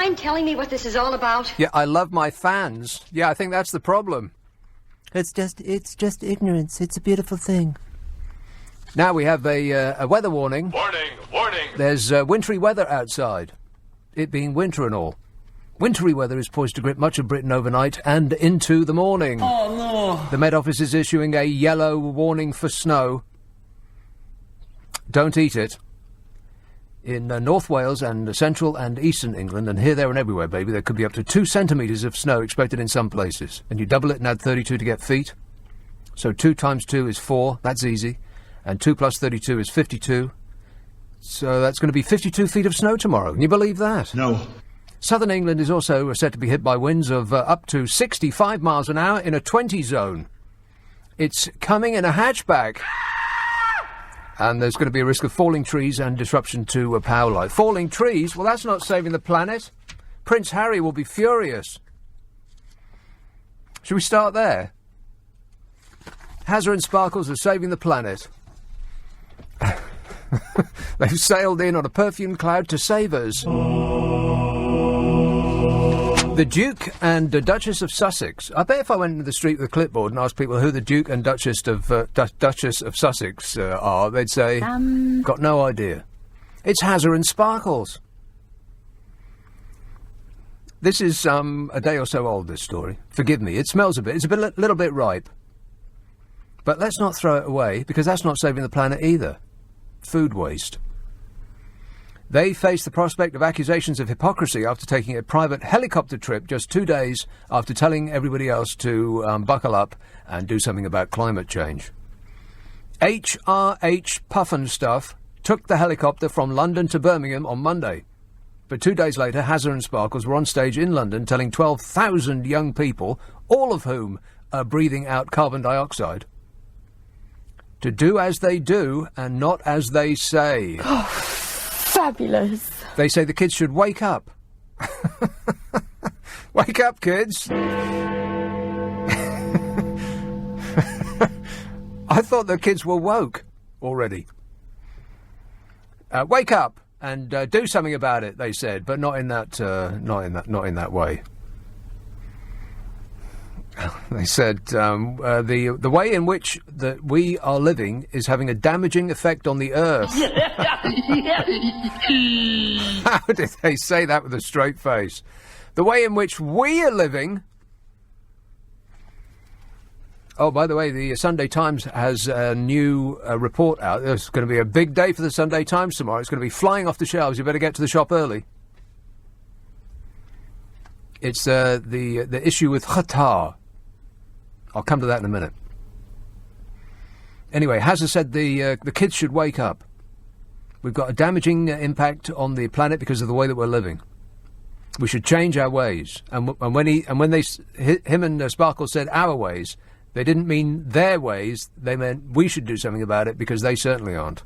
mind telling me what this is all about? Yeah, I love my fans. Yeah, I think that's the problem. It's just ignorance. It's a beautiful thing. Now we have a weather warning. Warning, warning. There's wintry weather outside. It being winter and all. Wintry weather is poised to grip much of Britain overnight and into the morning. Oh, no. The Met Office is issuing a yellow warning for snow. Don't eat it. In North Wales and central and eastern England, and here, there and everywhere, baby, there could be up to 2 centimetres of snow expected in some places. And you double it and add 32 to get feet. So 2 times 2 is 4. That's easy. And 2 plus 32 is 52. So that's going to be 52 feet of snow tomorrow. Can you believe that? No. Southern England is also said to be hit by winds of up to 65 miles an hour in a 20 zone. It's coming in a hatchback. And there's going to be a risk of falling trees and disruption to power line. Falling trees? Well, that's not saving the planet. Prince Harry will be furious. Should we start there? Hazard and Sparkles are saving the planet. They've sailed in on a perfume cloud to save us. The Duke and the Duchess of Sussex. I bet if I went into the street with a clipboard and asked people who the Duke and Duchess of Sussex are, they'd say, got no idea. It's Hazard and Sparkles. This is a day or so old, this story. Forgive me, it smells a bit. It's a little bit ripe. But let's not throw it away, because that's not saving the planet either. Food waste. They face the prospect of accusations of hypocrisy after taking a private helicopter trip just 2 days after telling everybody else to buckle up and do something about climate change. HRH Puffenstuff took the helicopter from London to Birmingham on Monday. But 2 days later, Hazard and Sparkles were on stage in London telling 12,000 young people, all of whom are breathing out carbon dioxide, to do as they do and not as they say. Oh, fabulous. They say the kids should wake up. Wake up, kids. I thought the kids were woke already. Wake up and do something about it, they said, but not in that way. They said the way in which that we are living is having a damaging effect on the earth. How did they say that with a straight face? The way in which we are living. Oh, by the way, the Sunday Times has a new report out. There's going to be a big day for the Sunday Times tomorrow. It's going to be flying off the shelves. You better get to the shop early. It's the issue with Qatar. I'll come to that in a minute. Anyway, Hazard said the kids should wake up. We've got a damaging impact on the planet because of the way that we're living. We should change our ways. And when him and Sparkle said our ways, they didn't mean their ways. They meant we should do something about it because they certainly aren't.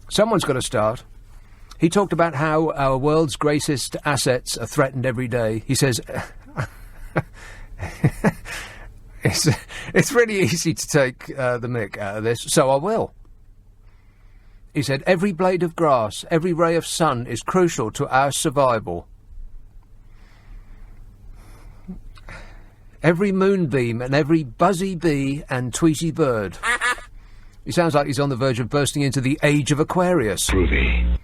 Someone's got to start. He talked about how our world's greatest assets are threatened every day. He says, it's really easy to take the mick out of this, so I will. He said, every blade of grass, every ray of sun is crucial to our survival. Every moonbeam and every buzzy bee and tweety bird. He sounds like he's on the verge of bursting into the age of Aquarius. Groovy.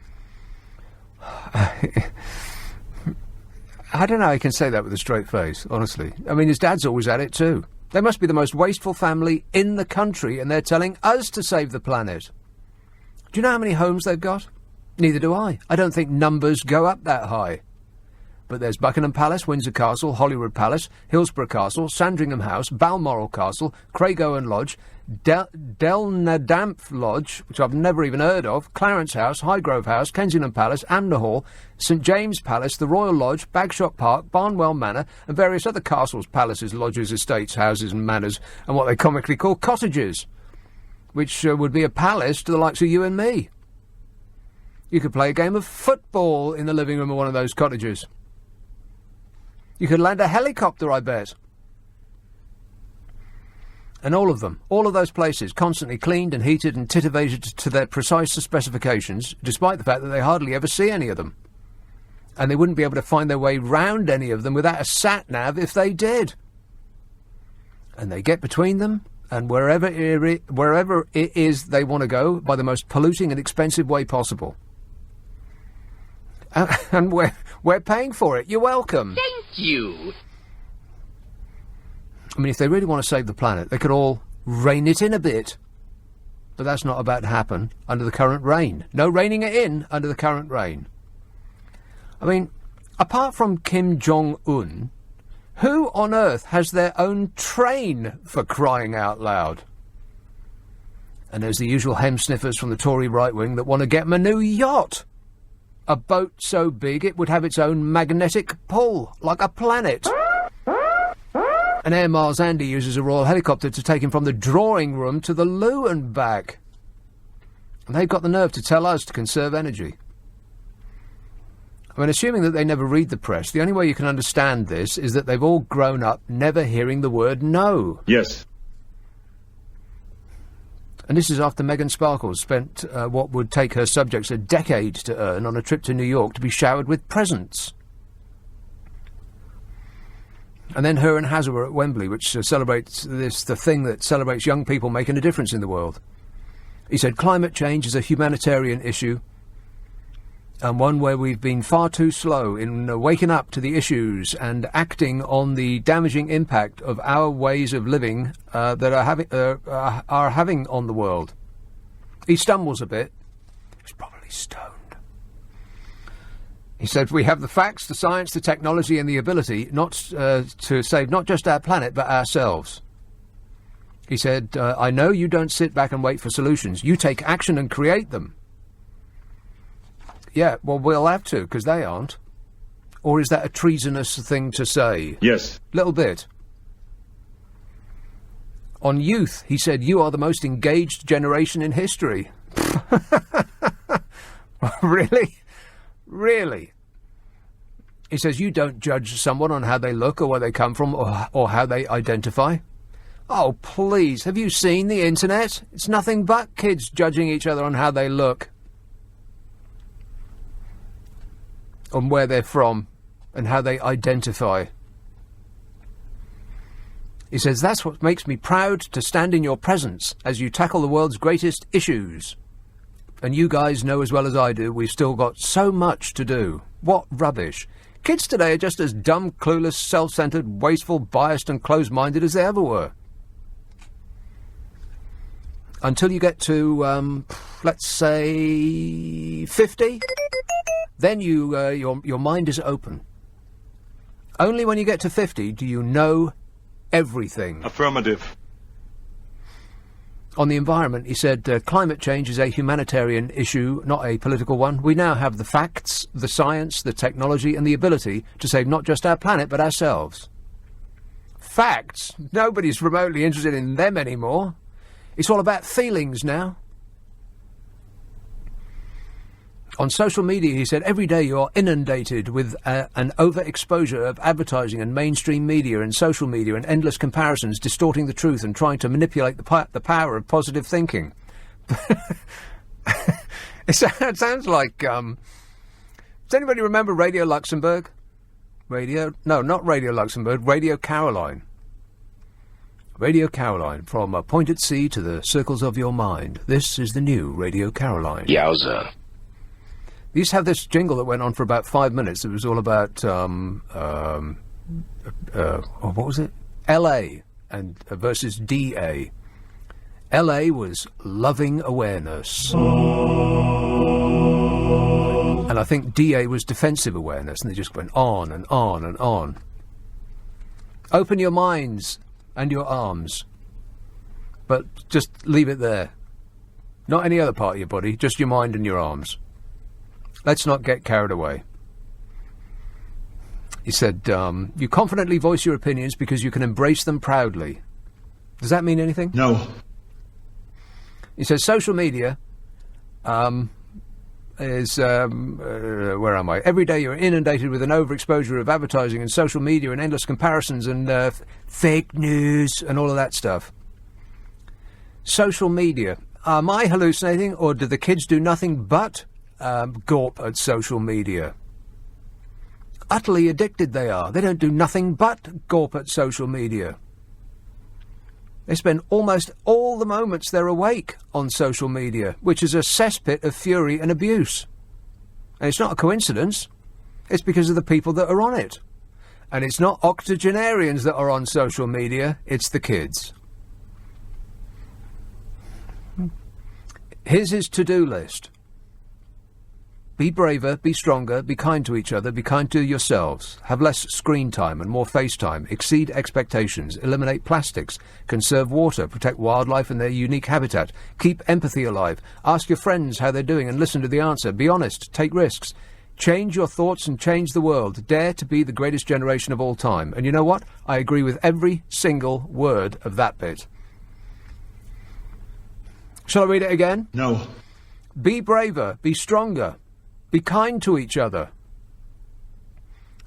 I don't know how he can say that with a straight face, honestly. I mean, his dad's always at it too. They must be the most wasteful family in the country, and they're telling us to save the planet. Do you know how many homes they've got? Neither do I. I don't think numbers go up that high. But there's Buckingham Palace, Windsor Castle, Holyrood Palace, Hillsborough Castle, Sandringham House, Balmoral Castle, Craigowen Lodge, Delnadamph Lodge, which I've never even heard of, Clarence House, Highgrove House, Kensington Palace, Amner Hall, St James Palace, the Royal Lodge, Bagshot Park, Barnwell Manor, and various other castles, palaces, lodges, estates, houses and manors, and what they comically call cottages, which would be a palace to the likes of you and me. You could play a game of football in the living room of one of those cottages. You could land a helicopter, I bet. And all of them, all of those places, constantly cleaned and heated and titivated to their precise specifications, despite the fact that they hardly ever see any of them. And they wouldn't be able to find their way round any of them without a sat-nav if they did. And they get between them, and wherever it is they want to go, by the most polluting and expensive way possible. And we're paying for it. You're welcome. Thank you. I mean, if they really want to save the planet, they could all rein it in a bit. But that's not about to happen under the current reign. No reining it in under the current reign. I mean, apart from Kim Jong-un, who on earth has their own train, for crying out loud? And there's the usual hem-sniffers from the Tory right-wing that want to get them a new yacht. A boat so big it would have its own magnetic pull, like a planet. And Air Mars Andy uses a Royal helicopter to take him from the drawing room to the loo and back. And they've got the nerve to tell us to conserve energy. I mean, assuming that they never read the press, the only way you can understand this is that they've all grown up never hearing the word no. Yes. And this is after Meghan Sparkle spent what would take her subjects a decade to earn on a trip to New York to be showered with presents. And then her and Hazza were at Wembley, which celebrates the thing that celebrates young people making a difference in the world. He said climate change is a humanitarian issue, and one where we've been far too slow in waking up to the issues and acting on the damaging impact of our ways of living that are having on the world. He stumbles a bit. He's probably stoned. He said, we have the facts, the science, the technology and the ability not to save not just our planet but ourselves. He said, I know you don't sit back and wait for solutions. You take action and create them. Yeah, well, we'll have to, because they aren't. Or is that a treasonous thing to say? Yes. Little bit. On youth, he said, you are the most engaged generation in history. Really? Really? He says, you don't judge someone on how they look or where they come from or how they identify. Oh, please, have you seen the internet? It's nothing but kids judging each other on how they look. On where they're from and how they identify. He says, that's what makes me proud to stand in your presence as you tackle the world's greatest issues. And you guys know as well as I do, we've still got so much to do. What rubbish. Kids today are just as dumb, clueless, self-centred, wasteful, biased and closed-minded as they ever were. Until you get to, let's say, 50... Then your mind is open. Only when you get to 50 do you know everything. Affirmative. On the environment, he said, climate change is a humanitarian issue, not a political one. We now have the facts, the science, the technology and the ability to save not just our planet but ourselves. Facts? Nobody's remotely interested in them anymore. It's all about feelings now. On social media, he said, every day you're inundated with an overexposure of advertising and mainstream media and social media and endless comparisons distorting the truth and trying to manipulate the power of positive thinking. It sounds like... does anybody remember Radio Luxembourg? No, not Radio Luxembourg, Radio Caroline. Radio Caroline, from a point at sea to the circles of your mind. This is the new Radio Caroline. Yowza. They used to have this jingle that went on for about 5 minutes. It was all about, what was it? L.A. and versus D.A. L.A. was loving awareness. And I think D.A. was defensive awareness, and they just went on and on and on. Open your minds and your arms. But just leave it there. Not any other part of your body, just your mind and your arms. Let's not get carried away. He said, you confidently voice your opinions because you can embrace them proudly. Does that mean anything? No. He says, social media is, where am I? Every day you're inundated with an overexposure of advertising and social media and endless comparisons and fake news and all of that stuff. Social media. Am I hallucinating, or do the kids do nothing but gawp at social media? utterly addicted they are. They don't do nothing but gawp at social media. They spend almost all the moments they're awake on social media, which is a cesspit of fury and abuse. And it's not a coincidence. It's because of the people that are on it. And it's not octogenarians that are on social media, it's the kids. Here's his to-do list. Be braver, be stronger, be kind to each other, be kind to yourselves. Have less screen time and more face time. Exceed expectations. Eliminate plastics. Conserve water. Protect wildlife and their unique habitat. Keep empathy alive. Ask your friends how they're doing and listen to the answer. Be honest. Take risks. Change your thoughts and change the world. Dare to be the greatest generation of all time. And you know what? I agree with every single word of that bit. Shall I read it again? No. Be braver. Be stronger. Be kind to each other.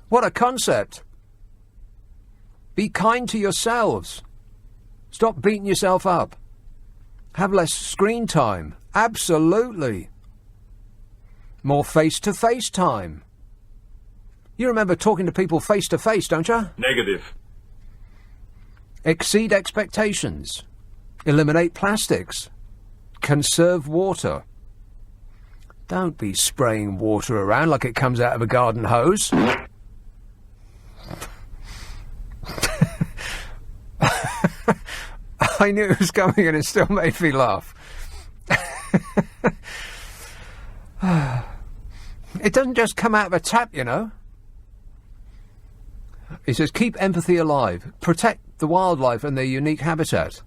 What a concept. Be kind to yourselves. Stop beating yourself up. Have less screen time. Absolutely. More face-to-face time. You remember talking to people face-to-face, don't you? Negative. Exceed expectations. Eliminate plastics. Conserve water. Don't be spraying water around like it comes out of a garden hose. I knew it was coming and it still made me laugh. It doesn't just come out of a tap, you know. He says, keep empathy alive. Protect the wildlife and their unique habitat.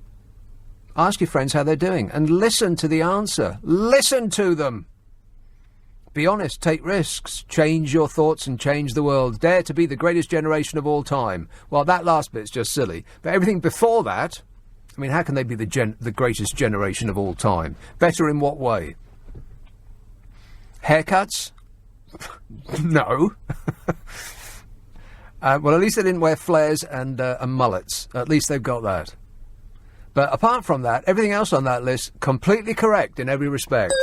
Ask your friends how they're doing and listen to the answer. Listen to them. Be honest, take risks, change your thoughts and change the world. Dare to be the greatest generation of all time. Well, that last bit's just silly. But everything before that, I mean, how can they be the greatest generation of all time? Better in what way? Haircuts? No. Well, at least they didn't wear flares and mullets. At least they've got that. But apart from that, everything else on that list, completely correct in every respect.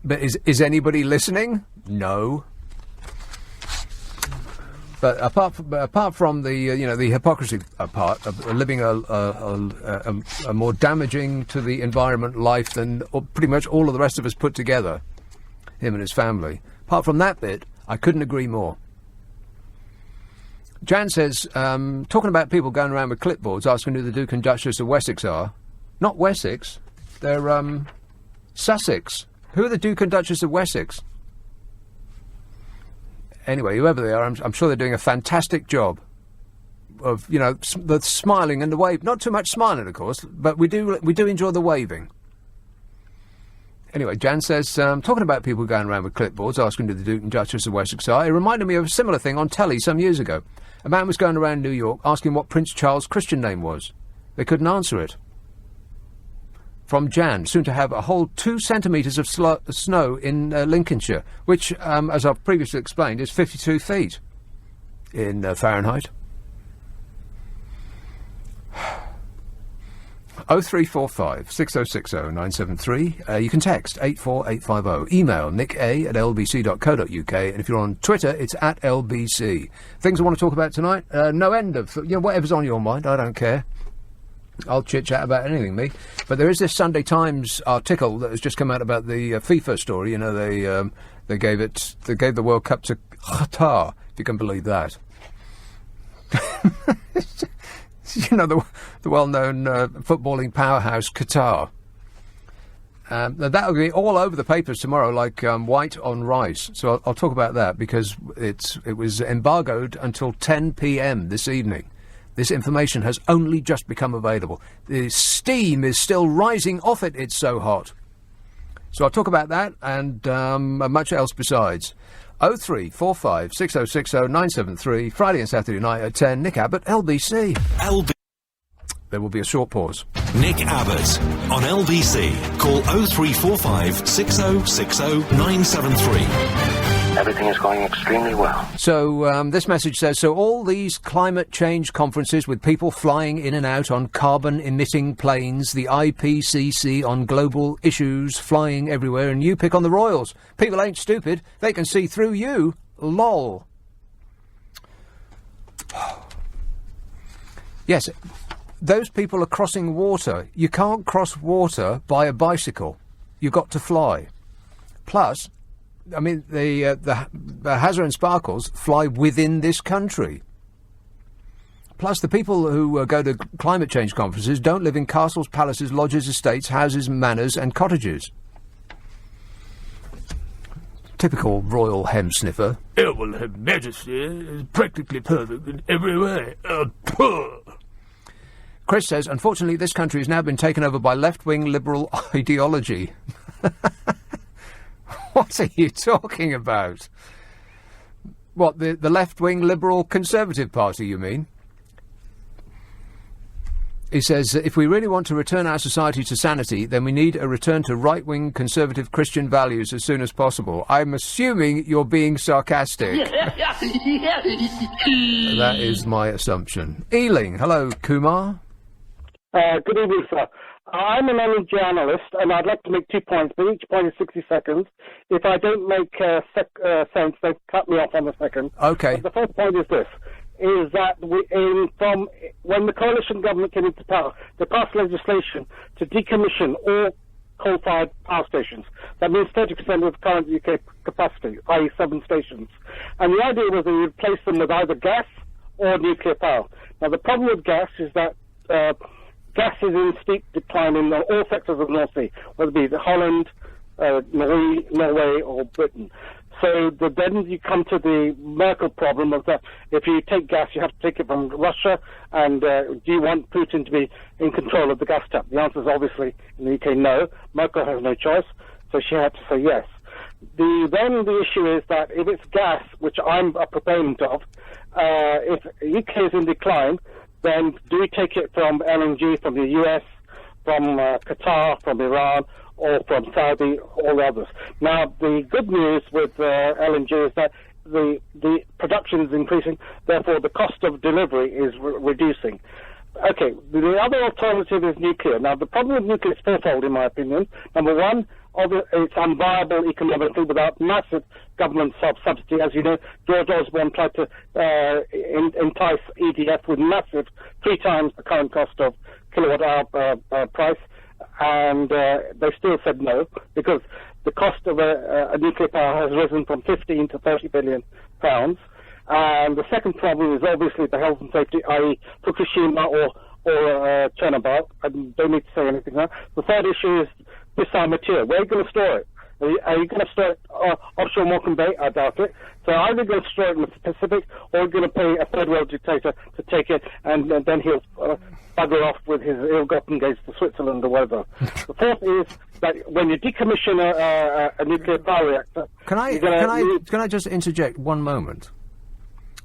But is anybody listening? No. But apart from the the hypocrisy part of living a more damaging to the environment life than pretty much all of the rest of us put together, him and his family. Apart from that bit, I couldn't agree more. Jan says, talking about people going around with clipboards asking who the Duke and Duchess of Wessex are. Not Wessex, they're Sussex. Who are the Duke and Duchess of Wessex? Anyway, whoever they are, I'm sure they're doing a fantastic job of, the smiling and the wave. Not too much smiling, of course, but we do enjoy the waving. Anyway, Jan says, talking about people going around with clipboards asking who the Duke and Duchess of Wessex are, it reminded me of a similar thing on telly some years ago. A man was going around New York asking what Prince Charles' Christian name was. They couldn't answer it. From Jan, soon to have a whole 2 centimetres of snow in Lincolnshire, which, as I've previously explained, is 52 feet in Fahrenheit. 0345 6060 973. You can text 84850. Email nicka@lbc.co.uk. And if you're on Twitter, it's @LBC. Things I want to talk about tonight, no end of, whatever's on your mind, I don't care. I'll chit-chat about anything, me. But there is this Sunday Times article that has just come out about the FIFA story. They gave the World Cup to Qatar, if you can believe that. The well-known footballing powerhouse, Qatar. That'll be all over the papers tomorrow, like white on rice. So I'll talk about that because it was embargoed until 10 p.m. this evening. This information has only just become available. The steam is still rising off it. It's so hot. So I'll talk about that and much else besides. 0345 6060 973. Friday and Saturday night at 10. Nick Abbott, LBC. There will be a short pause. Nick Abbott on LBC. Call 0345 6060 973. Everything is going extremely well. So this message says, so all these climate change conferences with people flying in and out on carbon-emitting planes, the IPCC on global issues flying everywhere, and you pick on the royals. People ain't stupid. They can see through you. lol. Yes, those people are crossing water. You can't cross water by a bicycle. You've got to fly. Plus, I mean, the Hazard and Sparkles fly within this country. Plus, the people who go to climate change conferences don't live in castles, palaces, lodges, estates, houses, manors and cottages. Typical royal hem sniffer. Oh, well, Her Majesty is practically perfect in every way. Chris says, unfortunately, this country has now been taken over by left-wing liberal ideology. What are you talking about? What, the left-wing liberal conservative party, you mean? He says, if we really want to return our society to sanity, then we need a return to right-wing conservative Christian values as soon as possible. I'm assuming you're being sarcastic. That is my assumption. Ealing, hello, Kumar. Good evening, sir. I'm an energy analyst, and I'd like to make 2 points, but each point is 60 seconds. If I don't make sense, then cut me off on the second. Okay. But the first point is this, is that from when the coalition government came into power, they passed legislation to decommission all coal-fired power stations. That means 30% of the current UK capacity, i.e. 7 stations. And the idea was that you replace them with either gas or nuclear power. Now, the problem with gas is that gas is in steep decline in all sectors of the North Sea, whether it be Holland, Norway or Britain. So then you come to the Merkel problem of that if you take gas, you have to take it from Russia, and do you want Putin to be in control of the gas tap? The answer is obviously in the UK no. Merkel has no choice, so she had to say yes. Then the issue is that if it's gas, which I'm a proponent of, if UK is in decline, then do we take it from LNG, from the US, from Qatar, from Iran, or from Saudi, or others? Now, the good news with LNG is that the production is increasing, therefore the cost of delivery is reducing. Okay, the other alternative is nuclear. Now, the problem with nuclear is fourfold, in my opinion. Number one, it's unviable economically without massive government subsidy. As you know, George Osborne tried to entice EDF with massive, 3 times the current cost of kilowatt-hour price, and they still said no, because the cost of a nuclear power has risen from 15 to 30 billion pounds. And the second problem is obviously the health and safety, i.e. Fukushima or Chernobyl. I don't need to say anything now. The third issue is fissile material. Where are you going to store it? Are you going to store it offshore Morecambe Bay? I doubt it. So either you're going to store it in the Pacific, or you're going to pay a third world dictator to take it, and then he'll bugger off with his ill-gotten gains to Switzerland or whatever. The fourth is that when you decommission a nuclear power reactor... Can I just interject one moment?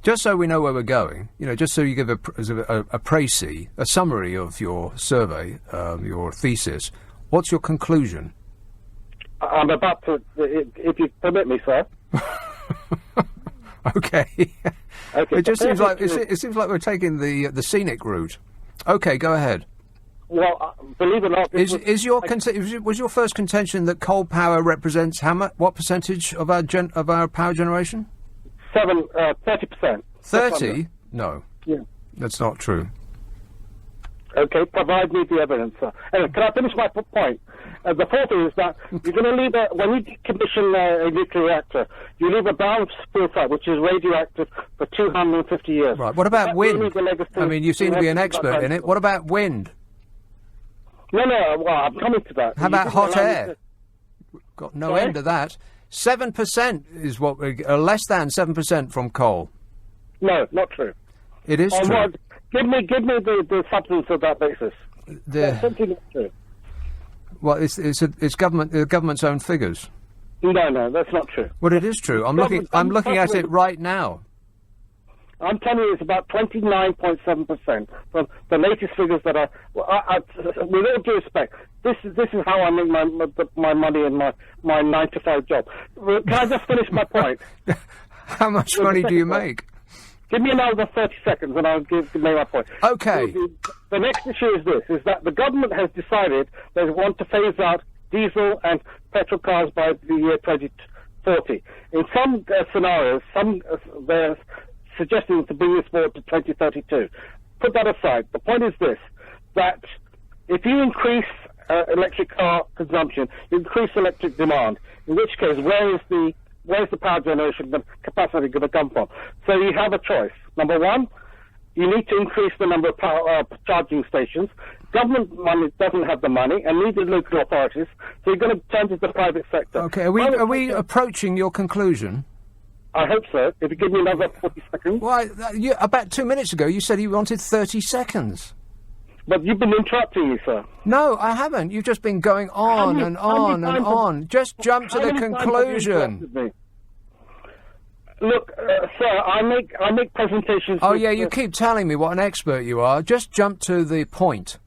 Just so we know where we're going, just so you give a précis, a summary of your survey, your thesis, what's your conclusion? I'm about to, if you permit me, sir. Okay. It just seems like we're taking the scenic route. Okay, go ahead. Well, believe it or not, was your first contention that coal power represents what percentage of our power generation? 30%. 30? No. Yeah. That's not true. Okay, provide me the evidence, sir. Anyway, can I finish my point? The fourth is that you're going to leave when you decommission a nuclear reactor, you leave a brownfield site, which is radioactive, for 250 years. Right, what about wind? I mean, you seem to be an expert in it. What about wind? No, well, I'm coming to that. How about hot air? Got no end of that. 7% is what less than 7% from coal. No, not true. It is true. What? Give me the substance of that basis. That's simply not true. Well, it's government's own figures. No, that's not true. Well, it is true. I'm looking at it right now. I'm telling you, it's about 29.7% from the latest figures that are. With all due respect, this is how I make my money in my 9-to-5 job. Can I just finish my point? How much money do you make? Give me another 30 seconds and I'll make my point. Okay. The next issue is this, is that the government has decided they want to phase out diesel and petrol cars by the year 2030. 40. In some scenarios, they're suggesting to bring this forward to 2032. Put that aside. The point is this, that if you increase electric car consumption, you increase electric demand, in which case, where's the power generation capacity going to come from? So you have a choice. Number one, you need to increase the number of charging stations. Government money doesn't have the money, and neither do local authorities, so you're going to turn to the private sector. Okay, are we approaching your conclusion? I hope so. If you give me another 40 seconds. Why, about 2 minutes ago, you said you wanted 30 seconds. But you've been interrupting me, sir. No, I haven't. You've just been going on and on and on. Just jump to the conclusion. Look, sir, I make presentations... Oh, yeah, you keep telling me what an expert you are. Just jump to the point.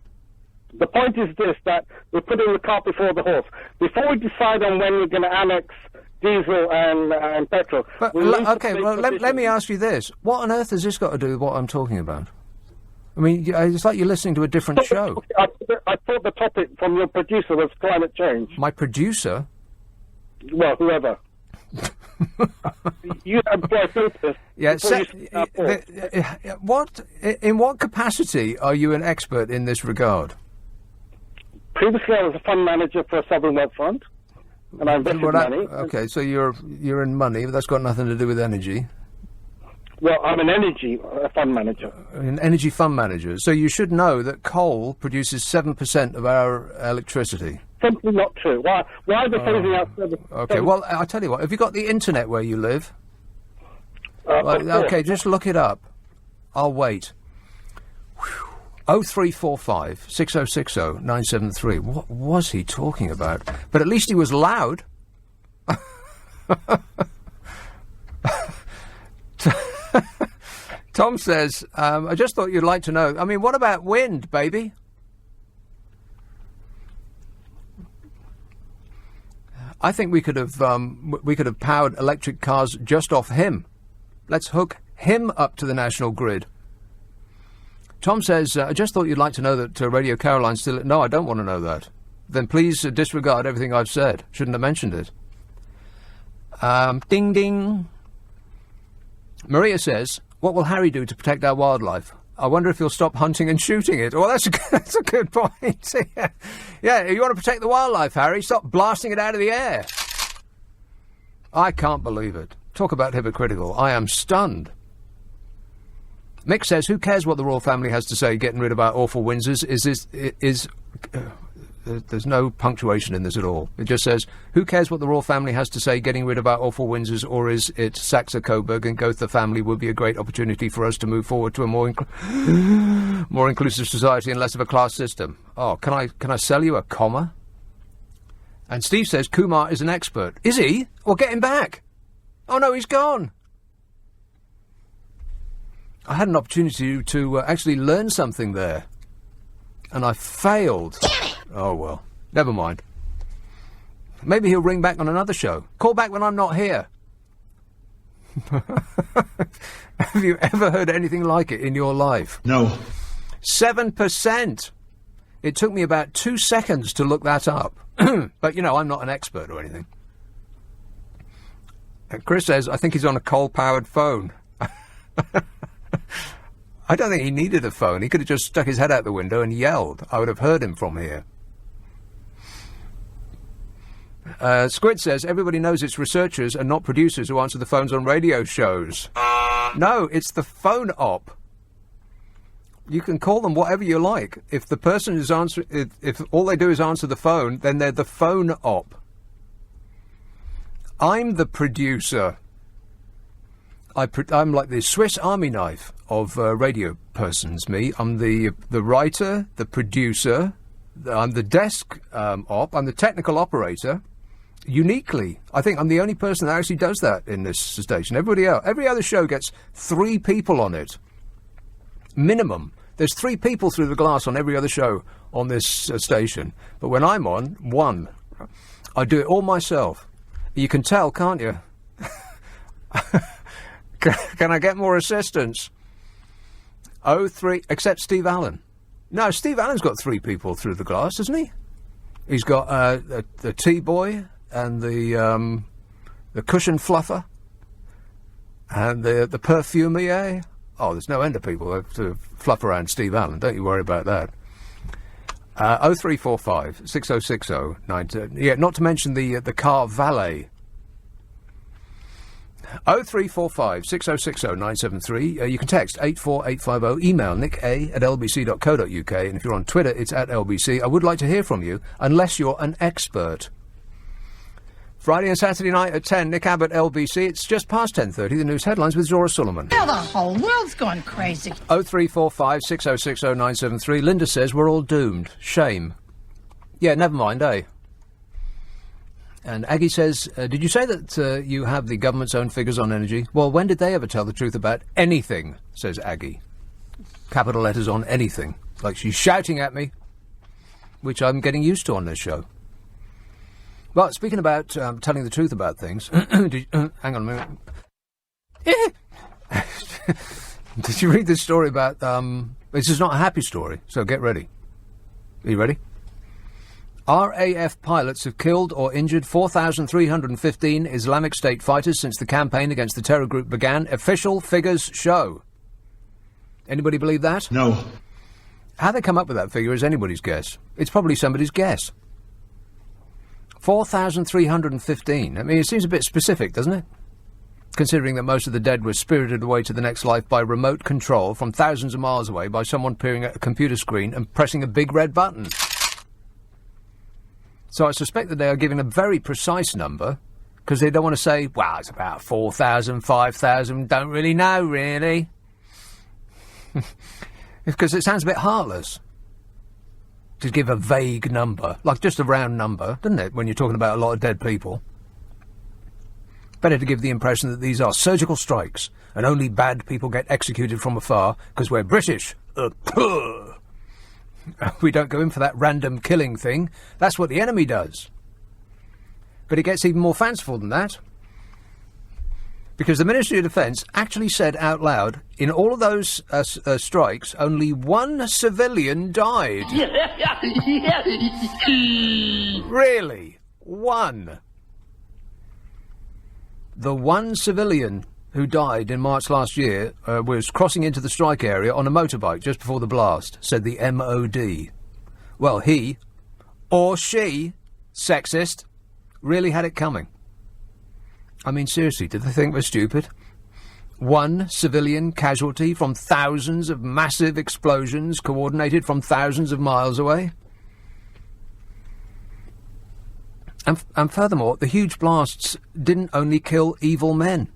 The point is this, that we're putting the cart before the horse. Before we decide on when we're going to annex diesel and petrol... But, let me ask you this. What on earth has this got to do with what I'm talking about? I mean, it's like you're listening to a different show. I thought the topic from your producer was climate change. My producer? Well, whoever. You employ filters. Yeah, in what capacity are you an expert in this regard? Previously, I was a fund manager for a sovereign wealth fund, and I invested money. Okay, so you're in money, but that's got nothing to do with energy. Well, I'm an energy fund manager. An energy fund manager. So you should know that coal produces 7% of our electricity. Simply not true. Why are they phasing out... Okay, well, I'll tell you what. Have you got the internet where you live? Okay, just look it up. I'll wait. 0345 6060 973. What was he talking about? But at least he was loud. Tom says, I just thought you'd like to know. I mean, what about wind, baby? I think we could have powered electric cars just off him. Let's hook him up to the national grid. Tom says, I just thought you'd like to know that Radio Caroline's still... No, I don't want to know that. Then please disregard everything I've said. Shouldn't have mentioned it. Ding, ding. Maria says, what will Harry do to protect our wildlife? I wonder if he'll stop hunting and shooting it. Well, that's a good point. Yeah, you want to protect the wildlife, Harry? Stop blasting it out of the air. I can't believe it. Talk about hypocritical. I am stunned. Mick says, who cares what the royal family has to say getting rid of our awful Windsors? There's no punctuation in this at all. It just says, who cares what the royal family has to say getting rid of our awful Windsors, or is it Saxe Coburg and Gotha family would be a great opportunity for us to move forward to a more inclusive society and less of a class system? Oh, can I sell you a comma? And Steve says Kumar is an expert. Is he? Well, get him back. Oh no, he's gone. I had an opportunity to actually learn something there, and I failed. Oh, well, never mind. Maybe he'll ring back on another show. Call back when I'm not here. Have you ever heard anything like it in your life? No. 7%. It took me about 2 seconds to look that up. But, you know, I'm not an expert or anything. And Chris says, I think he's on a coal-powered phone. I don't think he needed a phone. He could have just stuck his head out the window and yelled. I would have heard him from here. Squid says, everybody knows it's researchers and not producers who answer the phones on radio shows. No, it's the phone op. You can call them whatever you like. If the person is if all they do is answer the phone, then they're the phone op. I'm the producer. I'm like the Swiss Army knife of radio persons, me. I'm the writer, the producer, I'm the desk op, I'm the technical operator. Uniquely, I think I'm the only person that actually does that in this station. Everybody else, every other show gets 3 people on it. Minimum. There's 3 people through the glass on every other show on this station. But when I'm on, 1. I do it all myself. You can tell, can't you? Can I get more assistance? 03, except Steve Allen. No, Steve Allen's got 3 people through the glass, hasn't he? He's got the T-boy and the the cushion fluffer, and the perfumier. Oh, there's no end of people to fluff around Steve Allen. Don't you worry about that. 0345 6060 yeah, not to mention the car valet. 0345 6060 973. You can text 84850. Email nick@lbc.co.uk. And if you're on Twitter, it's @LBC. I would like to hear from you, unless you're an expert. Friday and Saturday night at 10, Nick Abbot, LBC. It's just past 10:30. The news headlines with Zora Sullivan. Now the whole world's gone crazy. 0345 6060 973. Linda says we're all doomed. Shame. Yeah, never mind, eh? And Aggie says, did you say that you have the government's own figures on energy? Well, when did they ever tell the truth about anything, says Aggie. Capital letters on anything. Like she's shouting at me, which I'm getting used to on this show. Well, speaking about telling the truth about things, hang on a minute. Did you read this story about, this is not a happy story, so get ready. Are you ready? RAF pilots have killed or injured 4,315 Islamic State fighters since the campaign against the terror group began, official figures show. Anybody believe that? No. How they come up with that figure is anybody's guess. It's probably somebody's guess. 4,315. I mean, it seems a bit specific, doesn't it? Considering that most of the dead were spirited away to the next life by remote control from thousands of miles away by someone peering at a computer screen and pressing a big red button. So I suspect that they are giving a very precise number because they don't want to say, well, it's about 4,000, 5,000, don't really know, really. Because it sounds a bit heartless to give a vague number, like just a round number, doesn't it, when you're talking about a lot of dead people? Better to give the impression that these are surgical strikes and only bad people get executed from afar because we're British. We don't go in for that random killing thing. That's what the enemy does. But it gets even more fanciful than that. Because the Ministry of Defence actually said out loud, in all of those strikes, only one civilian died. Really? One? The one civilian who died in March last year was crossing into the strike area on a motorbike just before the blast, said the MOD. Well, he, or she, sexist, really had it coming. I mean, seriously, did they think we're stupid? One civilian casualty from thousands of massive explosions coordinated from thousands of miles away? And furthermore, the huge blasts didn't only kill evil men.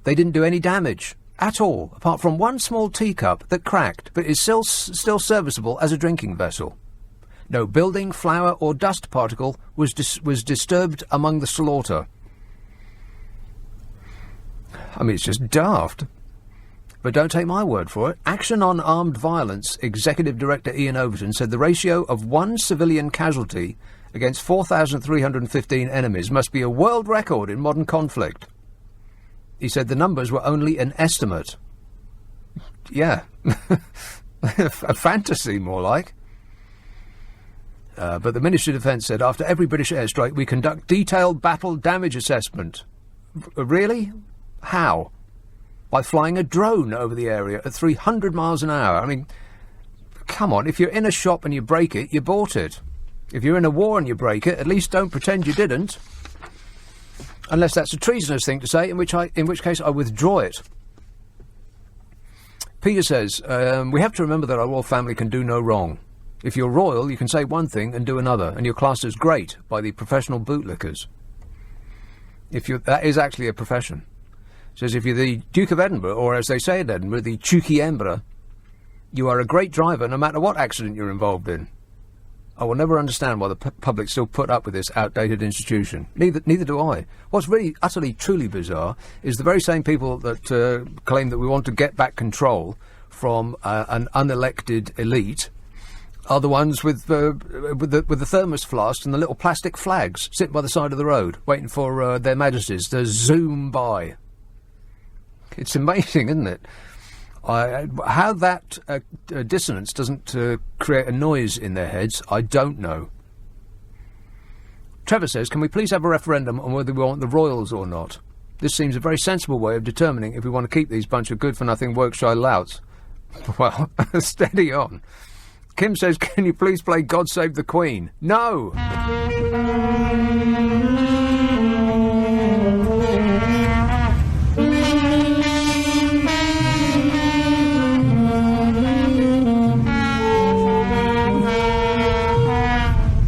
They didn't do any damage at all, apart from one small teacup that cracked, but is still serviceable as a drinking vessel. No building, flower, or dust particle was disturbed among the slaughter. I mean, it's just daft. But don't take my word for it. Action on Armed Violence Executive Director Ian Overton said the ratio of one civilian casualty against 4,315 enemies must be a world record in modern conflict. He said the numbers were only an estimate. Yeah. A fantasy, more like. But the Ministry of Defence said after every British airstrike we conduct detailed battle damage assessment. Really? How? By flying a drone over the area at 300 miles an hour. I mean, come on, if you're in a shop and you break it, you bought it. If you're in a war and you break it, at least don't pretend you didn't. Unless that's a treasonous thing to say, in which case I withdraw it. Peter says, we have to remember that our royal family can do no wrong. If you're royal, you can say one thing and do another, and you're classed as great by the professional bootlickers. That is actually a profession. It says if you're the Duke of Edinburgh, or as they say in Edinburgh, the Chuki Embra, you are a great driver no matter what accident you're involved in. I will never understand why the public still put up with this outdated institution. Neither do I. What's really utterly, truly bizarre is the very same people that claim that we want to get back control from an unelected elite are the ones with the thermos flasks and the little plastic flags sitting by the side of the road, waiting for their majesties to zoom by. It's amazing, isn't it? How that dissonance doesn't create a noise in their heads, I don't know. Trevor says, can we please have a referendum on whether we want the Royals or not? This seems a very sensible way of determining if we want to keep these bunch of good-for-nothing work-shy louts. Well, steady on. Kim says, can you please play God Save the Queen? No!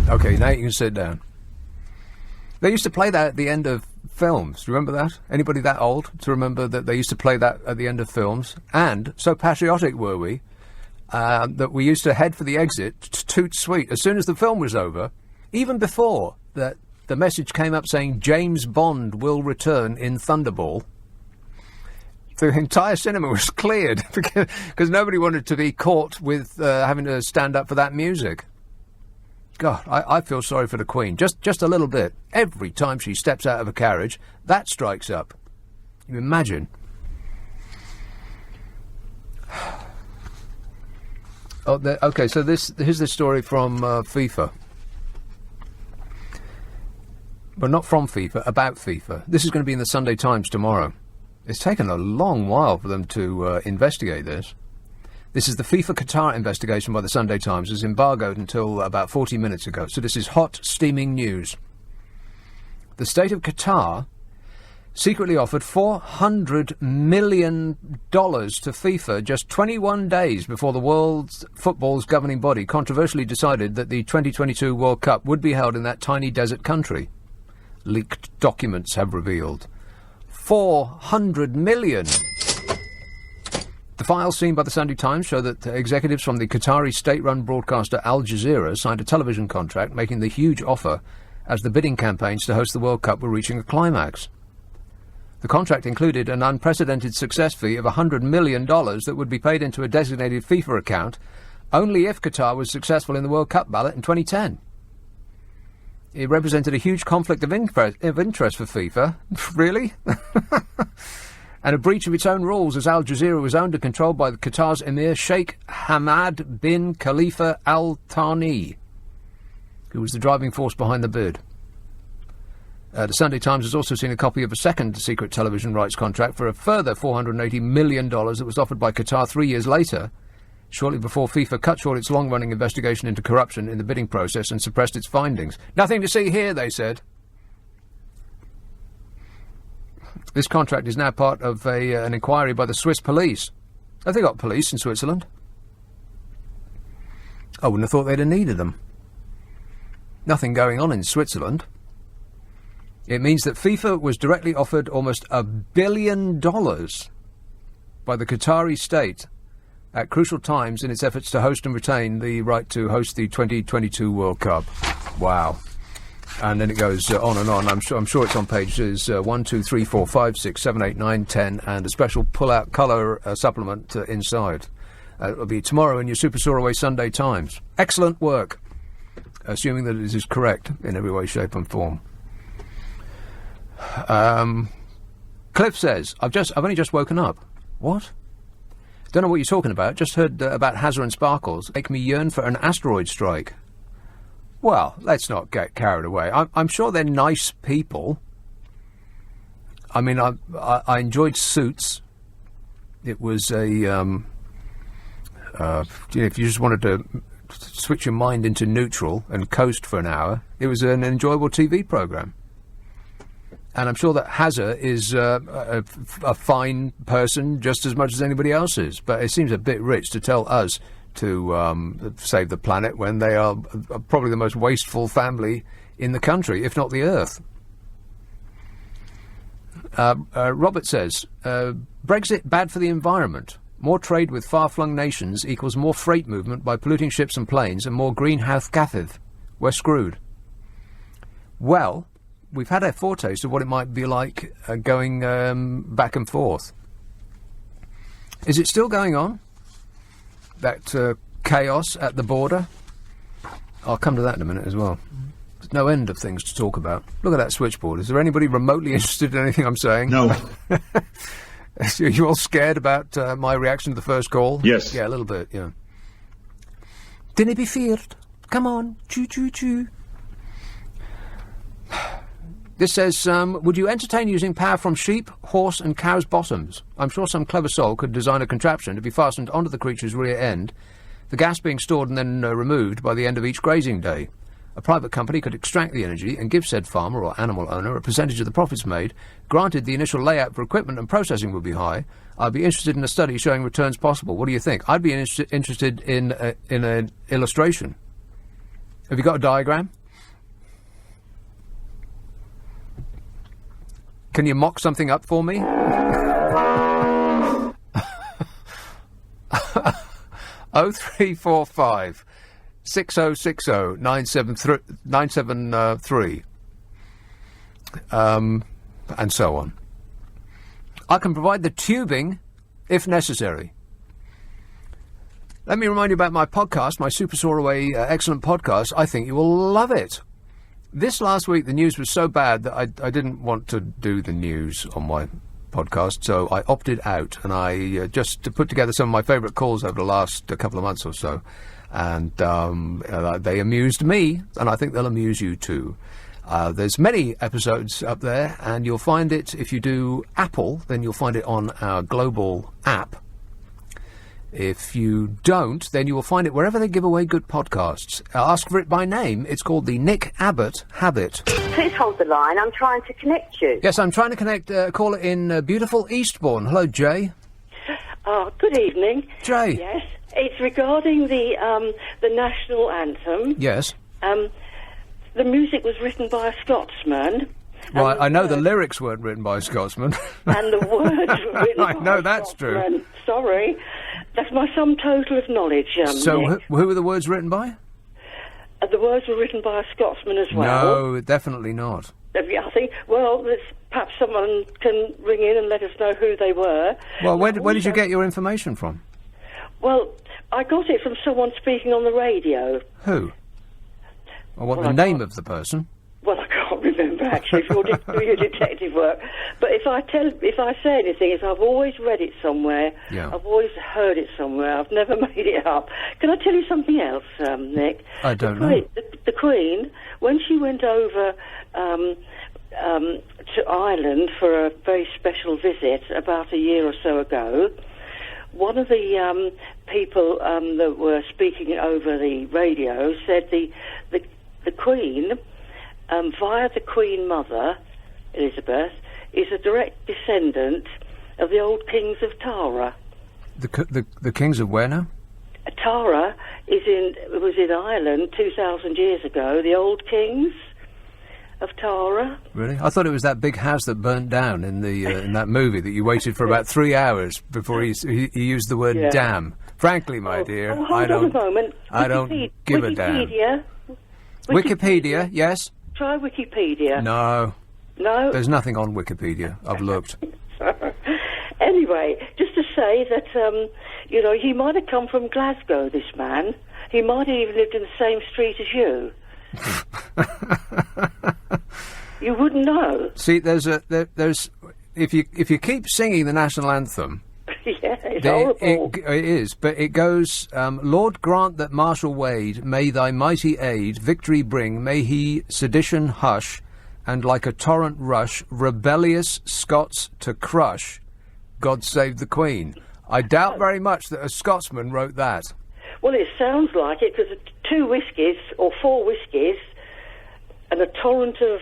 Okay, now you can sit down. They used to play that at the end of films. Remember that? Anybody that old to remember that they used to play that at the end of films? And so patriotic were we that we used to head for the exit to toot sweet as soon as the film was over, even before that the message came up saying James Bond will return in Thunderball. The entire cinema was cleared because nobody wanted to be caught with having to stand up for that music. God, I feel sorry for the Queen, just a little bit. Every time she steps out of a carriage, that strikes up. You imagine. Okay, so here's the story from FIFA. But not from FIFA, about FIFA. This is going to be in the Sunday Times tomorrow. It's taken a long while for them to investigate this. This is the FIFA Qatar investigation by the Sunday Times. It was embargoed until about 40 minutes ago. So this is hot, steaming news. The state of Qatar secretly offered $400 million to FIFA just 21 days before the world's football's governing body controversially decided that the 2022 World Cup would be held in that tiny desert country. Leaked documents have revealed. $400 million. The files seen by the Sunday Times show that executives from the Qatari state-run broadcaster Al Jazeera signed a television contract making the huge offer as the bidding campaigns to host the World Cup were reaching a climax. The contract included an unprecedented success fee of $100 million that would be paid into a designated FIFA account only if Qatar was successful in the World Cup ballot in 2010. It represented a huge conflict of interest for FIFA. Really? And a breach of its own rules, as Al Jazeera was owned and controlled by Qatar's Emir Sheikh Hamad bin Khalifa Al Thani, who was the driving force behind the bid. The Sunday Times has also seen a copy of a second secret television rights contract for a further $480 million that was offered by Qatar 3 years later, shortly before FIFA cut short its long-running investigation into corruption in the bidding process and suppressed its findings. Nothing to see here, they said. This contract is now part of an inquiry by the Swiss police. Have they got police in Switzerland? I wouldn't have thought they'd have needed them. Nothing going on in Switzerland. It means that FIFA was directly offered almost $1 billion by the Qatari state at crucial times in its efforts to host and retain the right to host the 2022 World Cup. Wow. And then it goes on and on. I'm sure it's on pages 1, 2, 3, 4, 5, 6, 7, 8, 9, 10, and a special pull-out colour supplement inside. It'll be tomorrow in your Super Soaraway Sunday Times. Excellent work, assuming that this is correct in every way, shape and form. Cliff says, I've only just woken up. What? Don't know what you're talking about. Just heard about Hazza and Sparkles. Make me yearn for an asteroid strike. Well, let's not get carried away. I'm sure they're nice people. I mean, I enjoyed Suits. It was if you just wanted to switch your mind into neutral and coast for an hour, it was an enjoyable TV programme. And I'm sure that Hazza is a fine person just as much as anybody else is. But it seems a bit rich to tell us to save the planet when they are probably the most wasteful family in the country, if not the earth. Robert says, Brexit bad for the environment. More trade with far-flung nations equals more freight movement by polluting ships and planes and more greenhouse gases. We're screwed. Well, we've had a foretaste of what it might be like going back and forth. Is it still going on? That chaos at the border? I'll come to that in a minute as well. There's no end of things to talk about. Look at that switchboard. Is there anybody remotely interested in anything I'm saying? No. Are you all scared about my reaction to the first call? Yes. Yeah, a little bit, yeah. Dinna be feared. Come on. Choo, choo, choo. This says, would you entertain using power from sheep, horse and cow's bottoms? I'm sure some clever soul could design a contraption to be fastened onto the creature's rear end, the gas being stored and then removed by the end of each grazing day. A private company could extract the energy and give said farmer or animal owner a percentage of the profits made. Granted, the initial layout for equipment and processing would be high. I'd be interested in a study showing returns possible. What do you think? I'd be interested in an illustration. Have you got a diagram? Can you mock something up for me? 0345 6060 973 and so on. I can provide the tubing if necessary. Let me remind you about my podcast, my Super Soaraway excellent podcast. I think you will love it. This last week, the news was so bad that I didn't want to do the news on my podcast, so I opted out, and I just put together some of my favourite calls over the last couple of months or so, and they amused me, and I think they'll amuse you too. There's many episodes up there, and you'll find it, if you do Apple, then you'll find it on our global app. If you don't, then you will find it wherever they give away good podcasts. Ask for it by name. It's called the Nick Abbot Habit. Please hold the line. I'm trying to connect you. Yes, I'm trying to connect, call it in beautiful Eastbourne. Hello, Jay. Oh, good evening. Jay. Yes, it's regarding the national anthem. Yes. The music was written by a Scotsman. Right, I know the lyrics weren't written by a Scotsman. And the words were written I know that's true. Sorry. That's my sum total of knowledge, So Nick. who were the words written by? The words were written by a Scotsman as well. No, definitely not. I think, well, perhaps someone can ring in and let us know who they were. Well, where did you get your information from? Well, I got it from someone speaking on the radio. Who? I want the name of the person. Well, I can't remember actually. If you're doing your detective work, but if I say anything, it's I've always read it somewhere. Yeah. I've always heard it somewhere. I've never made it up. Can I tell you something else, Nick? I don't know. The Queen, when she went over to Ireland for a very special visit about a year or so ago, one of the people that were speaking over the radio said the Queen, via the Queen Mother, Elizabeth, is a direct descendant of the old kings of Tara. The kings of where now? Tara was in Ireland 2,000 years ago. The old kings of Tara. Really? I thought it was that big house that burnt down in the in that movie that you waited for about 3 hours before he used the word damn. Frankly, my dear, hold on a moment. I don't give a damn. Wikipedia, yes. Try Wikipedia. No. No? There's nothing on Wikipedia. I've looked. Anyway, just to say that, he might have come from Glasgow, this man. He might have even lived in the same street as you. You wouldn't know. See, there's if you keep singing the national anthem, yeah, it's horrible. It is, but it goes, Lord grant that Marshal Wade, may thy mighty aid victory bring, may he sedition hush, and like a torrent rush, rebellious Scots to crush, God save the Queen. I doubt very much that a Scotsman wrote that. Well, it sounds like it, because 2 whiskies, or 4 whiskies, and a torrent of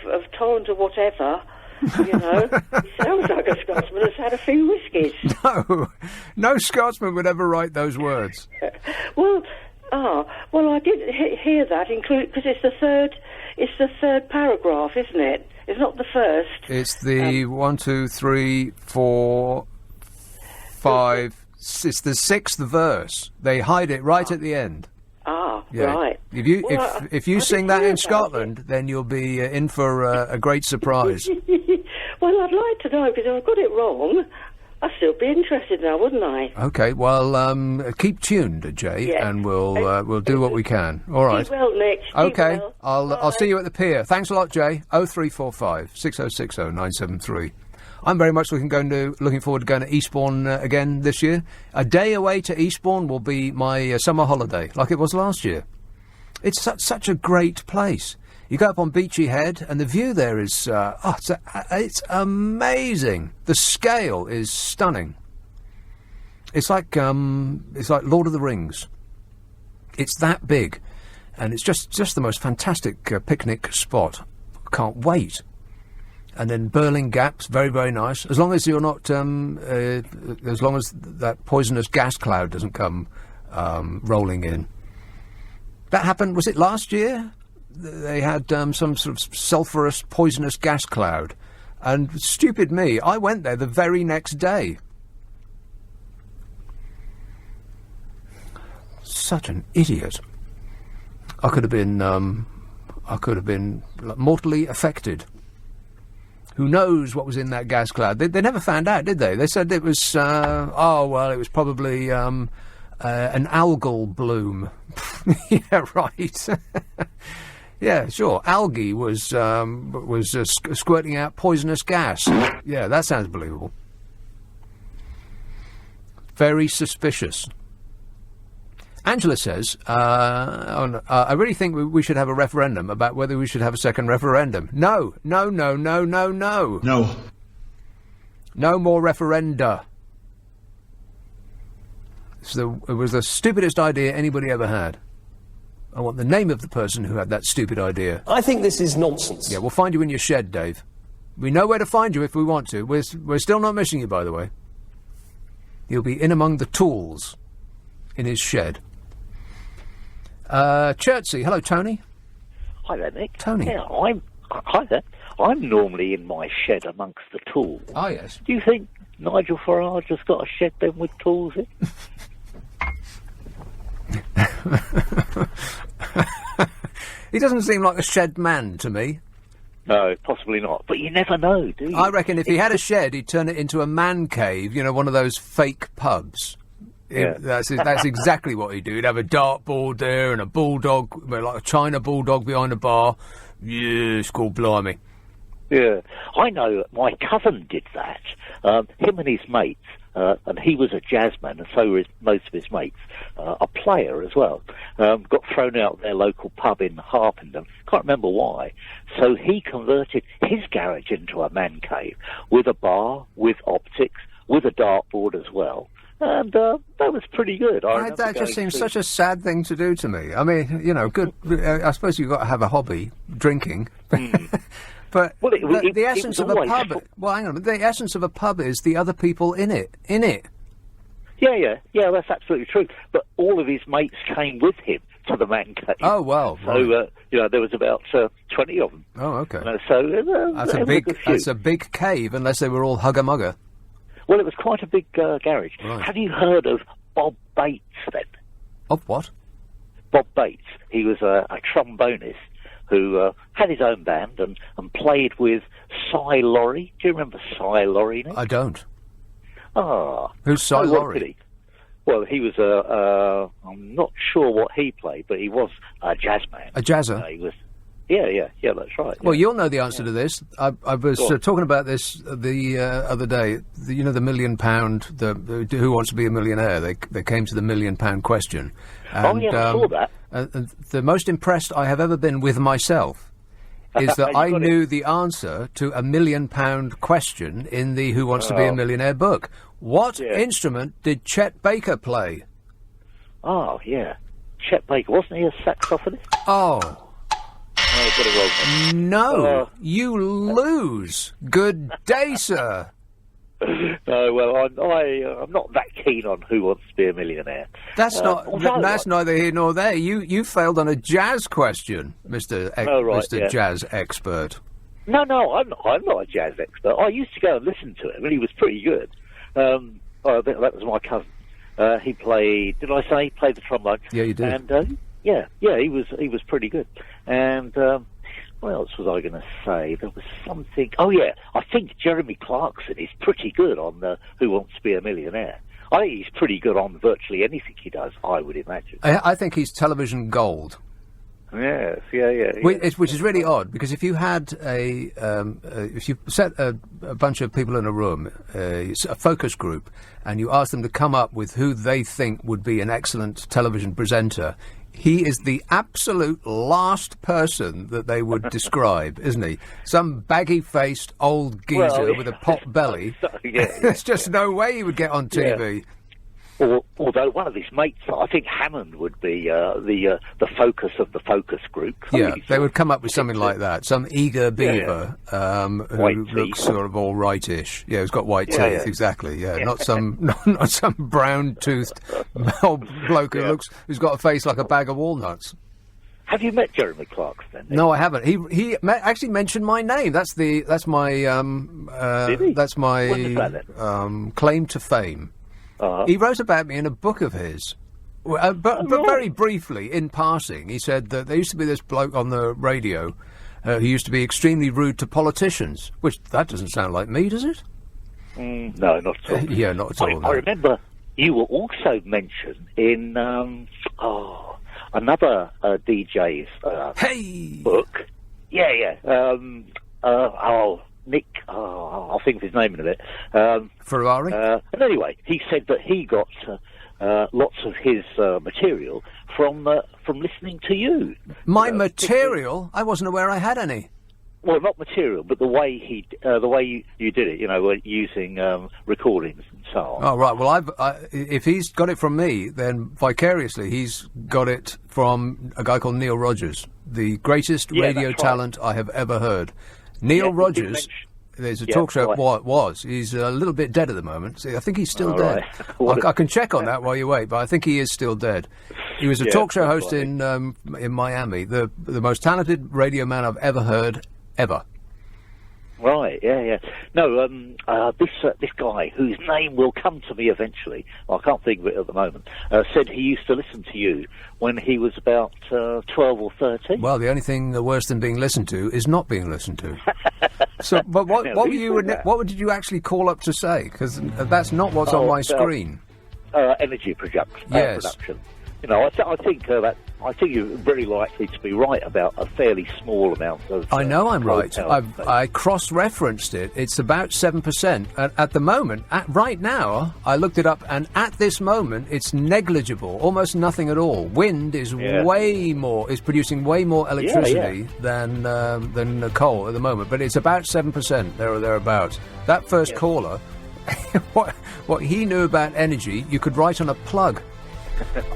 whatever... he sounds like a Scotsman has had a few whiskies. No Scotsman would ever write those words. Well, I did hear that, because it's the third paragraph, isn't it? It's not the first. It's the 1, 2, 3, 4, 5. It's the 6th verse. They hide it right at the end. Yeah. Right. If you sing that in Scotland, then you'll be in for a great surprise. Well, I'd like to know, because if I've got it wrong, I'd still be interested now, wouldn't I? Okay, well, keep tuned, Jay, and we'll do what we can. All right. Keep well, Nick. Okay, well. I'll see you at the pier. Thanks a lot, Jay. 0345 6060 973. I'm very much looking forward to going to Eastbourne again this year. A day away to Eastbourne will be my summer holiday, like it was last year. It's such a great place. You go up on Beachy Head, and the view there is it's amazing. The scale is stunning. It's like Lord of the Rings. It's that big, and it's just the most fantastic picnic spot. Can't wait. And then Burling Gap's very, very nice. As long as you're not, as long as that poisonous gas cloud doesn't come rolling in. That happened, was it last year? They had some sort of sulphurous, poisonous gas cloud. And stupid me, I went there the very next day. Such an idiot. I could have been mortally affected. Who knows what was in that gas cloud? They never found out, did they? They said it was, it was probably an algal bloom. Yeah, right. Yeah, sure. Algae was squirting out poisonous gas. Yeah, that sounds believable. Very suspicious. Angela says, I really think we should have a referendum about whether we should have a second referendum. No. No more referenda. It was the stupidest idea anybody ever had. I want the name of the person who had that stupid idea. I think this is nonsense. Yeah, we'll find you in your shed, Dave. We know where to find you if we want to. We're still not missing you, by the way. You'll be in among the tools in his shed. Chertsey. Hello, Tony. Hi there, Nick. Tony. Yeah, hi there. I'm normally in my shed amongst the tools. Oh, yes. Do you think Nigel Farage has got a shed then with tools in? He doesn't seem like a shed man to me. No, possibly not. But you never know, do you? I reckon if he had a shed, he'd turn it into a man cave, one of those fake pubs. Yeah. That's exactly what he'd do. He'd have a dartboard there and a bulldog, like a China bulldog behind the bar. Yes, called blimey. Yeah. I know my cousin did that. Him and his mates, and he was a jazzman, and so were most of his mates, a player as well, got thrown out of their local pub in Harpenden. Can't remember why. So he converted his garage into a man cave with a bar, with optics, with a dartboard as well. And that was pretty good. That just seems such a sad thing to do to me. I mean, good. I suppose you've got to have a hobby, drinking. But the essence of a pub... Well, hang on. The essence of a pub is the other people in it. Yeah, that's absolutely true. But all of his mates came with him to the man cave. Oh, well. So, there was about 20 of them. Oh, okay. That's a big cave, unless they were all hugger-mugger. Well, it was quite a big garage. Right. Have you heard of Bob Bates, then? Of what? Bob Bates. He was a trombonist who had his own band and played with Cy Laurie. Do you remember Cy Laurie, Nick? I don't. Ah. Who's Cy Laurie? Well, he was I'm not sure what he played, but he was a jazz man. A jazzer? He was... Yeah, that's right. Well, you'll know the answer to this. I was talking about this the other day. The £1 million, the Who Wants to Be a Millionaire? They came to the £1 million question. And, I saw that. The most impressed I have ever been with myself is that I knew the answer to a £1 million question in the Who Wants to Be a Millionaire book. What instrument did Chet Baker play? Oh, yeah. Chet Baker. Wasn't he a saxophonist? Oh. No, you lose. Good day, sir. No, well, I'm not that keen on Who Wants to Be a Millionaire. That's neither here nor there. You failed on a jazz question, Mr. Jazz expert. No, I'm not a jazz expert. I used to go and listen to him, and he was pretty good. I think that was my cousin. He played. Did I say he played the trombone? Yeah, you did. And yeah, he was pretty good. And what else was I going to say? There was something... Oh, yeah, I think Jeremy Clarkson is pretty good on Who Wants to Be a Millionaire. I think he's pretty good on virtually anything he does, I would imagine. I think he's television gold. Yes, yeah. Which is really odd, because if you had if you set a bunch of people in a room, a focus group, and you asked them to come up with who they think would be an excellent television presenter, He is the absolute last person that they would describe, isn't he? Some baggy-faced old geezer with a pot belly. There's just no way he would get on TV. Yeah. Although one of his mates, I think Hammond would be the focus of the focus group. Yeah, they would come up with something like that. Some eager beaver who looks sort of all rightish. Yeah, who's got white teeth, exactly. Yeah, not some brown-toothed old bloke who's got a face like a bag of walnuts. Have you met Jeremy Clarkson then? No, I haven't. He actually mentioned my name. That's my claim to fame. He wrote about me in a book of his, but very briefly, in passing, he said that there used to be this bloke on the radio who used to be extremely rude to politicians, which that doesn't sound like me, does it? No, not at all. Yeah, not at all. I remember you were also mentioned in another DJ's book. Yeah. Nick, I'll think of his name in a bit. Ferrari? And anyway, he said that he got lots of his material from listening to you. My material? I wasn't aware I had any. Well, not material, but the way you did it, using recordings and so on. Oh, right. Well, if he's got it from me, then vicariously he's got it from a guy called Neil Rogers, the greatest radio talent I have ever heard. Neil Rogers, there's a talk show, he's a little bit dead at the moment. See, I think he's still dead. Right. I can check on that while you wait, but I think he is still dead. He was a talk show host in Miami, the most talented radio man I've ever heard, ever. Right, yeah. No, this guy, whose name will come to me eventually, I can't think of it at the moment, said he used to listen to you when he was about 12 or 13. Well, the only thing worse than being listened to is not being listened to. So, but what did you actually call up to say? Because that's not what's on my screen. Energy production. Yes. I think you're very likely to be right about a fairly small amount of. I know I'm right. I cross-referenced it. It's about 7%. At the moment, right now, I looked it up, and at this moment, it's negligible, almost nothing at all. Wind is producing way more electricity than coal at the moment, but it's about 7%, there or thereabouts. That first caller, what he knew about energy, you could write on a plug.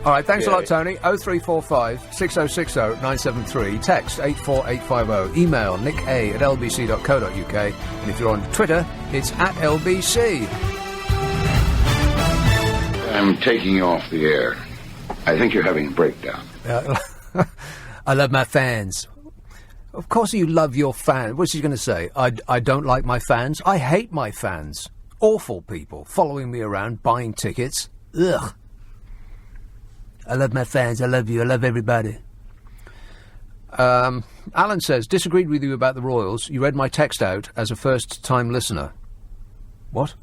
All right, thanks a lot, Tony. 0345 6060 973. Text 84850. Email nicka@lbc.co.uk. And if you're on Twitter, it's @LBC. I'm taking you off the air. I think you're having a breakdown. I love my fans. Of course you love your fans. What's he going to say? I don't like my fans. I hate my fans. Awful people following me around, buying tickets. Ugh. I love my fans. I love you. I love everybody. Alan says, disagreed with you about the Royals. You read my text out as a first-time listener. What?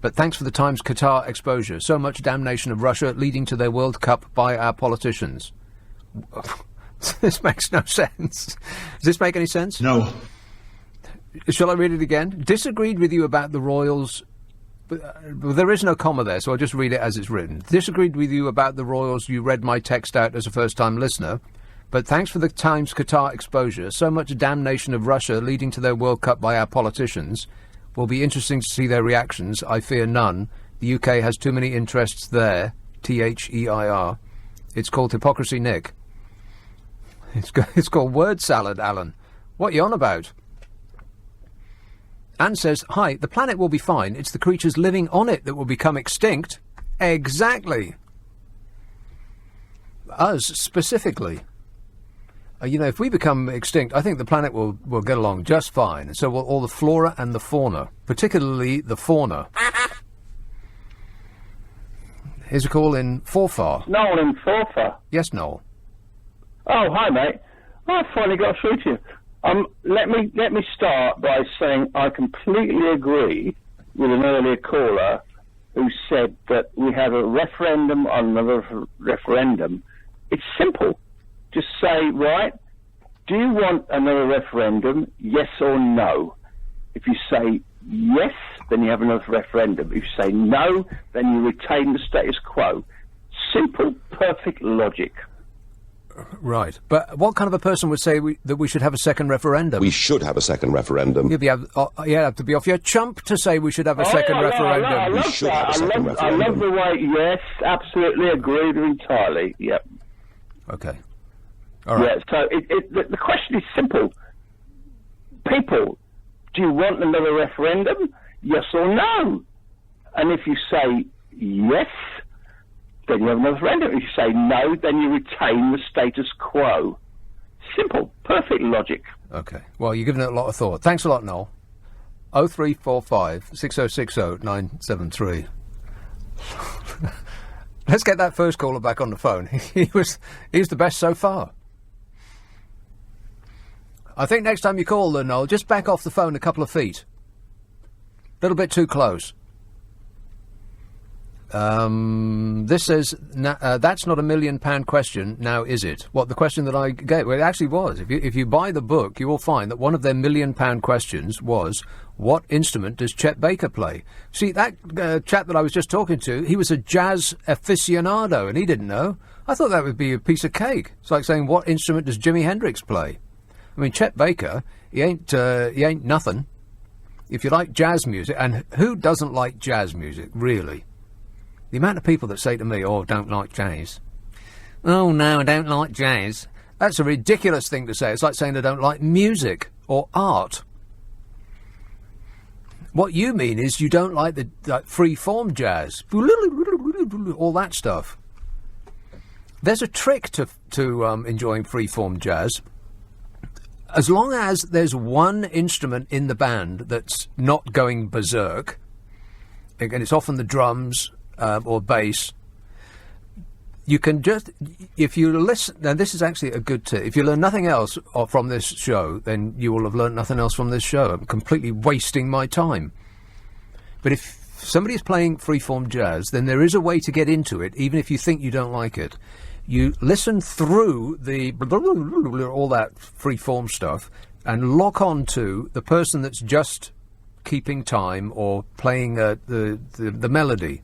But thanks for the Times Qatar exposure. So much damnation of Russia leading to their World Cup by our politicians. This makes no sense. Does this make any sense? No. Shall I read it again? Disagreed with you about the Royals... there is no comma there, so I'll just read it as it's written. Disagreed with you about the Royals. You read my text out as a first-time listener. But thanks for the Times Qatar exposure. So much damnation of Russia leading to their World Cup by our politicians. Will be interesting to see their reactions. I fear none. The UK has too many interests there. THEIR. It's called hypocrisy, Nick. It's called word salad, Alan. What are you on about? Anne says, hi, the planet will be fine. It's the creatures living on it that will become extinct. Exactly. Us, specifically. If we become extinct, I think the planet will get along just fine. And so will all the flora and the fauna, particularly the fauna. Here's a call in Forfar. Noel in Forfar? Yes, Noel. Oh, hi, mate. I finally got through to you. Let me start by saying I completely agree with an earlier caller who said that we have a referendum on another referendum. It's simple. Just say, right, do you want another referendum, yes or no? If you say yes, then you have another referendum. If you say no, then you retain the status quo. Simple, perfect logic. Right. But what kind of a person would say that we should have a second referendum? We should have a second referendum. You'd have to be off your chump to say we should have a second referendum. We should have a second referendum. I love the way, yes, absolutely agreed entirely, yep. Okay. All right. Yeah, so the question is simple. People, do you want another referendum? Yes or no? And if you say yes, then you have another referendum. If you say no, then you retain the status quo. Simple. Perfect logic. Okay. Well, you're giving it a lot of thought. Thanks a lot, Noel. 0345 6060 973. Let's get that first caller back on the phone. He's the best so far. I think next time you call, Noel, just back off the phone a couple of feet. A little bit too close. This says, that's not £1 million question, now is it? What, the question that I gave? Well, it actually was. If you buy the book, you will find that one of their £1 million questions was, what instrument does Chet Baker play? See, that chap that I was just talking to, he was a jazz aficionado, and he didn't know. I thought that would be a piece of cake. It's like saying, what instrument does Jimi Hendrix play? I mean, Chet Baker, he ain't nothing. If you like jazz music, and who doesn't like jazz music, really? The amount of people that say to me, oh, don't like jazz. Oh, no, I don't like jazz. That's a ridiculous thing to say. It's like saying I don't like music or art. What you mean is you don't like the free-form jazz. All that stuff. There's a trick to enjoying free-form jazz. As long as there's one instrument in the band that's not going berserk, and it's often the drums or bass, you can just, if you listen, now this is actually a good tip, if you learn nothing else from this show, then you will have learned nothing else from this show. I'm completely wasting my time. But if somebody's playing freeform jazz, then there is a way to get into it, even if you think you don't like it. You listen through all that free-form stuff and lock on to the person that's just keeping time or playing the melody.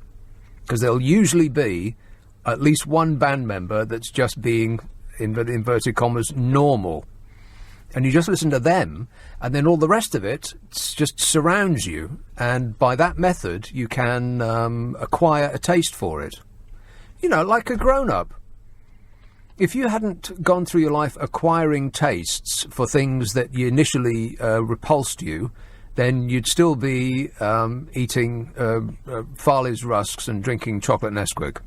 Because there'll usually be at least one band member that's just being, in inverted commas, normal. And you just listen to them, and then all the rest of it just surrounds you. And by that method, you can acquire a taste for it. You know, like a grown-up. If you hadn't gone through your life acquiring tastes for things that you initially repulsed you, then you'd still be eating Farley's rusks and drinking chocolate Nesquik.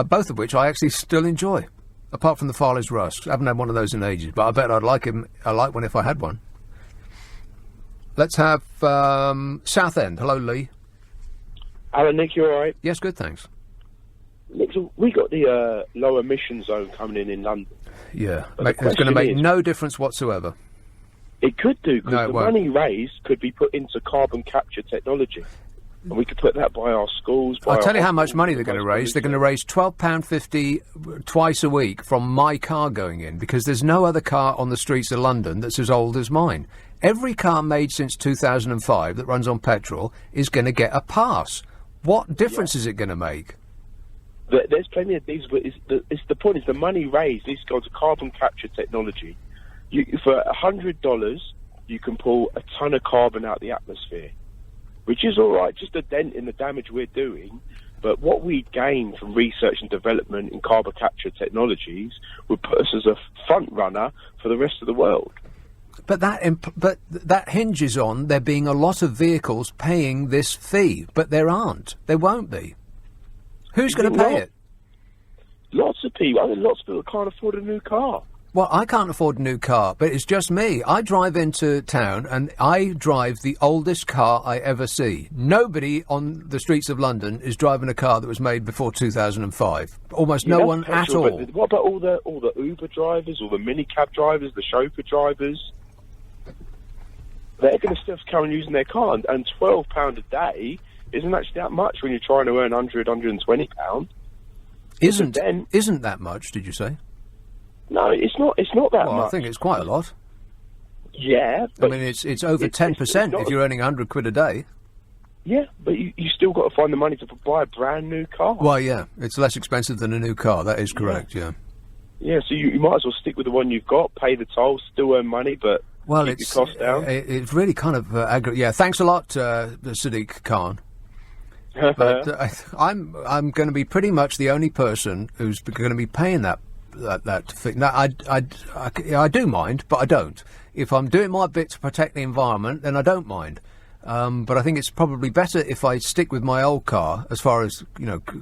Both of which I actually still enjoy, apart from the Farley's rusks. I haven't had one of those in ages, but I bet I'd like one if I had one. Let's have Southend. Hello, Lee. Hello, Nick, you all right? Yes, good, thanks. Nick, so we got the low emission zone coming in London. Yeah, it's going to make no difference whatsoever. It could do, because the money raised could be put into carbon capture technology. And we could put that by our schools. I'll tell you how much money they're going to raise. They're going to raise £12.50 twice a week from my car going in, because there's no other car on the streets of London that's as old as mine. Every car made since 2005 that runs on petrol is going to get a pass. What difference is it going to make? There's plenty of these, but the point is the money raised needs to go to carbon capture technology. For $100, you can pull a ton of carbon out of the atmosphere, which is all right, just a dent in the damage we're doing. But what we gain from research and development in carbon capture technologies would put us as a front runner for the rest of the world. But that hinges on there being a lot of vehicles paying this fee, but there aren't. There won't be. Who's going to pay it? Lots of people. I mean, lots of people can't afford a new car. Well, I can't afford a new car, but it's just me. I drive into town and I drive the oldest car I ever see. Nobody on the streets of London is driving a car that was made before 2005. Almost no one at all. But what about all the Uber drivers, all the minicab drivers, the chauffeur drivers? They're going to still carry on using their car, and £12 a day isn't actually that much when you're trying to earn £100, £120. Isn't that much, did you say? No, it's not that much. I think it's quite a lot. Yeah. But I mean, it's over 10% if you're earning £100 a day. Yeah, but you still got to find the money to buy a brand new car. Well, yeah, it's less expensive than a new car, that is correct, yeah. Yeah, so you might as well stick with the one you've got, pay the tolls, still earn money, but keep your costs down. It's really kind of yeah. Thanks a lot, Sadiq Khan. But I'm going to be pretty much the only person who's going to be paying that thing. Now, I do mind, but I don't. If I'm doing my bit to protect the environment, then I don't mind. But I think it's probably better if I stick with my old car, as far as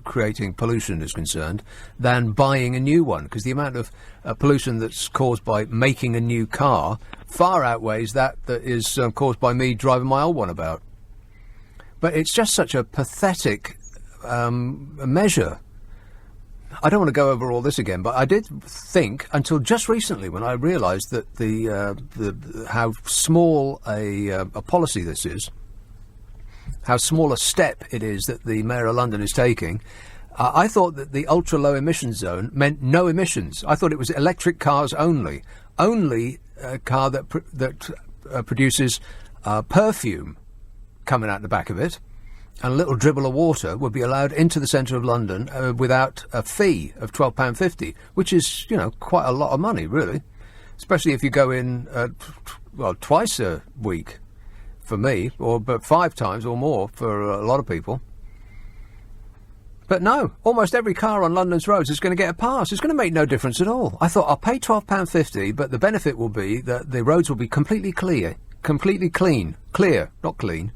creating pollution is concerned, than buying a new one, because the amount of pollution that's caused by making a new car far outweighs that is caused by me driving my old one about. But it's just such a pathetic measure. I don't want to go over all this again, but I did think until just recently when I realised that how small a policy this is, how small a step it is that the Mayor of London is taking. I thought that the ultra-low emission zone meant no emissions. I thought it was electric cars only. Only a car that produces perfume coming out the back of it, and a little dribble of water would be allowed into the centre of London without a fee of £12.50, which is, quite a lot of money, really, especially if you go in, twice a week for me, but 5 times or more for a lot of people. But no, almost every car on London's roads is going to get a pass. It's going to make no difference at all. I thought I'll pay £12.50, but the benefit will be that the roads will be completely clear, not clean,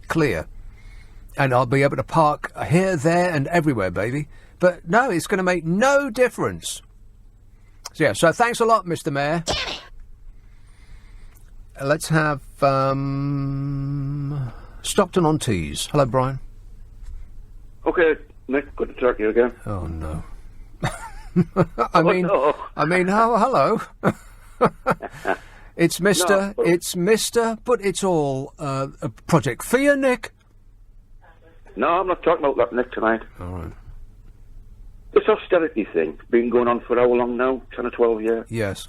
clear. And I'll be able to park here, there and everywhere, baby. But no, it's going to make no difference. So thanks a lot, Mr. Mayor. Let's have Stockton-on-Tees. Hello, Brian. Okay, Nick, good to talk to you again. Oh, no. I mean, hello. It's Mr., but it's all a project for you, Nick. No, I'm not talking about that, Nick, tonight. All right. This austerity thing's been going on for how long now? 10 or 12 years? Yes.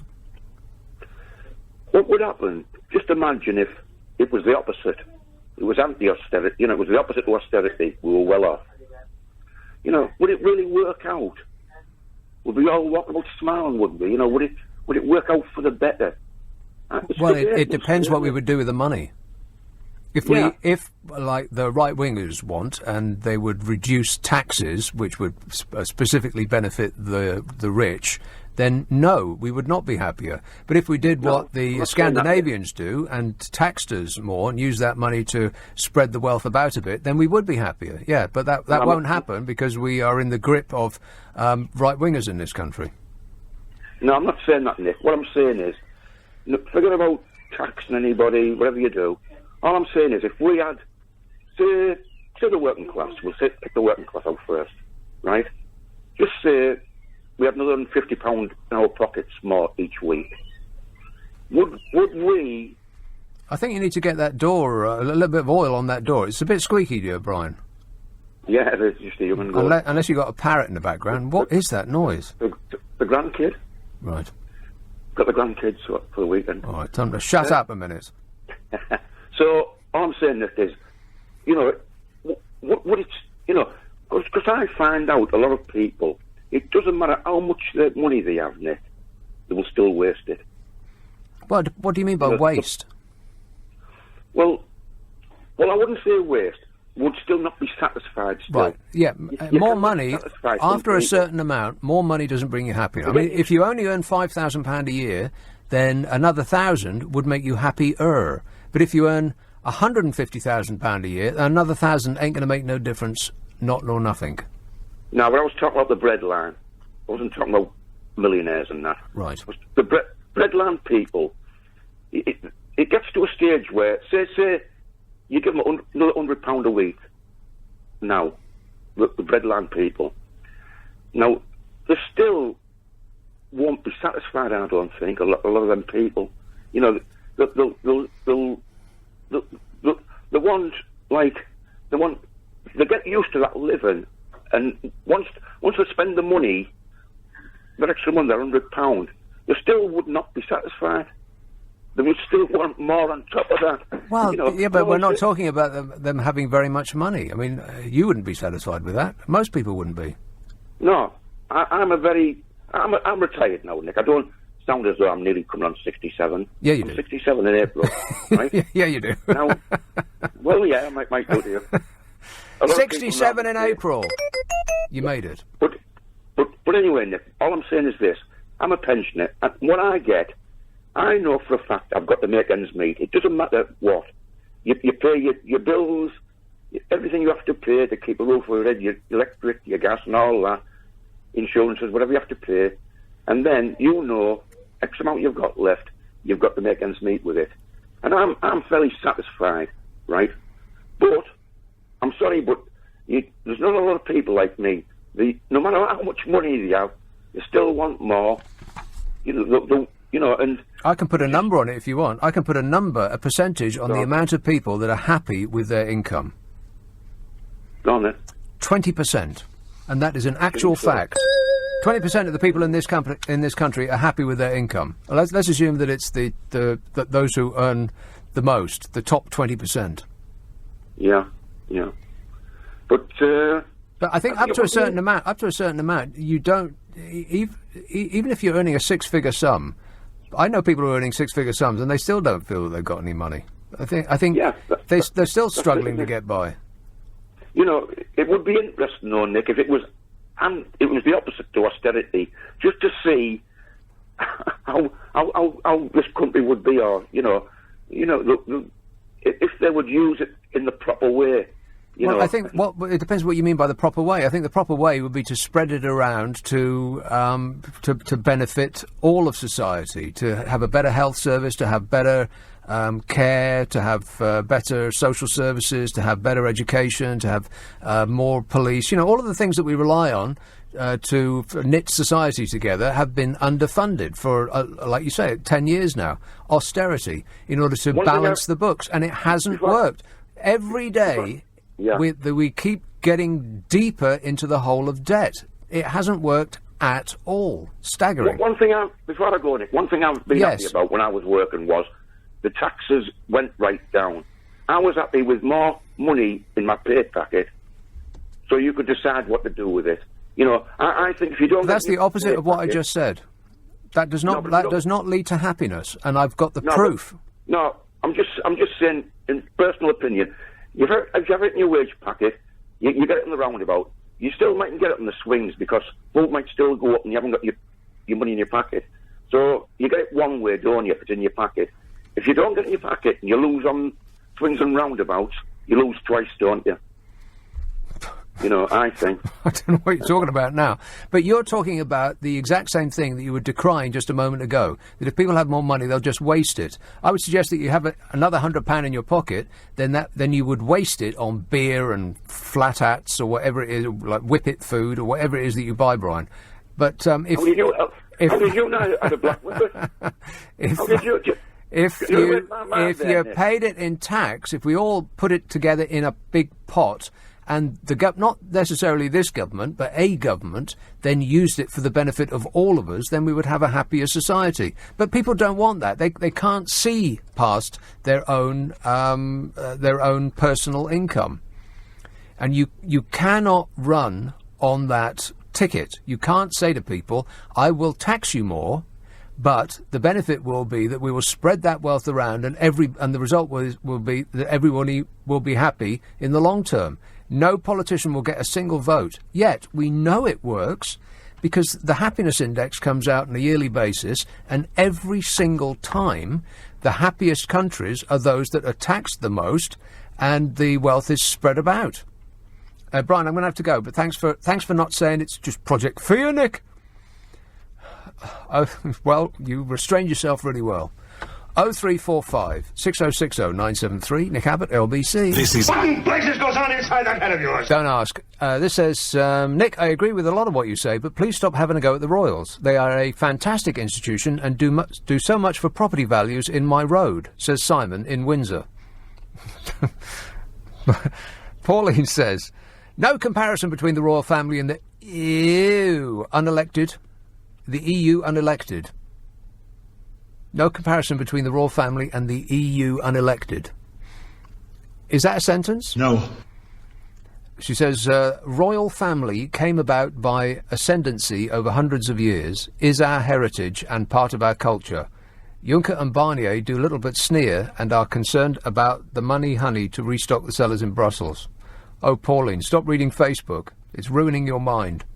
What would happen? Just imagine if it was the opposite. It was anti-austerity. It was the opposite to austerity. We were well off. Would it really work out? Would we all walk about smiling, wouldn't we? Would it work out for the better? Well, it depends what we would do with the money. If like the right-wingers want, and they would reduce taxes, which would specifically benefit the rich, then no, we would not be happier. But if we did what the Scandinavians do and taxed us more and used that money to spread the wealth about a bit, then we would be happier. Yeah, but that won't happen because we are in the grip of right-wingers in this country. No, I'm not saying that, Nick. What I'm saying is, forget about taxing anybody, whatever you do. All I'm saying is, if we had, say the working class, we'll pick the working class out first, right? Just say we had another £50 in our pockets more each week. Would we... I think you need to get that door, a little bit of oil on that door. It's a bit squeaky, dear Brian. Yeah, it's just a human goal. Unless you've got a parrot in the background. What is that noise? The grandkid. Right. Got the grandkids for the weekend. All right, time to shut up a minute. So, all I'm saying is, what it's, because I find out a lot of people, it doesn't matter how much money they have, Nick, they will still waste it. What do you mean by waste? Well, I wouldn't say waste. Would still not be satisfied still. Right, yeah, more money, after a certain amount, more money doesn't bring you happy. I mean, if you only earn £5,000 a year, then another 1,000 would make you happier. But if you earn £150,000 a year, another 1,000 ain't going to make no difference, not nor nothing. No, but I was talking about the breadline. I wasn't talking about millionaires and that. Right. The breadline people, it gets to a stage where, say you give them another £100 a week now, the breadline people. Now, they still won't be satisfied, I don't think, a lot of them people. They get used to that living, and once they spend the money, that extra money, that £100, they still would not be satisfied. They would still want more on top of that. Well, yeah, but we're not talking about them having very much money. I mean, you wouldn't be satisfied with that. Most people wouldn't be. No, I'm a very I'm retired now, Nick. I don't sound as though I'm nearly coming on 67. Yeah, you I'm do. 67 in April, right? Yeah, you do. Now, well, yeah, I might go to you. 67 in April. You made it. But anyway, Nick, all I'm saying is this. I'm a pensioner, and what I get, I know for a fact I've got to make ends meet. It doesn't matter what. You pay your bills, everything you have to pay to keep a roof over your head, your electric, your gas and all that, insurances, whatever you have to pay, and then you know X amount you've got left, you've got to make ends meet with it. And I'm fairly satisfied, right? But, I'm sorry, but there's not a lot of people like me. No matter how much money they have, they still want more. And I can put a number on it if you want. I can put a percentage on the amount of people that are happy with their income. Go on then. 20%, and that is an actual fact. 20% of the people in this country are happy with their income. Let's assume that it's that those who earn the most, the top 20%. Yeah. But I think up to a certain amount, you don't. Even if you're earning a six-figure sum, I know people who are earning six-figure sums and they still don't feel that they've got any money. I think they're still struggling to get by. It would be interesting, though, Nick, if it was the opposite to austerity, just to see how this country would be, or if they would use it in the proper way. I think it depends what you mean by the proper way. I think the proper way would be to spread it around to benefit all of society, to have a better health service, to have better care, to have better social services, to have better education, to have more police. All of the things that we rely on to knit society together have been underfunded for, like you say, 10 years now. Austerity, in order to balance the books, and it hasn't worked. Every day... Yeah. We keep getting deeper into the hole of debt. It hasn't worked at all. Staggering. Before I go on it, one thing I've been happy about when I was working was the taxes went right down. I was happy with more money in my pay packet, so you could decide what to do with it. I think if you don't... That's the opposite of what I just said. That does not lead to happiness, and I've got the proof. No, I'm just saying, in personal opinion... If you have it in your wage packet, you get it in the roundabout. You still mightn't get it in the swings because both might still go up and you haven't got your money in your pocket. So you get it one way, don't you, if it's in your pocket. If you don't get it in your pocket and you lose on swings and roundabouts, you lose twice, don't you? I think. I don't know what you're talking about now. But you're talking about the exact same thing that you were decrying just a moment ago, that if people have more money, they'll just waste it. I would suggest that you have another £100 in your pocket, then you would waste it on beer and flat hats or whatever it is, like Whippet food or whatever it is that you buy, Brian. But how did you know I had a black Whippet? If you paid it in tax, if we all put it together in a big pot, and not necessarily this government, but a government, then used it for the benefit of all of us, then we would have a happier society. But people don't want that. They can't see past their own personal income. And you cannot run on that ticket. You can't say to people, I will tax you more, but the benefit will be that we will spread that wealth around, and the result will be that everybody will be happy in the long term. No politician will get a single vote. Yet we know it works because the happiness index comes out on a yearly basis, and every single time the happiest countries are those that are taxed the most and the wealth is spread about. Brian, I'm going to have to go, but thanks for not saying it's just Project Fear, Nick. Well, you restrained yourself really well. 0345 6060 973. Nick Abbot, LBC. This is... What places goes on inside that head of yours? Don't ask. This says, Nick, I agree with a lot of what you say, but please stop having a go at the Royals. They are a fantastic institution and do so much for property values in my road, says Simon in Windsor. Pauline says, no comparison between the royal family and the EU unelected. The EU unelected. No comparison between the royal family and the EU unelected. Is that a sentence? No. She says, royal family came about by ascendancy over hundreds of years, is our heritage and part of our culture. Juncker and Barnier do little but sneer and are concerned about the money honey to restock the cellars in Brussels. Oh, Pauline, stop reading Facebook. It's ruining your mind.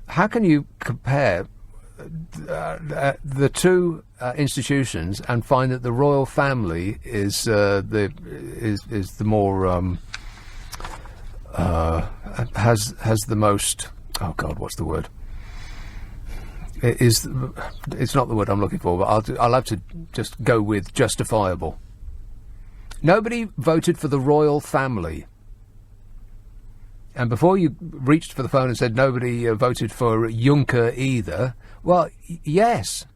How can you compare the two institutions and find that the royal family is the more has the most? Oh God, what's the word? It's not the word I'm looking for, but I'll have to just go with justifiable. Nobody voted for the royal family. And before you reached for the phone and said nobody voted for Juncker either, well, yes.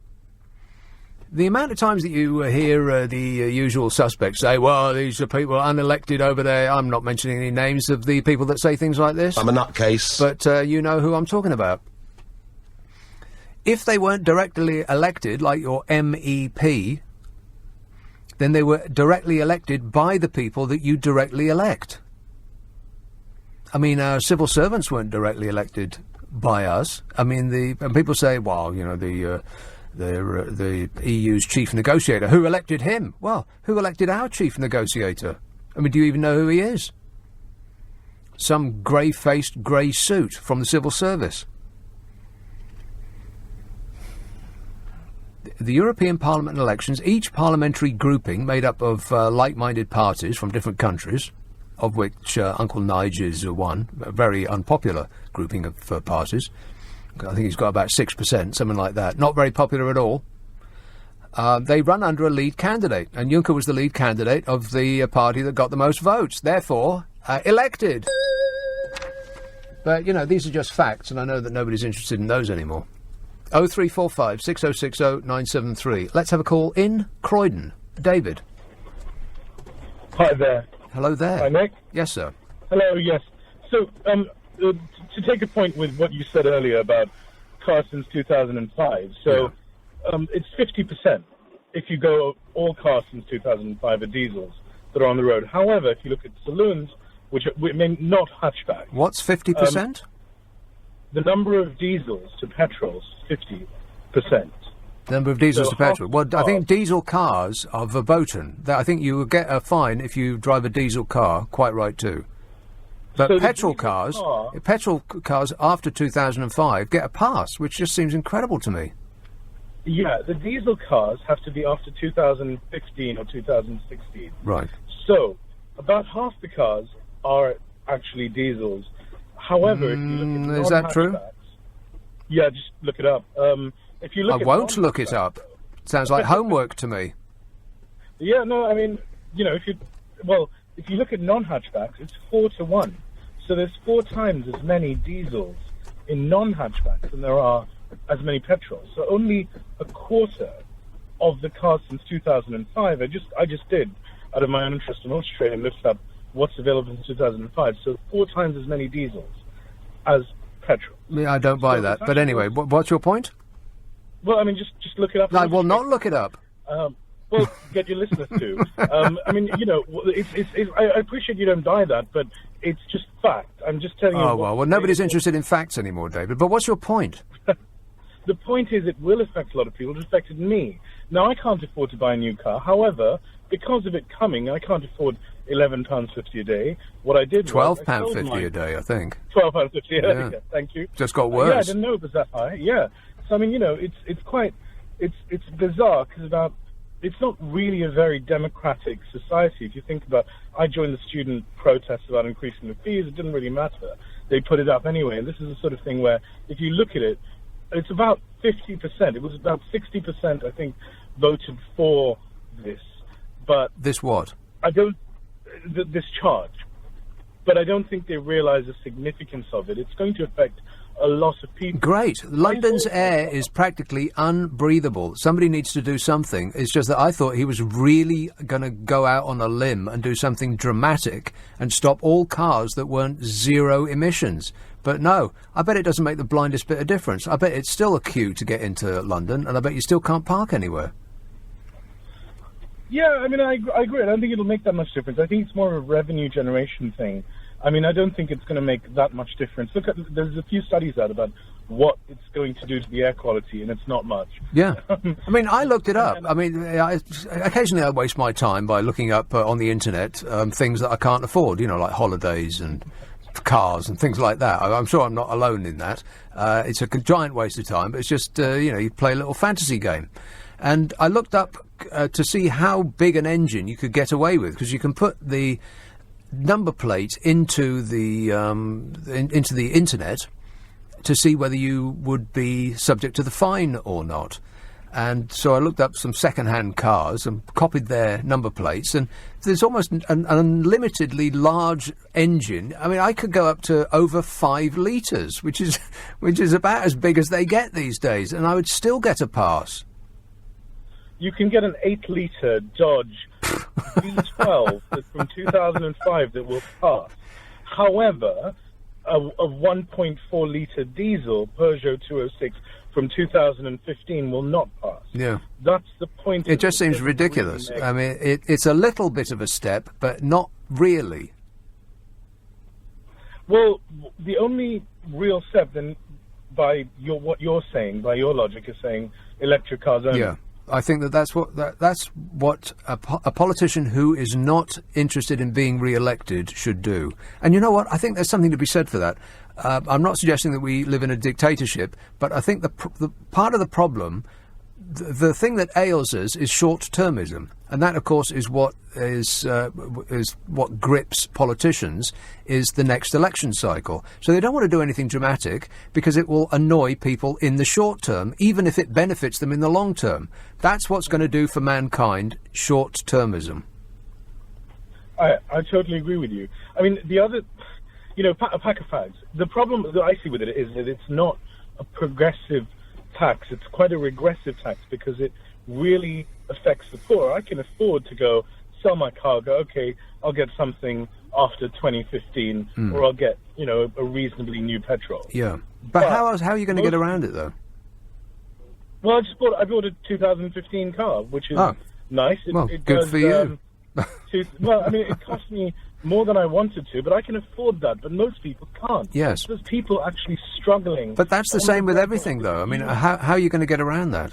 The amount of times that you hear the usual suspects say, well, these are people unelected over there. I'm not mentioning any names of the people that say things like this. I'm a nutcase. But you know who I'm talking about. If they weren't directly elected, like your MEP, then they were directly elected by the people that you directly elect. I mean, our civil servants weren't directly elected by us. I mean, and people say, well, you know, the EU's chief negotiator, who elected him? Well, who elected our chief negotiator? I mean, do you even know who he is? Some grey-faced, grey suit from the civil service. The European Parliament elections, each parliamentary grouping made up of like-minded parties from different countries, of which Uncle Nige is one, a very unpopular grouping of parties. I think he's got about 6%, something like that. Not very popular at all. They run under a lead candidate, and Juncker was the lead candidate of the party that got the most votes, therefore elected. But, you know, these are just facts, and I know that nobody's interested in those anymore. 0345 6060 973. Let's have a call in Croydon. David. Hi there. Hello there. Hi, Nick. Yes, sir. Hello, yes. So, to take a point with what you said earlier about cars since 2005, so it's 50% if you go all cars since 2005 are diesels that are on the road. However, if you look at saloons, which may not hatchback. What's 50%? The number of diesels to petrols, 50%. Number of diesels to petrol. Well, I think diesel cars are verboten. I think you will get a fine if you drive a diesel car. Quite right too. But so petrol cars after 2005 get a pass, which just seems incredible to me. Yeah, the diesel cars have to be after 2015 or 2016. Right. So about half the cars are actually diesels. However, if you look at is that true? Yeah, just look it up. If you look I won't look it up. Sounds like homework to me. Yeah, no, I mean, you know, if you look at non-hatchbacks, it's 4-to-1. So there's 4 times as many diesels in non-hatchbacks than there are as many petrols. So only a quarter of the cars since 2005. I just did, out of my own interest in Australia, and looked up what's available in 2005. So 4 times as many diesels as petrol. I don't buy that. But anyway, what's your point? Well, I mean, just look it up. I will not look it up. Well, get your listeners to. I mean, you know, I appreciate you don't buy that, but it's just fact. I'm just telling you. Oh, well, nobody's interested in facts anymore, David. But what's your point? The point is it will affect a lot of people. It affected me. Now, I can't afford to buy a new car. However, because of it coming, I can't afford £11.50 a day. What I did £12.50 a day, I think. £12.50 a day. Yeah. Thank you. Just got worse. Yeah, I didn't know it was that high. Yeah. So I mean, you know, it's bizarre because it's not really a very democratic society. If you think about, I joined the student protests about increasing the fees. It didn't really matter. They put it up anyway. And this is the sort of thing where, if you look at it, it's about 50%. It was about 60%, I think, voted for this. But this what? This charge. But I don't think they realise the significance of it. It's going to affect a lot of people. Great. London's air is practically unbreathable. Somebody needs to do something. It's just that I thought he was really going to go out on a limb and do something dramatic and stop all cars that weren't zero emissions. But no, I bet it doesn't make the blindest bit of difference. I bet it's still a queue to get into London, and I bet you still can't park anywhere. Yeah, I mean, I agree. I don't think it'll make that much difference. I think it's more of a revenue generation thing. I mean, I don't think it's going to make that much difference. There's a few studies out about what it's going to do to the air quality, and it's not much. Yeah. I mean, I looked it up. I mean, occasionally I waste my time by looking up on the internet things that I can't afford, like holidays and cars and things like that. I'm sure I'm not alone in that. It's a giant waste of time, but it's just, you play a little fantasy game. And I looked up to see how big an engine you could get away with, because you can put the number plate into the internet to see whether you would be subject to the fine or not. And so I looked up some second-hand cars and copied their number plates, and there's almost an unlimitedly large engine. I mean, I could go up to over 5 litres, which is about as big as they get these days, and I would still get a pass. You can get an 8-litre Dodge V12 from 2005 that will pass. However, a 1.4-litre diesel Peugeot 206 from 2015 will not pass. Yeah. That's the point. It just seems ridiculous. I mean, it's a little bit of a step, but not really. Well, the only real step, then, by what you're saying, by your logic, is saying electric cars only. Yeah. I think that's what a politician who is not interested in being re-elected should do. And you know what? I think there's something to be said for that. I'm not suggesting that we live in a dictatorship, but I think the part of the problem, the thing that ails us, is short-termism, and that, of course, is what grips politicians, is the next election cycle. So they don't want to do anything dramatic because it will annoy people in the short term, even if it benefits them in the long term. That's what's going to do for mankind, short-termism. I totally agree with you. I mean, the other, a pack of fags. The problem that I see with it is that it's not a progressive tax. It's quite a regressive tax because it really affects the poor. I can afford to go sell my car, go, okay, I'll get something after 2015, or I'll get, a reasonably new petrol. Yeah. But how are you going to get around it, though? Well, I bought a 2015 car, which is nice. It good for you. Well, I mean, it cost me more than I wanted to, but I can afford that. But most people can't. Yes. There's people actually struggling. But that's the same with everything, though. I mean, how are you going to get around that?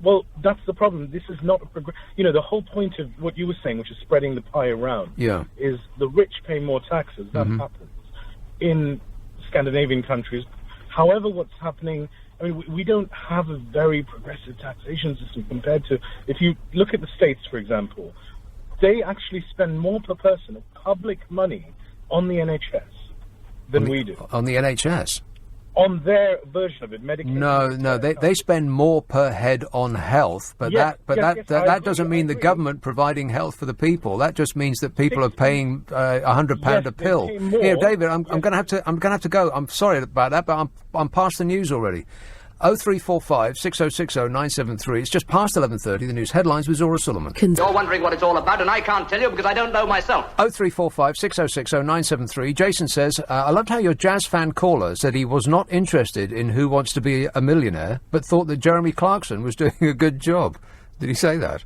Well, that's the problem. This is not a the whole point of what you were saying, which is spreading the pie around, is the rich pay more taxes. That happens in Scandinavian countries. However, what's happening, I mean, we don't have a very progressive taxation system compared to, if you look at the States, for example, they actually spend more per person of public money on the NHS than we do. On the NHS? On their version of it, medication. No, they spend more per head on health, but that doesn't mean the government providing health for the people. That just means that people are paying £100 a pill. Here, David, I'm going to have to go. I'm sorry about that, but I'm past the news already. 0345 6060 973. It's just past 11:30. The news headlines with Zora Sullivan. You're wondering what it's all about, and I can't tell you because I don't know myself. 0345 6060 973. Jason says, I loved how your jazz fan caller said he was not interested in Who Wants to Be a Millionaire, but thought that Jeremy Clarkson was doing a good job. Did he say that?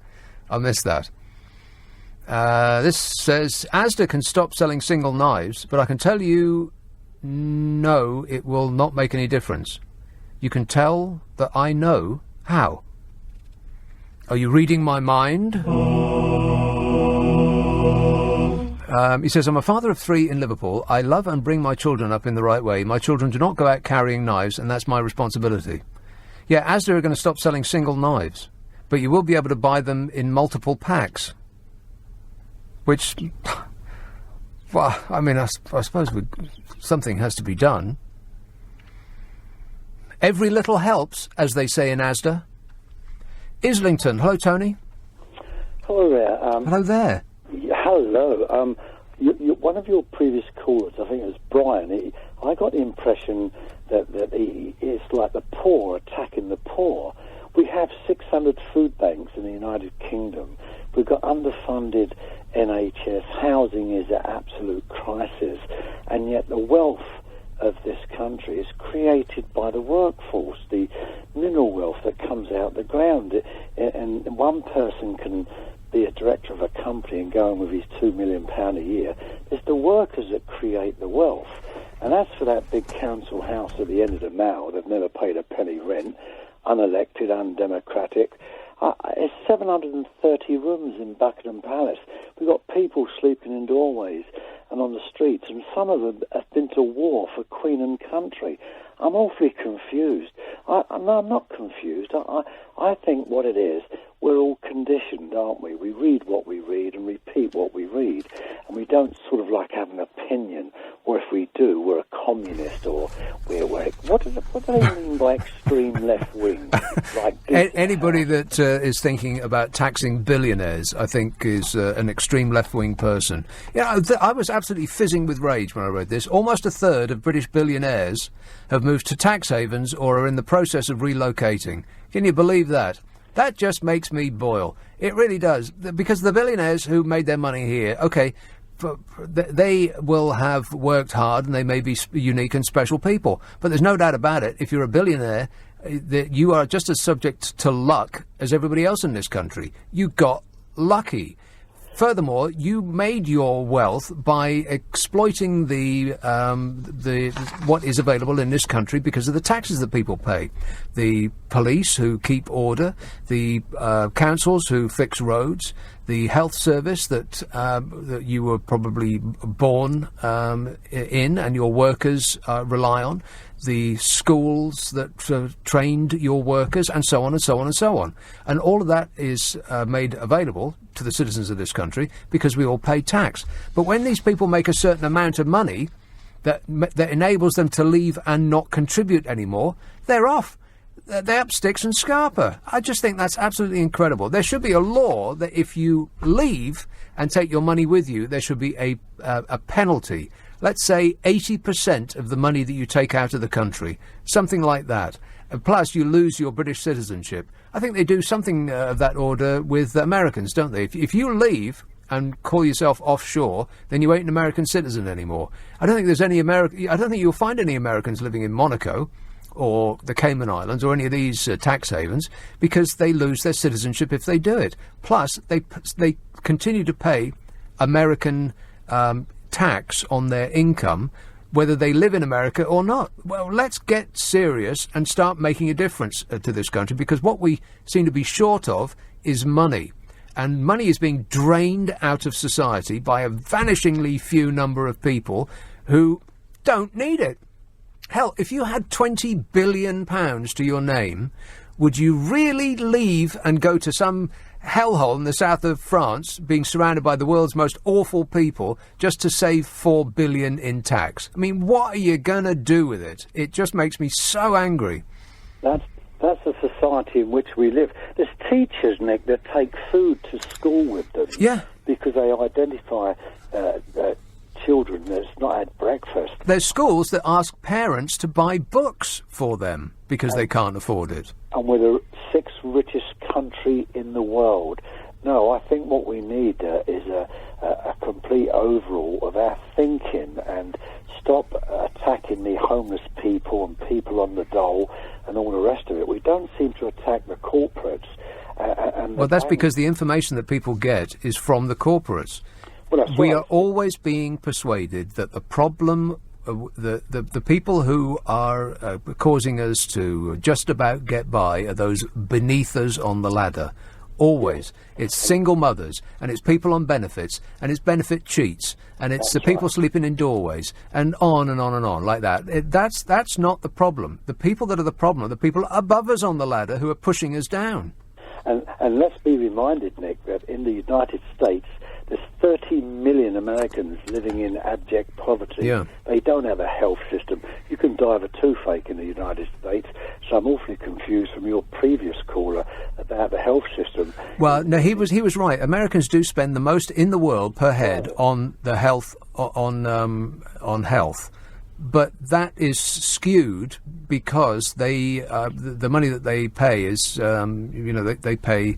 I missed that. This says, Asda can stop selling single knives, but I can tell you, no, it will not make any difference. You can tell that I know how. Are you reading my mind? He says, I'm a father of 3 in Liverpool. I love and bring my children up in the right way. My children do not go out carrying knives, and that's my responsibility. Yeah, Asda are going to stop selling single knives, but you will be able to buy them in multiple packs. Which, well, I mean, I suppose something has to be done. Every little helps, as they say in Asda. Islington. Hello, Tony. Hello there. Hello there. Hello. One of your previous callers, I think it was Brian, I got the impression that it's like the poor attacking the poor. We have 600 food banks in the United Kingdom. We've got underfunded NHS. Housing is an absolute crisis. And yet the wealth of this country is created by the workforce, the mineral wealth that comes out the ground. And one person can be a director of a company and go on with his £2 million a year. There's the workers that create the wealth. And as for that big council house at the end of the Mall, they've never paid a penny rent, unelected, undemocratic. It's 730 rooms in Buckingham Palace. We've got people sleeping in doorways and on the streets, and some of them have been to war for Queen and country. I'm awfully confused. No, I'm not confused. I think what it is, we're all conditioned, aren't we? We read what we read and repeat what we read, and we don't sort of like have an opinion, or if we do, we're a communist, or we're what do they mean by extreme left wing? Like anybody that is thinking about taxing billionaires, I think, is an extreme left-wing person. Yeah, I was absolutely fizzing with rage when I read this. Almost a third of British billionaires have moved to tax havens or are in the process of relocating. Can you believe that? That just makes me boil. It really does. Because the billionaires who made their money here, okay, they will have worked hard and they may be unique and special people. But there's no doubt about it, if you're a billionaire, that you are just as subject to luck as everybody else in this country. You got lucky. Furthermore, you made your wealth by exploiting the what is available in this country because of the taxes that people pay. The police who keep order, the councils who fix roads, the health service that you were probably born in and your workers rely on, the schools that trained your workers, and so on and so on and so on. And all of that is made available to the citizens of this country because we all pay tax. But when these people make a certain amount of money that enables them to leave and not contribute anymore, they're off. They're up sticks and scarper. I just think that's absolutely incredible. There should be a law that if you leave and take your money with you, there should be a penalty. Let's say 80% of the money that you take out of the country, something like that. Plus, you lose your British citizenship. I think they do something of that order with Americans, don't they? If you leave and call yourself offshore, then you ain't an American citizen anymore. I don't think you'll find any Americans living in Monaco or the Cayman Islands or any of these tax havens because they lose their citizenship if they do it. Plus, they continue to pay American tax on their income, whether they live in America or not. Well, let's get serious and start making a difference to this country, because what we seem to be short of is money. And money is being drained out of society by a vanishingly few number of people who don't need it. Hell, if you had £20 billion to your name, would you really leave and go to some hellhole in the south of France, being surrounded by the world's most awful people, just to save $4 billion in tax? I mean, what are you going to do with it? It just makes me so angry. That's the society in which we live. There's teachers, Nick, that take food to school with them. Yeah. Because they identify children that's not had breakfast. There's schools that ask parents to buy books for them because they can't afford it. And we're the sixth richest country in the world. No, I think what we need is a complete overhaul of our thinking and stop attacking the homeless people and people on the dole and all the rest of it. We don't seem to attack the corporates. Well, that's because the information that people get is from the corporates. Well, we are always being persuaded that the problem, the people who are causing us to just about get by are those beneath us on the ladder. Always. It's single mothers, and it's people on benefits, and it's benefit cheats, and it's the people sleeping in doorways, and on and on and on, like that. That's not the problem. The people that are the problem are the people above us on the ladder who are pushing us down. And let's be reminded, Nick, that in the United States, there's 30 million Americans living in abject poverty. Yeah. They don't have a health system. You can die of a toothache in the United States. So I'm awfully confused from your previous caller about the health system. Well, no, he was right. Americans do spend the most in the world per head on the health on health. But that is skewed because the money that they pay is they pay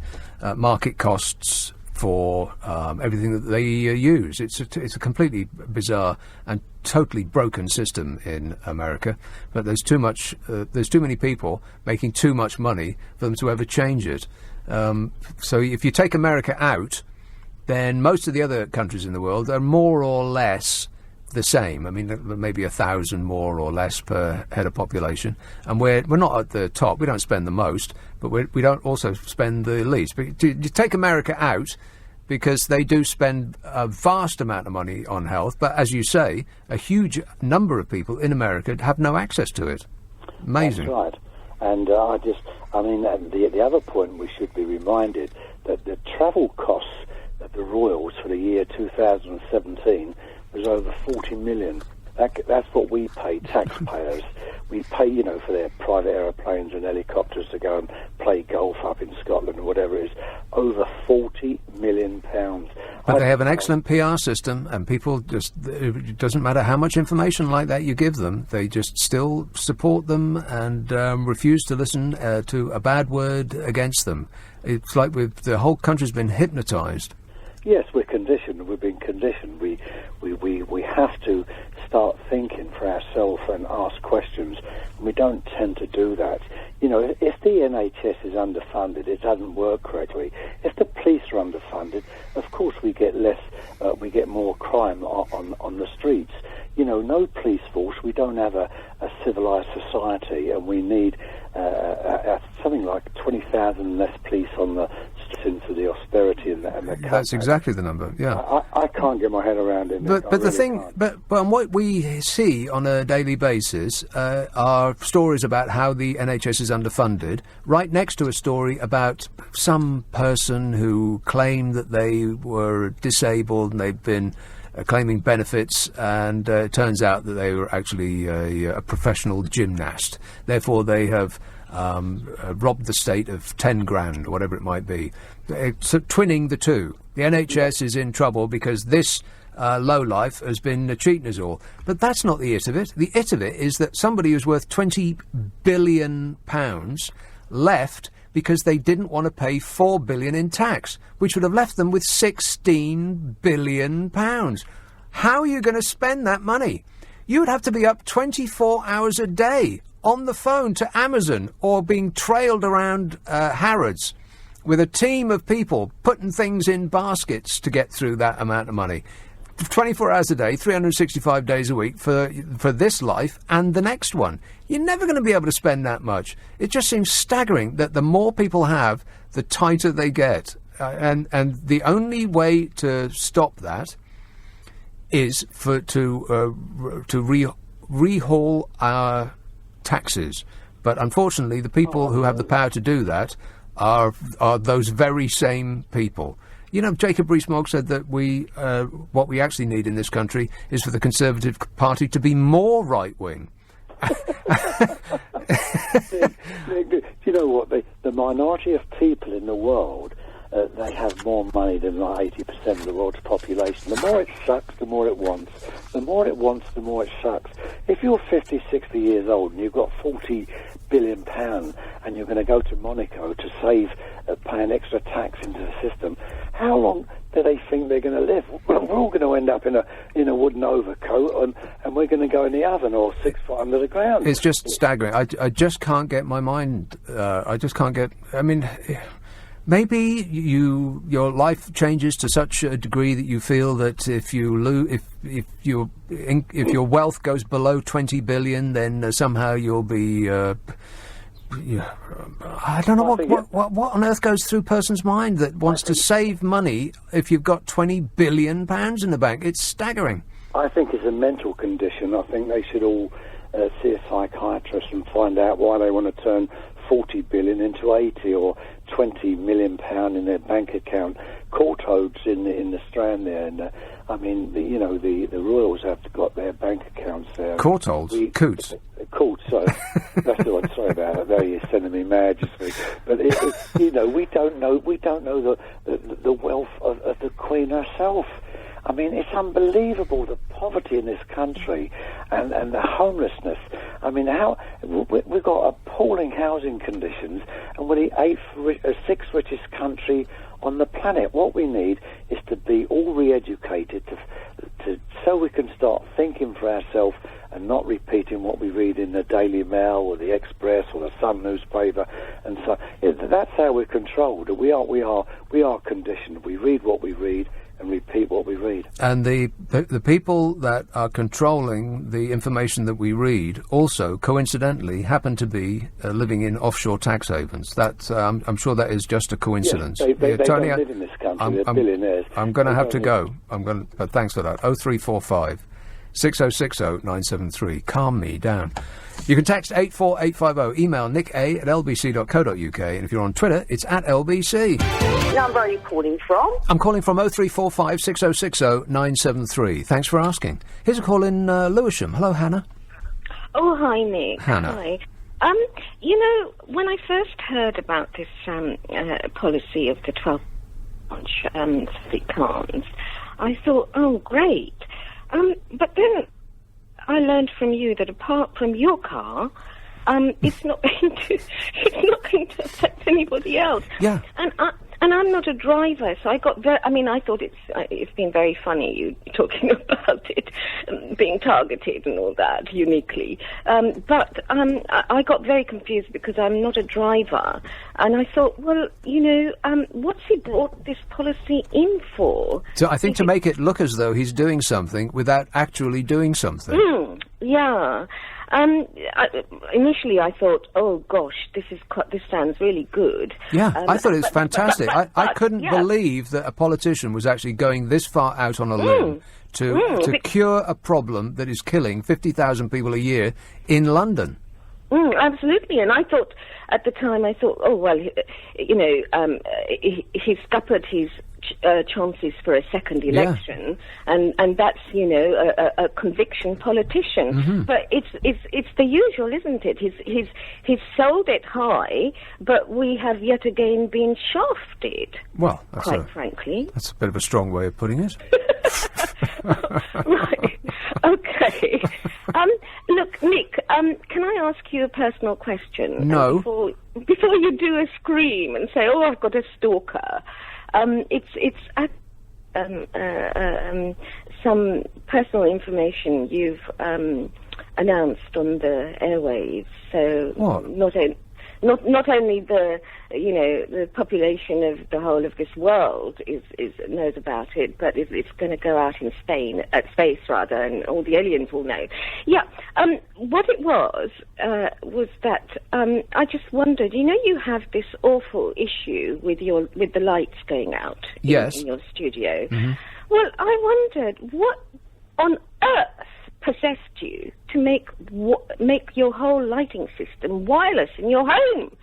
market costs for everything that they use. It's a completely bizarre and totally broken system in America. But there's too many people making too much money for them to ever change it. So if you take America out, then most of the other countries in the world are more or less the same. I mean, maybe 1,000 more or less per head of population, and we're not at the top. We don't spend the most, but we don't also spend the least. But you take America out, because they do spend a vast amount of money on health, but as you say, a huge number of people in America have no access to it. Amazing. That's right. And the other point we should be reminded that the travel costs of the Royals for the year 2017 was over 40 million. That's what we pay taxpayers. We pay, for their private aeroplanes and helicopters to go and play golf up in Scotland or whatever it is. Over £40 million. But they have an excellent PR system, and people it doesn't matter how much information like that you give them, they just still support them and refuse to listen to a bad word against them. It's like the whole country's been hypnotised. Yes, we're conditioned. We've been conditioned. We have to start thinking for ourselves and ask questions. And we don't tend to do that. If the NHS is underfunded, it doesn't work correctly. If the police are underfunded, of course we get more crime on the streets. No police force. We don't have a civilised society, and we need something like 20,000 less police on the into the austerity and the That's exactly the number. Yeah, I can't get my head around it. But the thing, but what we see on a daily basis are stories about how the NHS is underfunded. Right next to a story about some person who claimed that they were disabled and they've been claiming benefits, and it turns out that they were actually a professional gymnast. Therefore, they have robbed the state of 10 grand, or whatever it might be. So twinning the two. The NHS is in trouble because this lowlife has been cheating us all. But that's not the it of it. The it of it is that somebody who's worth £20 billion left because they didn't want to pay $4 billion in tax, which would have left them with £16 billion. How are you going to spend that money? You would have to be up 24 hours a day on the phone to Amazon or being trailed around Harrods with a team of people putting things in baskets to get through that amount of money. 24 hours a day, 365 days a week for this life and the next one. You're never going to be able to spend that much. It just seems staggering that the more people have, the tighter they get. And the only way to stop that is to rehaul our taxes. But unfortunately, the people who have the power to do that are those very same people. Jacob Rees-Mogg said that what we actually need in this country is for the Conservative Party to be more right-wing. Do you know what? The minority of people in the world, they have more money than like 80% of the world's population. The more it sucks, the more it wants. The more it wants, the more it sucks. If you're 50, 60 years old and you've got £40 billion and you're going to go to Monaco to save paying extra tax into the system, how long do they think they're going to live? We're all going to end up in a wooden overcoat and we're going to go in the oven or 6 foot under the ground. It's just staggering. I just can't get my mind. I mean, maybe your life changes to such a degree that you feel that if your wealth goes below 20 billion, then somehow you'll be. I don't know what on earth goes through a person's mind that wants to save money if you've got £20 billion in the bank. It's staggering. I think it's a mental condition. I think they should all see a psychiatrist and find out why they want to turn 40 billion into 80 or 20 million pound in their bank account. Courthodes in the Strand there, and I mean, the Royals have got their bank accounts there. Courthodes? Coots. Courts, sorry. That's the one. Sorry about it. There, you're sending me mad just me. But we don't know the wealth of the Queen herself. I mean, it's unbelievable, the poverty in this country and the homelessness. I mean, we've got appalling housing conditions, and we're the sixth richest country on the planet. What we need is to be all re-educated so we can start thinking for ourselves and not repeating what we read in the Daily Mail or the Express or the Sun newspaper. And so that's how we're controlled. We are conditioned. We read what we read, and repeat what we read. And the people that are controlling the information that we read also, coincidentally, happen to be living in offshore tax havens. That I'm sure that is just a coincidence. Yes, they Tony, don't live in this country. They're billionaires. I'm going to have to go. But thanks for that. 0345 6060 973. Calm me down. You can text 84850, email nick@lbc.co.uk, and if you're on Twitter, it's @LBC. Number are you calling from? I'm calling from 0345 6060 973. Thanks for asking. Here's a call in Lewisham. Hello, Hannah. Oh, hi, Nick. Hannah. Hi. When I first heard about this policy of the 12 cars, I thought, oh, great. But then I learned from you that apart from your car, it's not going to affect anybody else. Yeah. And I'm not a driver, so I got I thought it's been very funny, you talking about it being targeted and all that, uniquely. But I got very confused because I'm not a driver. And I thought, well, what's he brought this policy in for? So I think to make it look as though he's doing something without actually doing something. Yeah. Initially, I thought, "Oh gosh, this sounds really good." Yeah, I thought it was fantastic. I couldn't believe that a politician was actually going this far out on a limb to cure a problem that is killing 50,000 people a year in London. Absolutely, and I thought at the time, oh well, he's scuppered his chances for a second election, and that's a conviction politician. Mm-hmm. But it's the usual, isn't it? He's sold it high, but we have yet again been shafted. Well, quite frankly, that's a bit of a strong way of putting it. Right. Okay. Look, Nick. Can I ask you a personal question? No. Before you do a scream and say, "Oh, I've got a stalker." It's some personal information you've announced on the airwaves. So what? Not only the population of the whole of this world knows about it, but it's going to go out in space rather, and all the aliens will know. Yeah. What it was that I just wondered. You have this awful issue with the lights going out in your studio. Mm-hmm. Well, I wondered what on earth possessed you to make your whole lighting system wireless in your home.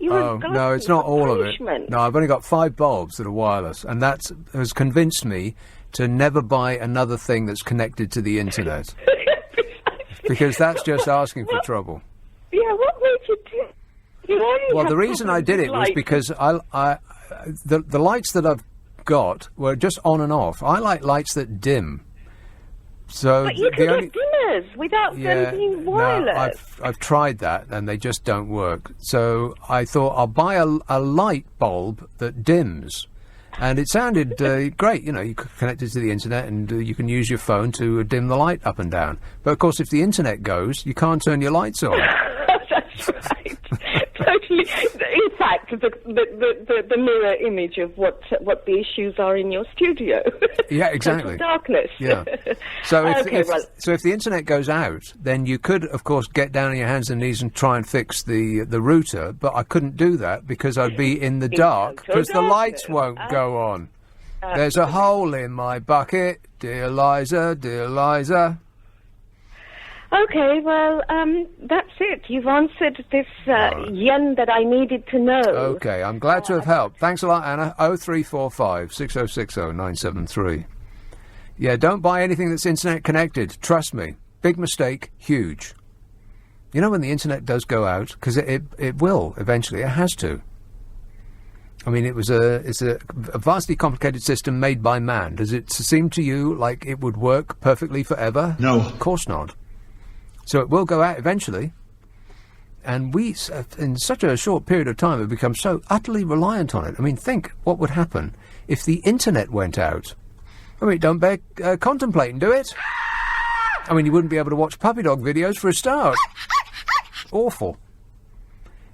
No, it's not all of it. No, I've only got 5 bulbs that are wireless, and that has convinced me to never buy another thing that's connected to the internet. Because that's just asking for trouble. Yeah, what made you do? Well, the reason I did it was because the lights that I've got were just on and off. I like lights that dim. So but you can get dimmers without them being wireless. No, I've tried that and they just don't work. So I thought I'll buy a light bulb that dims. And it sounded great, you can connect it to the internet and you can use your phone to dim the light up and down. But of course, if the internet goes, you can't turn your lights on. That's right. Totally. In fact, the mirror image of what the issues are in your studio. Yeah, exactly. Total darkness. Yeah. So if the internet goes out, then you could, of course, get down on your hands and knees and try and fix the router. But I couldn't do that because I'd be in the dark because the lights won't go on. There's a hole in my bucket, dear Liza, dear Liza. Okay, well, that's it. You've answered this yen that I needed to know. Okay, I'm glad to have helped. Thanks a lot, Anna. 0345 6060 973. Yeah, don't buy anything that's internet connected. Trust me. Big mistake, huge. When the internet does go out, because it will eventually. It has to. I mean, it's a vastly complicated system made by man. Does it seem to you like it would work perfectly forever? No. Of course not. So it will go out eventually, and we, in such a short period of time, have become so utterly reliant on it. I mean, think what would happen if the internet went out. I mean, don't bear contemplating, do it? I mean, you wouldn't be able to watch puppy dog videos for a start. Awful.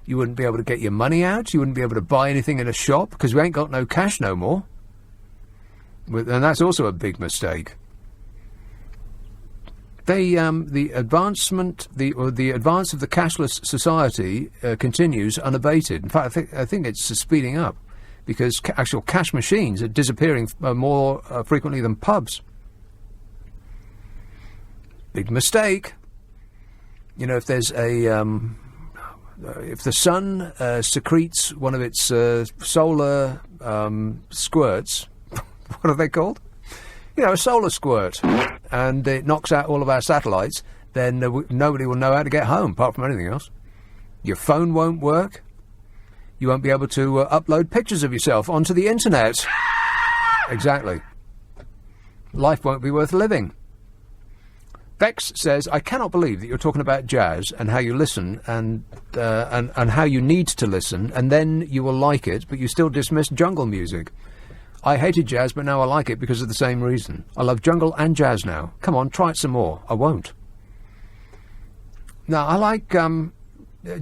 You wouldn't be able to get your money out. You wouldn't be able to buy anything in a shop because we ain't got no cash no more. And that's also a big mistake. The advance of the cashless society continues unabated. In fact, I think it's speeding up because actual cash machines are disappearing more frequently than pubs. Big mistake. You know, if there's if the sun secretes one of its solar squirts, what are they called? You know, a solar squirt, and it knocks out all of our satellites, then nobody will know how to get home, apart from anything else. Your phone won't work. You won't be able to upload pictures of yourself onto the internet. Exactly. Life won't be worth living. Bex says, I cannot believe that you're talking about jazz and how you listen and how you need to listen, and then you will like it, but you still dismiss jungle music. I hated jazz, but now I like it because of the same reason. I love jungle and jazz now. Come on, try it some more. I won't. Now, I like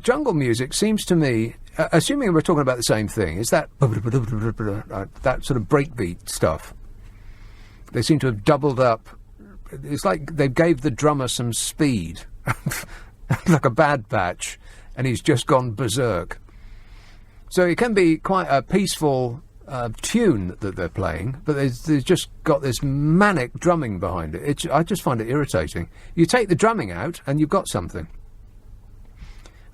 jungle music. Seems to me, assuming we're talking about the same thing, is that that sort of breakbeat stuff. They seem to have doubled up. It's like they gave the drummer some speed, like a Bad Batch, and he's just gone berserk. So it can be quite a peaceful tune that they're playing, but they've just got this manic drumming behind it. I just find it irritating. You take the drumming out, and you've got something.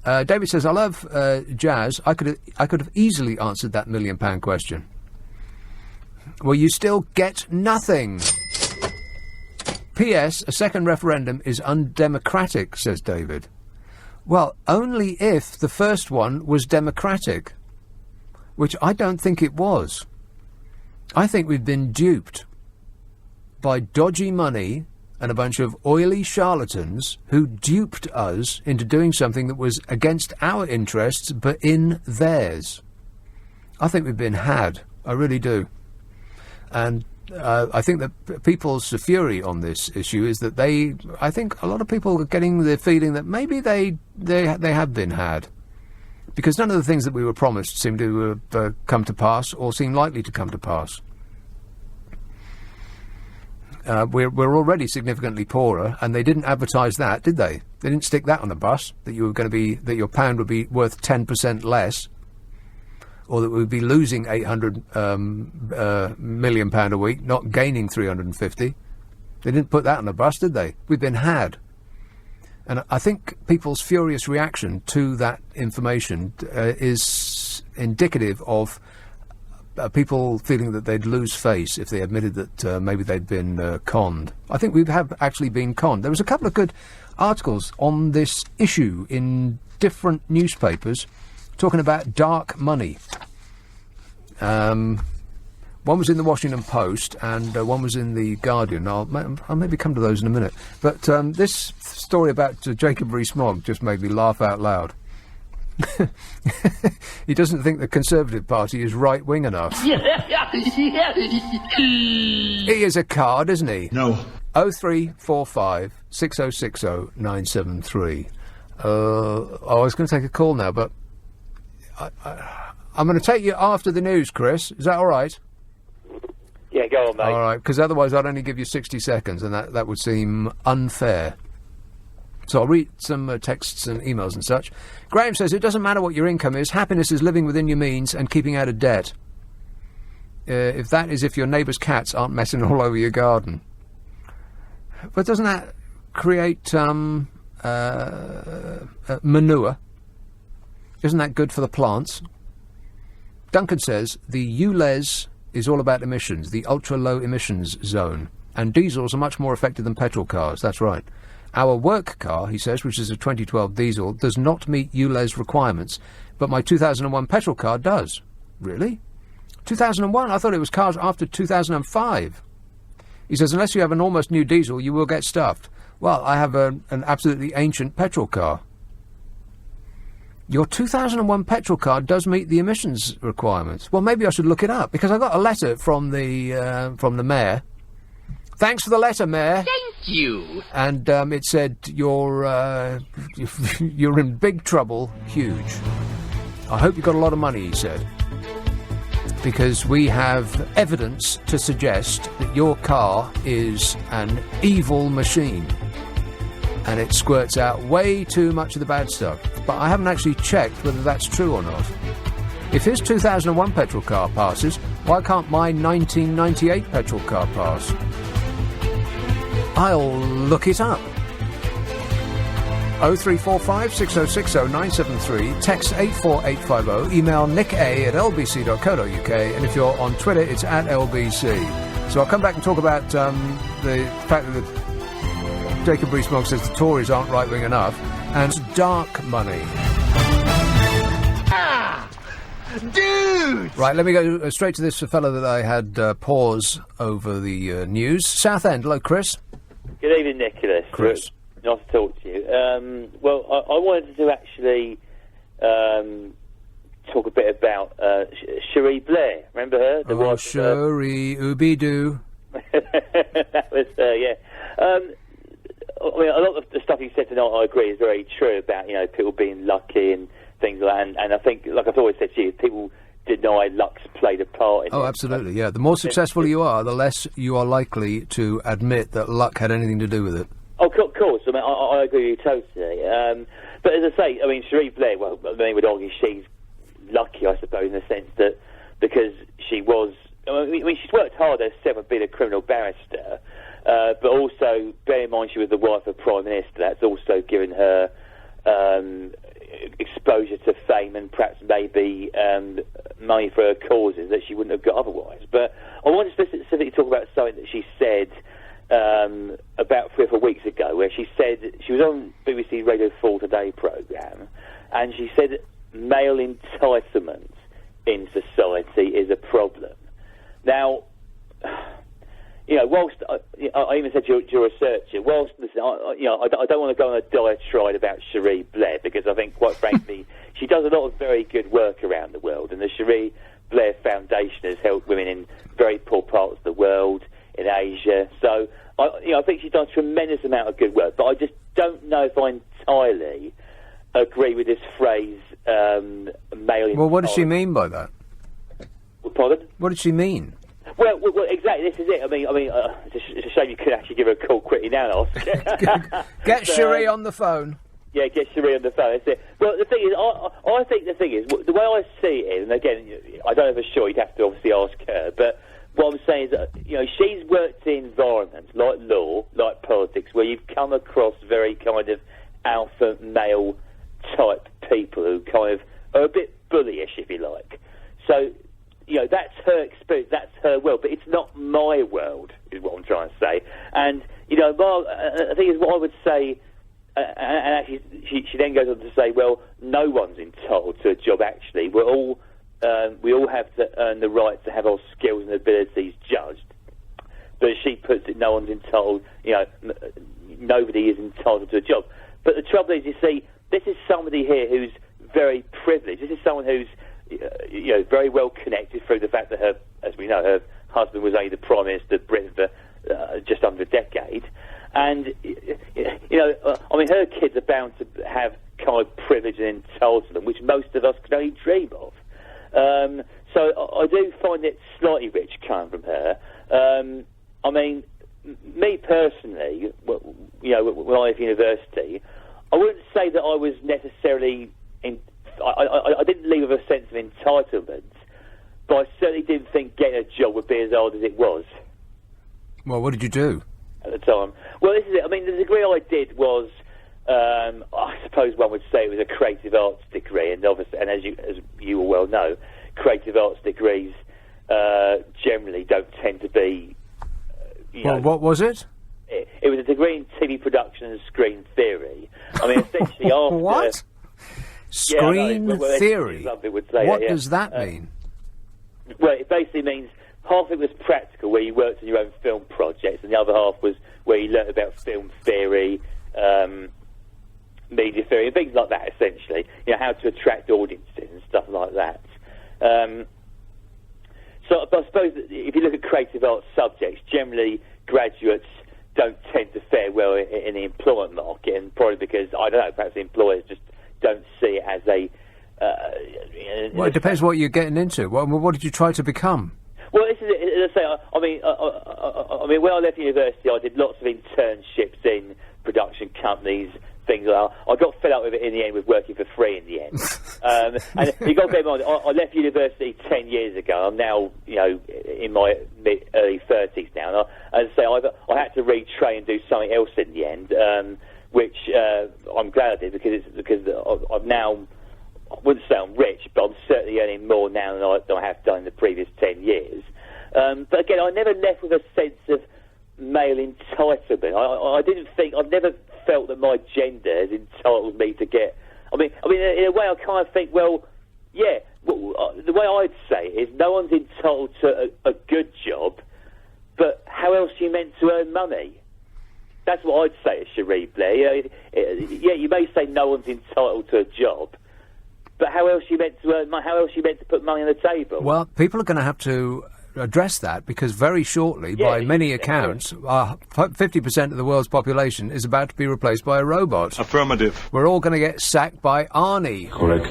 David says, I love jazz. I could have easily answered that £1 million question. Well, you still get nothing. P.S. A second referendum is undemocratic, says David. Well, only if the first one was democratic, which I don't think it was. I think we've been duped by dodgy money and a bunch of oily charlatans who duped us into doing something that was against our interests but in theirs. I think we've been had. I really do. And I think that people's fury on this issue is that I think a lot of people are getting the feeling that maybe they have been had. Because none of the things that we were promised seem to have come to pass or seem likely to come to pass. We're already significantly poorer, and they didn't advertise that, did they? They didn't stick that on the bus, that you were going to be, that your pound would be worth 10% less, or that we'd be losing £800 million a week, not gaining 350. They didn't put that on the bus, did they? We've been had. And I think people's furious reaction to that information is indicative of people feeling that they'd lose face if they admitted that maybe they'd been conned. I think we have actually been conned. There was a couple of good articles on this issue in different newspapers talking about dark money. One was in the Washington Post and one was in the Guardian. I'll maybe come to those in a minute. But this story about Jacob Rees-Mogg just made me laugh out loud. He doesn't think the Conservative Party is right-wing enough. He is a card, isn't he? No. 0345 6060 973. I was going to take a call now, but I'm going to take you after the news, Chris. Is that all right? Yeah, go on, mate. All right, because otherwise I'd only give you 60 seconds, and that would seem unfair. So I'll read some texts and emails and such. Graham says, it doesn't matter what your income is. Happiness is living within your means and keeping out of debt. If that is if your neighbour's cats aren't messing all over your garden. But doesn't that create manure? Isn't that good for the plants? Duncan says, the ULEZ is all about emissions, the ultra-low emissions zone. And diesels are much more effective than petrol cars, that's right. Our work car, he says, which is a 2012 diesel, does not meet ULEZ requirements, but my 2001 petrol car does. Really? 2001? I thought it was cars after 2005. He says, unless you have an almost new diesel, you will get stuffed. Well, I have an absolutely ancient petrol car. Your 2001 petrol car does meet the emissions requirements. Well, maybe I should look it up, because I got a letter from the mayor. Thanks for the letter, Mayor. Thank you. And it said you're in big trouble, huge. I hope you got a lot of money, he said. because we have evidence to suggest that your car is an evil machine and it squirts out way too much of the bad stuff. But I haven't actually checked whether that's true or not. If his 2001 petrol car passes, why can't my 1998 petrol car pass? I'll look it up. 0345 6060 973, text 84850, email nick@lbc.co.uk, and if you're on Twitter, it's @LBC. So I'll come back and talk about the fact that Jacob Rees-Mogg says the Tories aren't right-wing enough, and dark money. Dude! Right, let me go straight to this fellow that I had pause over the news. Southend, hello, Chris. Good evening, Nicholas. Chris. Nice to talk to you. Well, I wanted to actually talk a bit about Cherie Blair. Remember her? The wife Cherie, Ooby-Doo. That was, yeah. I mean, a lot of the stuff you said tonight, I agree, is very true about, you know, people being lucky and things like that. And I think, like I've always said to you, people deny luck's played a part in it. Oh, absolutely, yeah. The more successful you are, the less you are likely to admit that luck had anything to do with it. Oh, of course. I mean, I agree with you totally. But as I say, I mean, Cherie Blair, well, many would argue she's lucky, I suppose, in the sense that because she was... I mean, she's worked hard herself, being a criminal barrister, but also, bear in mind, she was the wife of Prime Minister. That's also given her exposure to fame and perhaps maybe money for her causes that she wouldn't have got otherwise. But I want to specifically talk about something that she said about 3 or 4 weeks ago, where she said, she was on BBC Radio 4 Today programme, and she said male entitlement in society is a problem. Now, you know, whilst I even said to your researcher, whilst listen, I don't want to go on a diatribe about Cherie Blair, because I think, quite frankly, she does a lot of very good work around the world, and the Cherie Blair Foundation has helped women in very poor parts of the world, in Asia. So, I think she's done a tremendous amount of good work, but I just don't know if I entirely agree with this phrase, male. Well, what does she mean by that? Pardon? What did she mean? Well, exactly. This is it. I mean, it's a shame you couldn't actually give her a call quickly now. Get Cherie on the phone. Yeah, get Cherie on the phone. That's it. Well, the thing is, I think the thing is, the way I see it, and again, I don't know for sure. You'd have to obviously ask her, but what I'm saying is that, you know, she's worked in environments like law, like politics, where you've come across very kind of alpha male type people who kind of are a bit bullyish, if you like. So, you know, that's her experience, that's her world, but it's not my world, is what I'm trying to say. And, you know, I think is what I would say, and actually she then goes on to say, well, no one's entitled to a job, actually. We all have to earn the right to have our skills and abilities judged. But as she puts it, no one's entitled, you know, nobody is entitled to a job. But the trouble is, you see, this is somebody here who's very privileged. This is someone who's, you know, very well connected through the fact that her, as we know, her husband was only the Prime Minister of Britain for just under a decade. And, you know, I mean, her kids are bound to have kind of privilege and entitlement, which most of us can only dream of. So I do find it slightly rich coming from her. I mean, me personally, you know, when I was at university, I wouldn't say that I was necessarily I didn't leave with a sense of entitlement, but I certainly didn't think getting a job would be as hard as it was. Well, what did you do? At the time? Well, this is it. I mean, the degree I did was, I suppose one would say it was a creative arts degree, and obviously, and as you all well know, creative arts degrees generally don't tend to be. Well, what was it? It was a degree in TV production and screen theory. I mean, essentially after... What? Screen theory? What yeah. does that mean? Well, it basically means half of it was practical, where you worked on your own film projects, and the other half was where you learnt about film theory, media theory, and things like that, essentially. You know, how to attract audiences and stuff like that. So I suppose that if you look at creative arts subjects, generally graduates don't tend to fare well in the employment market, and probably because, I don't know, perhaps the employers just don't see it as a Well, it depends what you're getting into. What did you try to become? Well, this is it. As I say, I mean, when I left university, I did lots of internships in production companies, things like that. I got fed up with it in the end, with working for free in the end. And you got to bear in mind, I left university 10 years ago. I'm now, in my early 30s now. And as I say, I had to retrain and do something else in the end, which I'm glad I did because I'm now. I wouldn't say I'm rich, but I'm certainly earning more now than I have done in the previous 10 years. But again, I never left with a sense of male entitlement. I've never felt that my gender has entitled me to get. I mean, in a way, I kind of think, well, yeah. The way I'd say it is, no one's entitled to a good job, but how else are you meant to earn money? That's what I'd say to Cherie Blair. Yeah, you may say no one's entitled to a job, but how else are you meant to earn money? How else are you meant to put money on the table? Well, people are going to have to address that, because very shortly, by many accounts, 50% of the world's population is about to be replaced by a robot. Affirmative. We're all going to get sacked by Arnie. Correct.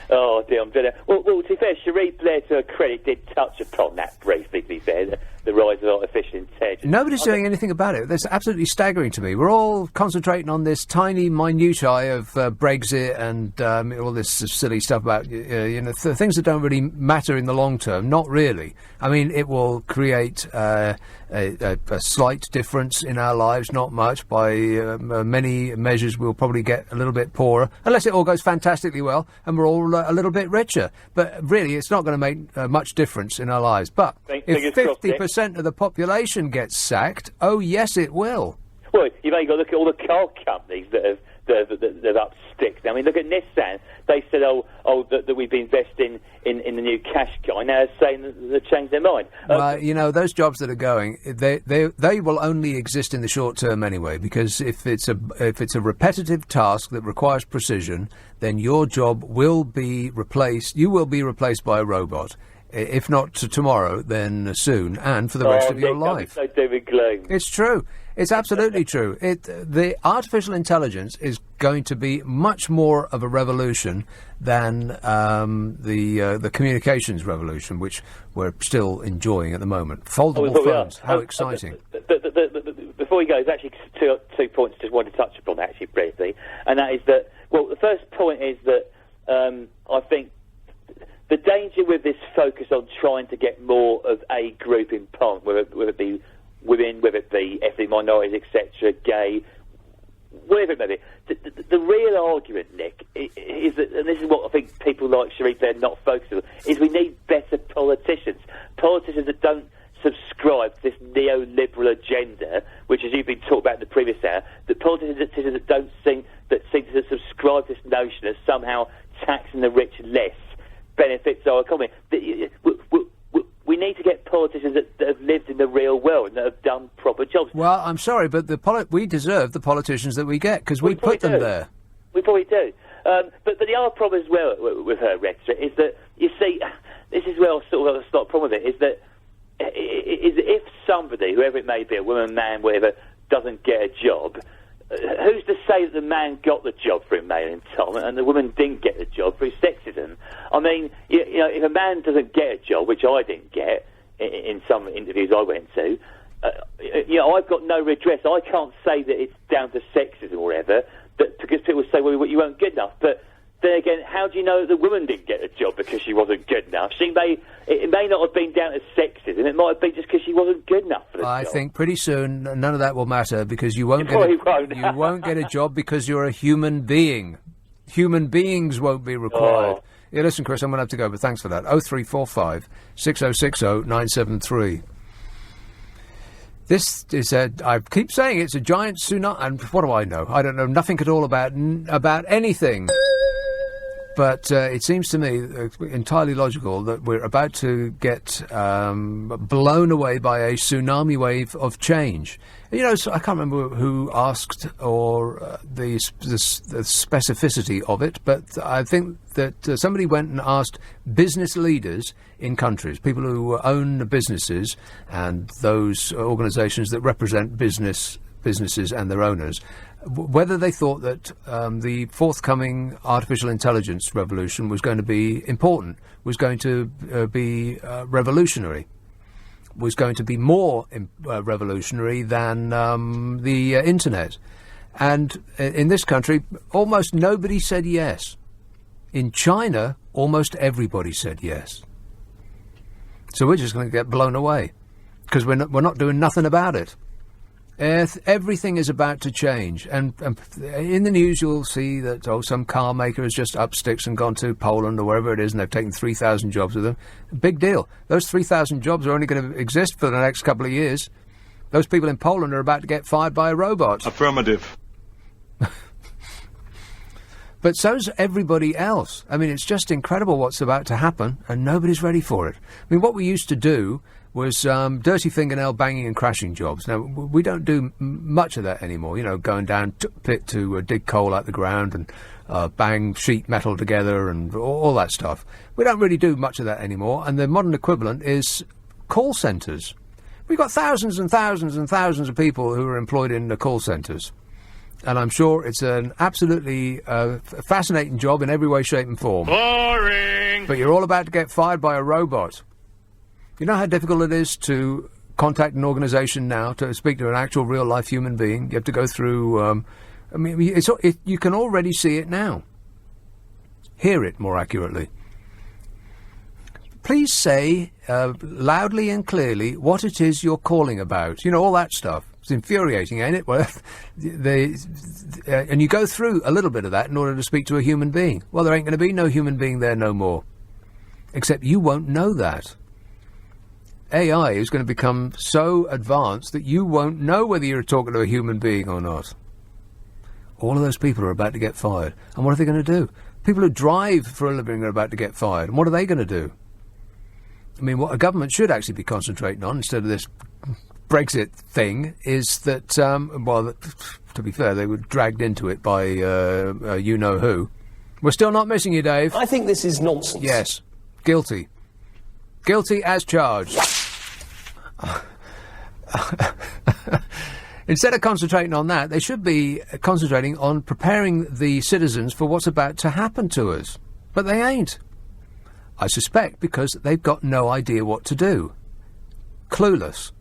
Oh, dear, I'm doing it. Well, to be fair, Cherie Blair, to her credit, did touch upon that briefly, to be fair, the rise of artificial intelligence. Nobody's doing anything about it. That's absolutely staggering to me. We're all concentrating on this tiny minutiae of Brexit and all this silly stuff about, things that don't really matter in the long term. Not really. I mean, it will create a slight difference in our lives, not much. By many measures, we'll probably get a little bit poorer, unless it all goes fantastically well and we're all a little bit richer. But really, it's not going to make much difference in our lives. But if 50% of the population gets sacked, oh yes, it will. Well, you've only got to look at all the car companies that have up sticks. I mean, look at Nissan. They said, that we've been investing in the new cash guy. Now they're saying that they've changed their mind. Well, those jobs that are going, they will only exist in the short term anyway. Because if it's a repetitive task that requires precision, then your job will be replaced. You will be replaced by a robot. If not tomorrow, then soon, and for the rest of your life. So doom and gloom. It's true. It's absolutely true. The artificial intelligence is going to be much more of a revolution than the communications revolution, which we're still enjoying at the moment. Foldable phones. How exciting! Before we go, there's actually two points I just wanted to touch upon actually briefly, and that is that. Well, the first point is that I think. The danger with this focus on trying to get more of a group in Parliament, whether it be women, whether it be ethnic minorities, etc., gay, whatever it may be, the real argument, Nick, is that, and this is what I think people like Cherie Blair not focusing on, is we need better politicians. Politicians that don't subscribe to this neoliberal agenda, which, as you've been talking about in the previous hour, that politicians that don't seem to subscribe to this notion that somehow taxing the rich less benefits our economy. We need to get politicians that have lived in the real world and that have done proper jobs. Well, I'm sorry, but we deserve the politicians that we get, because we put them there. We probably do. But the other problem as well with her rhetoric is that, you see, this is where I sort of have a slight problem with it, is that if somebody, whoever it may be, a woman, man, whatever, doesn't get a job, who's to say that the man got the job through male entitlement and the woman didn't get the job through sexism? I mean, if a man doesn't get a job, which I didn't get in some interviews I went to, I've got no redress. I can't say that it's down to sexism or whatever, because people say, well, you weren't good enough. But then again, how do you know that the woman didn't get a job because she wasn't good enough? It may not have been down to sexism. It might have been just because she wasn't good enough for the job. I think pretty soon none of that will matter, because you won't get a job because you're a human being. Human beings won't be required. Oh. Yeah, listen, Chris, I'm going to have to go, but thanks for that. 0345 6060 973. This is I keep saying it's a giant tsunami, and what do I know? I don't know nothing at all about anything. But it seems to me entirely logical that we're about to get blown away by a tsunami wave of change. So I can't remember who asked or the specificity of it, but I think that somebody went and asked business leaders in countries, people who own businesses and those organisations that represent businesses and their owners, whether they thought that the forthcoming artificial intelligence revolution was going to be important, was going to be revolutionary, was going to be more revolutionary than the internet. And in this country, almost nobody said yes. In China, almost everybody said yes. So we're just going to get blown away because we're not doing nothing about it. Everything is about to change, and in the news you'll see that some car maker has just up sticks and gone to Poland or wherever it is, and they've taken 3,000 jobs with them. Big deal. Those 3,000 jobs are only going to exist for the next couple of years. Those people in Poland are about to get fired by a robot. Affirmative. But so's everybody else. I mean, it's just incredible what's about to happen, and nobody's ready for it. I mean, what we used to do was dirty fingernail banging and crashing jobs. Now, we don't do much of that anymore, going down to pit to dig coal out the ground and bang sheet metal together and all that stuff. We don't really do much of that anymore, and the modern equivalent is call centres. We've got thousands and thousands and thousands of people who are employed in the call centres. And I'm sure it's an absolutely fascinating job in every way, shape and form. Boring! But you're all about to get fired by a robot. You know how difficult it is to contact an organisation now, to speak to an actual real-life human being? You have to go through... you can already see it now. Hear it, more accurately. Please say loudly and clearly what it is you're calling about. All that stuff. It's infuriating, ain't it? Well, and you go through a little bit of that in order to speak to a human being. Well, there ain't going to be no human being there no more. Except you won't know that. AI is going to become so advanced that you won't know whether you're talking to a human being or not. All of those people are about to get fired. And what are they going to do? People who drive for a living are about to get fired. And what are they going to do? I mean, what a government should actually be concentrating on, instead of this Brexit thing, is that, to be fair, they were dragged into it by you-know-who. We're still not missing you, Dave. I think this is nonsense. Yes. Guilty. Guilty as charged. Instead of concentrating on that, they should be concentrating on preparing the citizens for what's about to happen to us. But they ain't. I suspect because they've got no idea what to do. Clueless.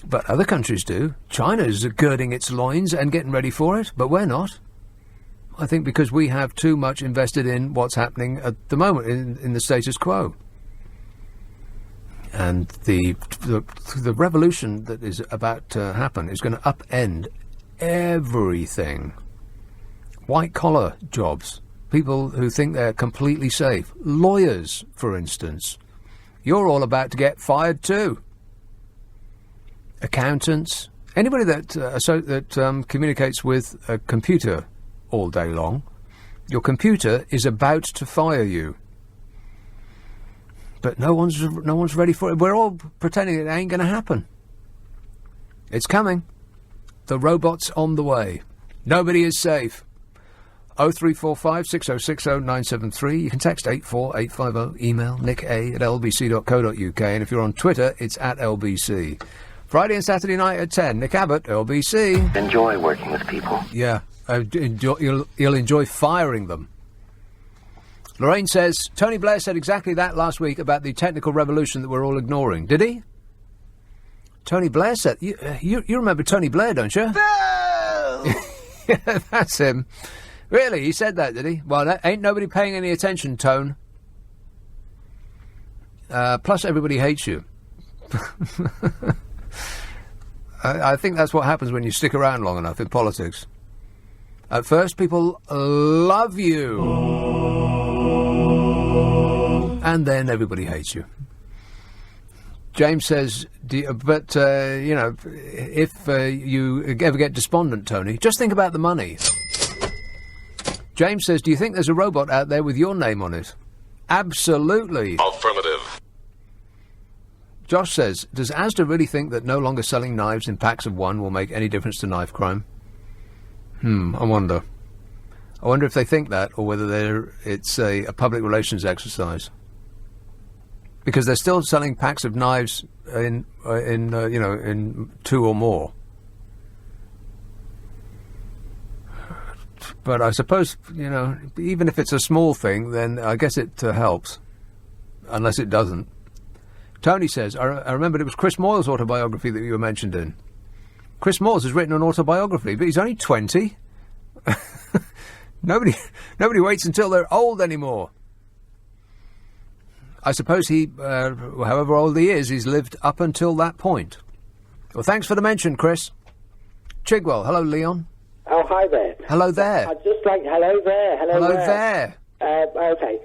But other countries do. China's girding its loins and getting ready for it, but we're not. I think because we have too much invested in what's happening at the moment in the status quo. And the revolution that is about to happen is going to upend everything. White-collar jobs. People who think they're completely safe. Lawyers, for instance. You're all about to get fired too. Accountants. Anybody that communicates with a computer all day long, your computer is about to fire you. But no one's ready for it. We're all pretending it ain't going to happen. It's coming. The robot's on the way. Nobody is safe. 0345 6060 973. You can text 84850. Email nick@lbc.co.uk. And if you're on Twitter, it's @LBC. Friday and Saturday night at 10. Nick Abbot, LBC. Enjoy working with people. Yeah. You'll enjoy firing them. Lorraine says, Tony Blair said exactly that last week about the technical revolution that we're all ignoring. Did he? Tony Blair said... You remember Tony Blair, don't you? No! Yeah, that's him. Really? He said that, did he? Well, ain't nobody paying any attention, Tone. Plus, everybody hates you. I think that's what happens when you stick around long enough in politics. At first, people love you. And then everybody hates you. James says, if you ever get despondent, Tony, just think about the money. James says, do you think there's a robot out there with your name on it? Absolutely. Affirmative. Josh says, does Asda really think that no longer selling knives in packs of one will make any difference to knife crime? I wonder. I wonder if they think that, or whether it's a public relations exercise. Because they're still selling packs of knives in two or more. But I suppose, even if it's a small thing, then I guess it helps. Unless it doesn't. Tony says, I remembered it was Chris Moyle's autobiography that you were mentioned in. Chris Moyles has written an autobiography, but he's only 20. Nobody waits until they're old anymore. I suppose he, however old he is, he's lived up until that point. Well, thanks for the mention, Chris. Chigwell, hello, Leon. Oh, hi there. Hello there. I'd just like... Hello there. Hello there. Okay.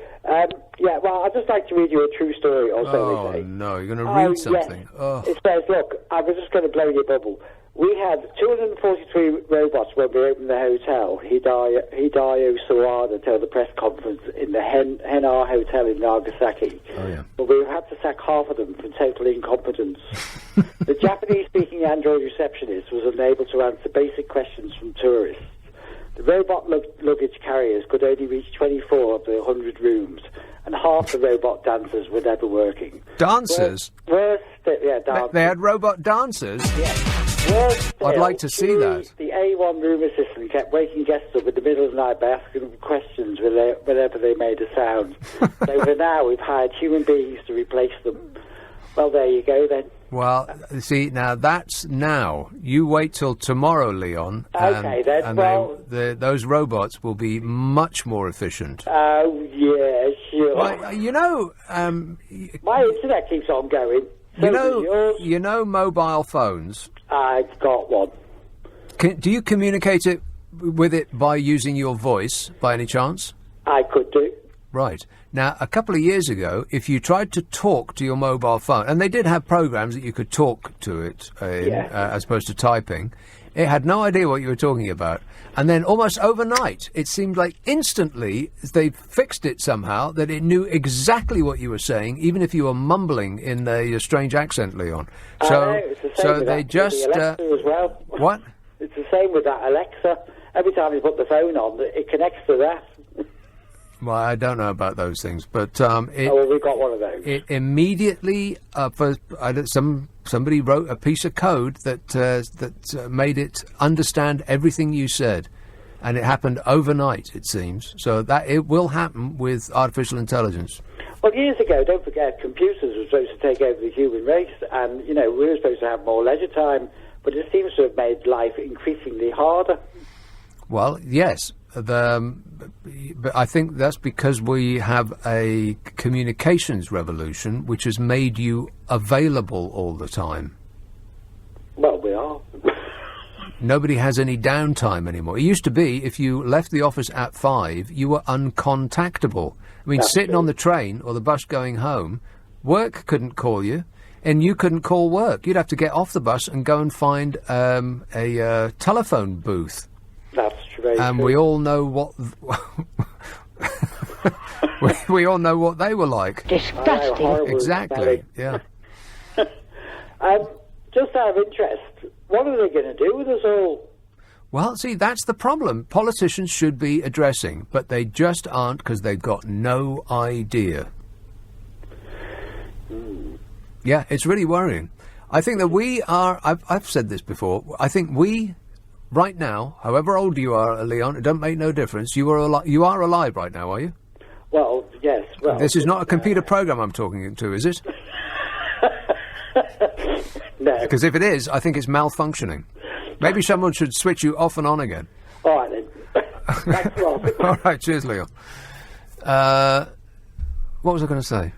Yeah, well, I'd just like to read you a true story or so. Oh, no, you're going to read something. Yes. Oh. It says, look, I was just going to blow your bubble. We had 243 robots when we opened the hotel. Hideo Sawada told the press conference in the Henar Hotel in Nagasaki. Oh, yeah. But we had to sack half of them for total incompetence. The Japanese-speaking Android receptionist was unable to answer basic questions from tourists. The robot luggage carriers could only reach 24 of the 100 rooms, and half the robot dancers were never working. Dancers? Dancers. They had robot dancers? Yes. Still, I'd like to see that. The A1 room assistant kept waking guests up in the middle of the night by asking them questions whenever they made a sound. So for now, we've hired human beings to replace them. Well, there you go then. Well, see, now that's now. You wait till tomorrow, Leon. Okay, then. And those robots will be much more efficient. Oh, yeah, sure. Well, my internet keeps on going. You know mobile phones? I've got one. Do you communicate with it by using your voice, by any chance? I could do. Right. Now, a couple of years ago, if you tried to talk to your mobile phone, and they did have programs that you could talk to it as opposed to typing, it had no idea what you were talking about. And then almost overnight, it seemed like instantly they fixed it somehow that it knew exactly what you were saying, even if you were mumbling in a strange accent, Leon. So they just... The Alexa as well. What? It's the same with that Alexa. Every time you put the phone on, it connects to that. Well, I don't know about those things, but we've got one of those. It immediately somebody wrote a piece of code that made it understand everything you said, and it happened overnight. It seems so that it will happen with artificial intelligence. Well, years ago, don't forget, computers were supposed to take over the human race, and we were supposed to have more leisure time, but it seems to have made life increasingly harder. Well, yes. But I think that's because we have a communications revolution which has made you available all the time. Well, we are. Nobody has any downtime anymore. It used to be if you left the office at 5, you were uncontactable. I mean, That's sitting true. on the train or the bus going home, work couldn't call you, and you couldn't call work. You'd have to get off the bus and go and find a telephone booth. That's true. And we all know what we all know what they were like. Disgusting. Exactly. Yeah. Just out of interest, what are they going to do with us all? Well, see, that's the problem. Politicians should be addressing, but they just aren't because they've got no idea. Yeah, it's really worrying. I think that we are. I've said this before. I think we. Right now, however old you are, Leon, it doesn't make no difference. You are alive right now, are you? Well, yes. Well, this is not a computer program I'm talking to, is it? No. Because if it is, I think it's malfunctioning. Maybe someone should switch you off and on again. All right, then. Thanks a lot. All right, cheers, Leon. What was I going to say?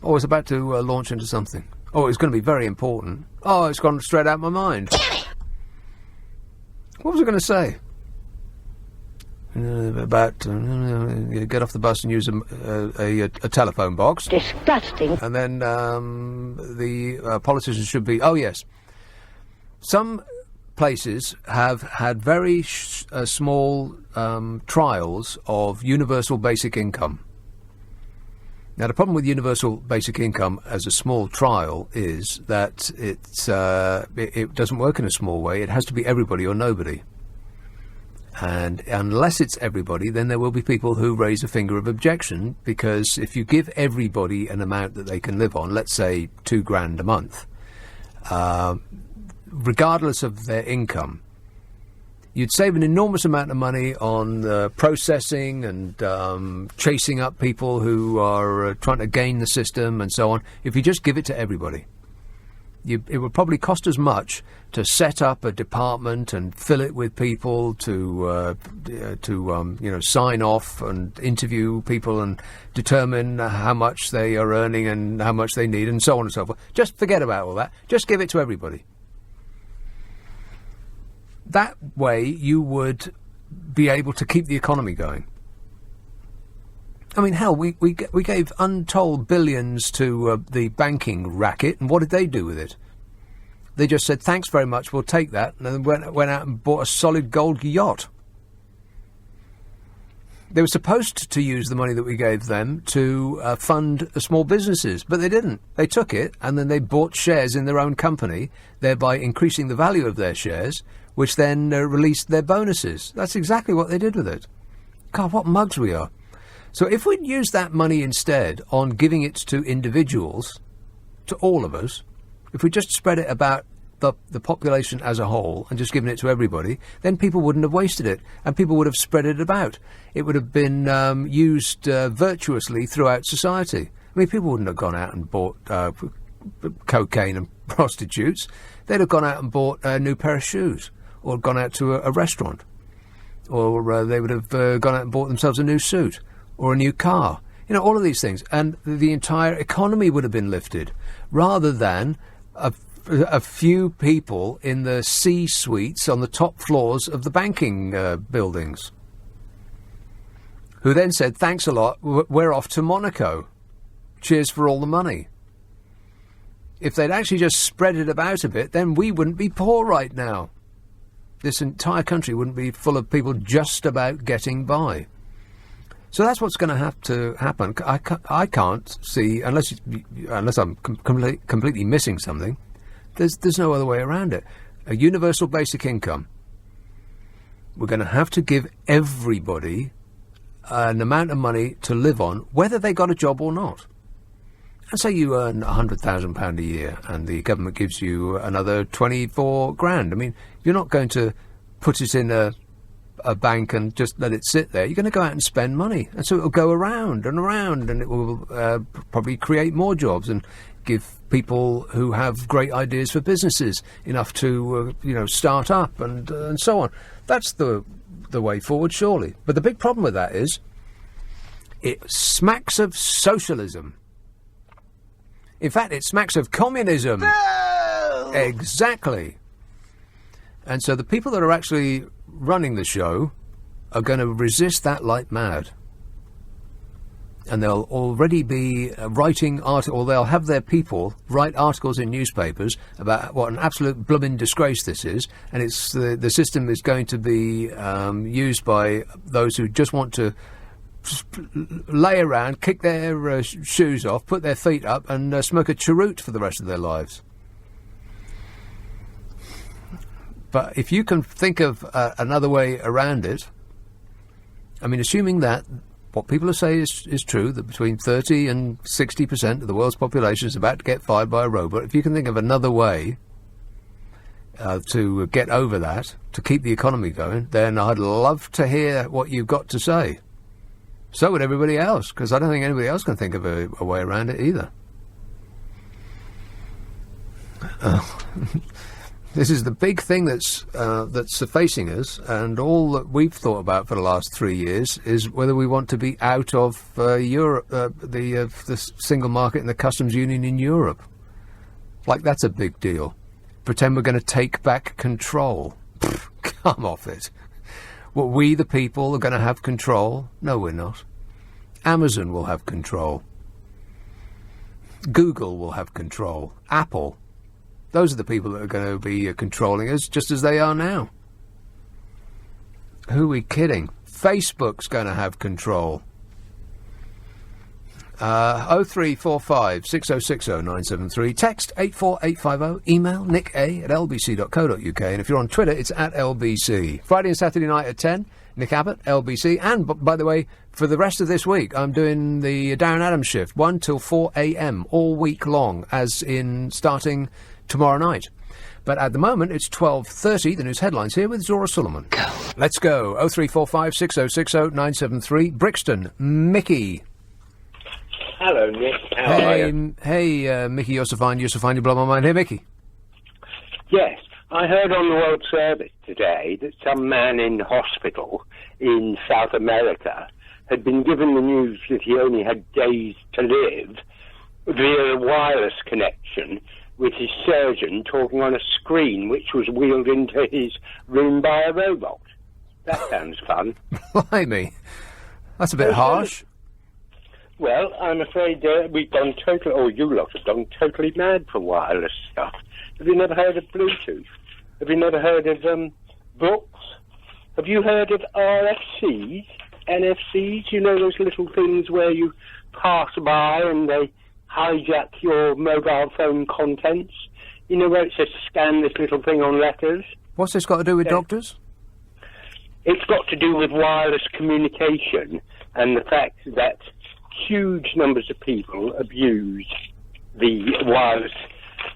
Oh, I was about to launch into something. Oh, it's going to be very important. Oh, it's gone straight out of my mind. What was I going to say? About get off the bus and use a telephone box. Disgusting. And then the politicians should be... Oh, yes. Some places have had very small trials of universal basic income. Now, the problem with universal basic income as a small trial is that it doesn't work in a small way. It has to be everybody or nobody. And unless it's everybody, then there will be people who raise a finger of objection, because if you give everybody an amount that they can live on, let's say $2,000 a month, regardless of their income, You'd save an enormous amount of money on processing and chasing up people who are trying to game the system and so on if you just give it to everybody. It would probably cost as much to set up a department and fill it with people to sign off and interview people and determine how much they are earning and how much they need and so on and so forth. Just forget about all that. Just give it to everybody. That way you would be able to keep the economy going. I mean, hell, we gave untold billions to the banking racket, and what did they do with it? They just said, thanks very much, we'll take that, and then went out and bought a solid gold yacht. They were supposed to use the money that we gave them to fund small businesses, but they didn't. They took it, and then they bought shares in their own company, thereby increasing the value of their shares, which then released their bonuses. That's exactly what they did with it. God, what mugs we are. So if we'd used that money instead on giving it to individuals, to all of us, if we just spread it about the population as a whole and just given it to everybody, then people wouldn't have wasted it and people would have spread it about. It would have been used virtuously throughout society. I mean, people wouldn't have gone out and bought cocaine and prostitutes. They'd have gone out and bought a new pair of shoes or gone out to a restaurant. Or they would have gone out and bought themselves a new suit or a new car. You know, all of these things. And the entire economy would have been lifted, rather than a few people in the C-suites on the top floors of the banking buildings, who then said, thanks a lot, we're off to Monaco. Cheers for all the money. If they'd actually just spread it about a bit, then we wouldn't be poor right now. This entire country wouldn't be full of people just about getting by. So that's what's going to have to happen. I can't see, unless I'm completely missing something, there's no other way around it. A universal basic income. We're going to have to give everybody an amount of money to live on, whether they got a job or not. And say you earn £100,000 a year and the government gives you another 24 grand. I mean, you're not going to put it in a bank and just let it sit there. You're going to go out and spend money. And so it will go around and around, and it will probably create more jobs and give people who have great ideas for businesses enough to, start up and so on. That's the way forward, surely. But the big problem with that is it smacks of socialism. In fact, it smacks of communism. No! Exactly. And so the people that are actually running the show are going to resist that like mad. And they'll already be writing articles, or they'll have their people write articles in newspapers about what an absolute blooming disgrace this is. And it's the system is going to be used by those who just want to lay around, kick their shoes off, put their feet up and smoke a cheroot for the rest of their lives. But if you can think of another way around it, I mean, assuming that what people are saying is true, that between 30 and 60% of the world's population is about to get fired by a robot, if you can think of another way to get over that, to keep the economy going, then I'd love to hear what you've got to say. So would everybody else, because I don't think anybody else can think of a way around it either. This is the big thing that's facing us, and all that we've thought about for the last 3 years is whether we want to be out of Europe, the single market and the customs union in Europe. Like, that's a big deal. Pretend we're going to take back control. Come off it. What, we the people are going to have control? No, we're not. Amazon will have control. Google will have control. Apple. Those are the people that are going to be controlling us, just as they are now. Who are we kidding? Facebook's going to have control. 0345 6060 973. Text 84850. Email nick@lbc.co.uk. And if you're on Twitter, it's @LBC. Friday and Saturday night at 10, Nick Abbot, LBC. And, by the way, for the rest of this week, I'm doing the Darren Adams shift, 1 till 4 a.m, all week long, as in starting tomorrow night. But at the moment, it's 12:30. The news headlines here with Zora Suleiman. Let's go. 0345 6060 973. Brixton. Mickey. Hello, Nick. How are you? Hey, Mickey, you're so fine, you blow my mind. Hey, Mickey. Yes, I heard on the World Service today that some man in hospital in South America had been given the news that he only had days to live via a wireless connection with his surgeon talking on a screen which was wheeled into his room by a robot. That sounds fun. Blimey. That's a bit harsh. Well, I'm afraid we've gone totally, or you lot have gone totally mad for wireless stuff. Have you never heard of Bluetooth? Have you never heard of books? Have you heard of RFCs, NFCs? You know those little things where you pass by and they hijack your mobile phone contents? You know where it says scan this little thing on letters? What's this got to do with doctors? It's got to do with wireless communication and the fact that huge numbers of people abuse the wireless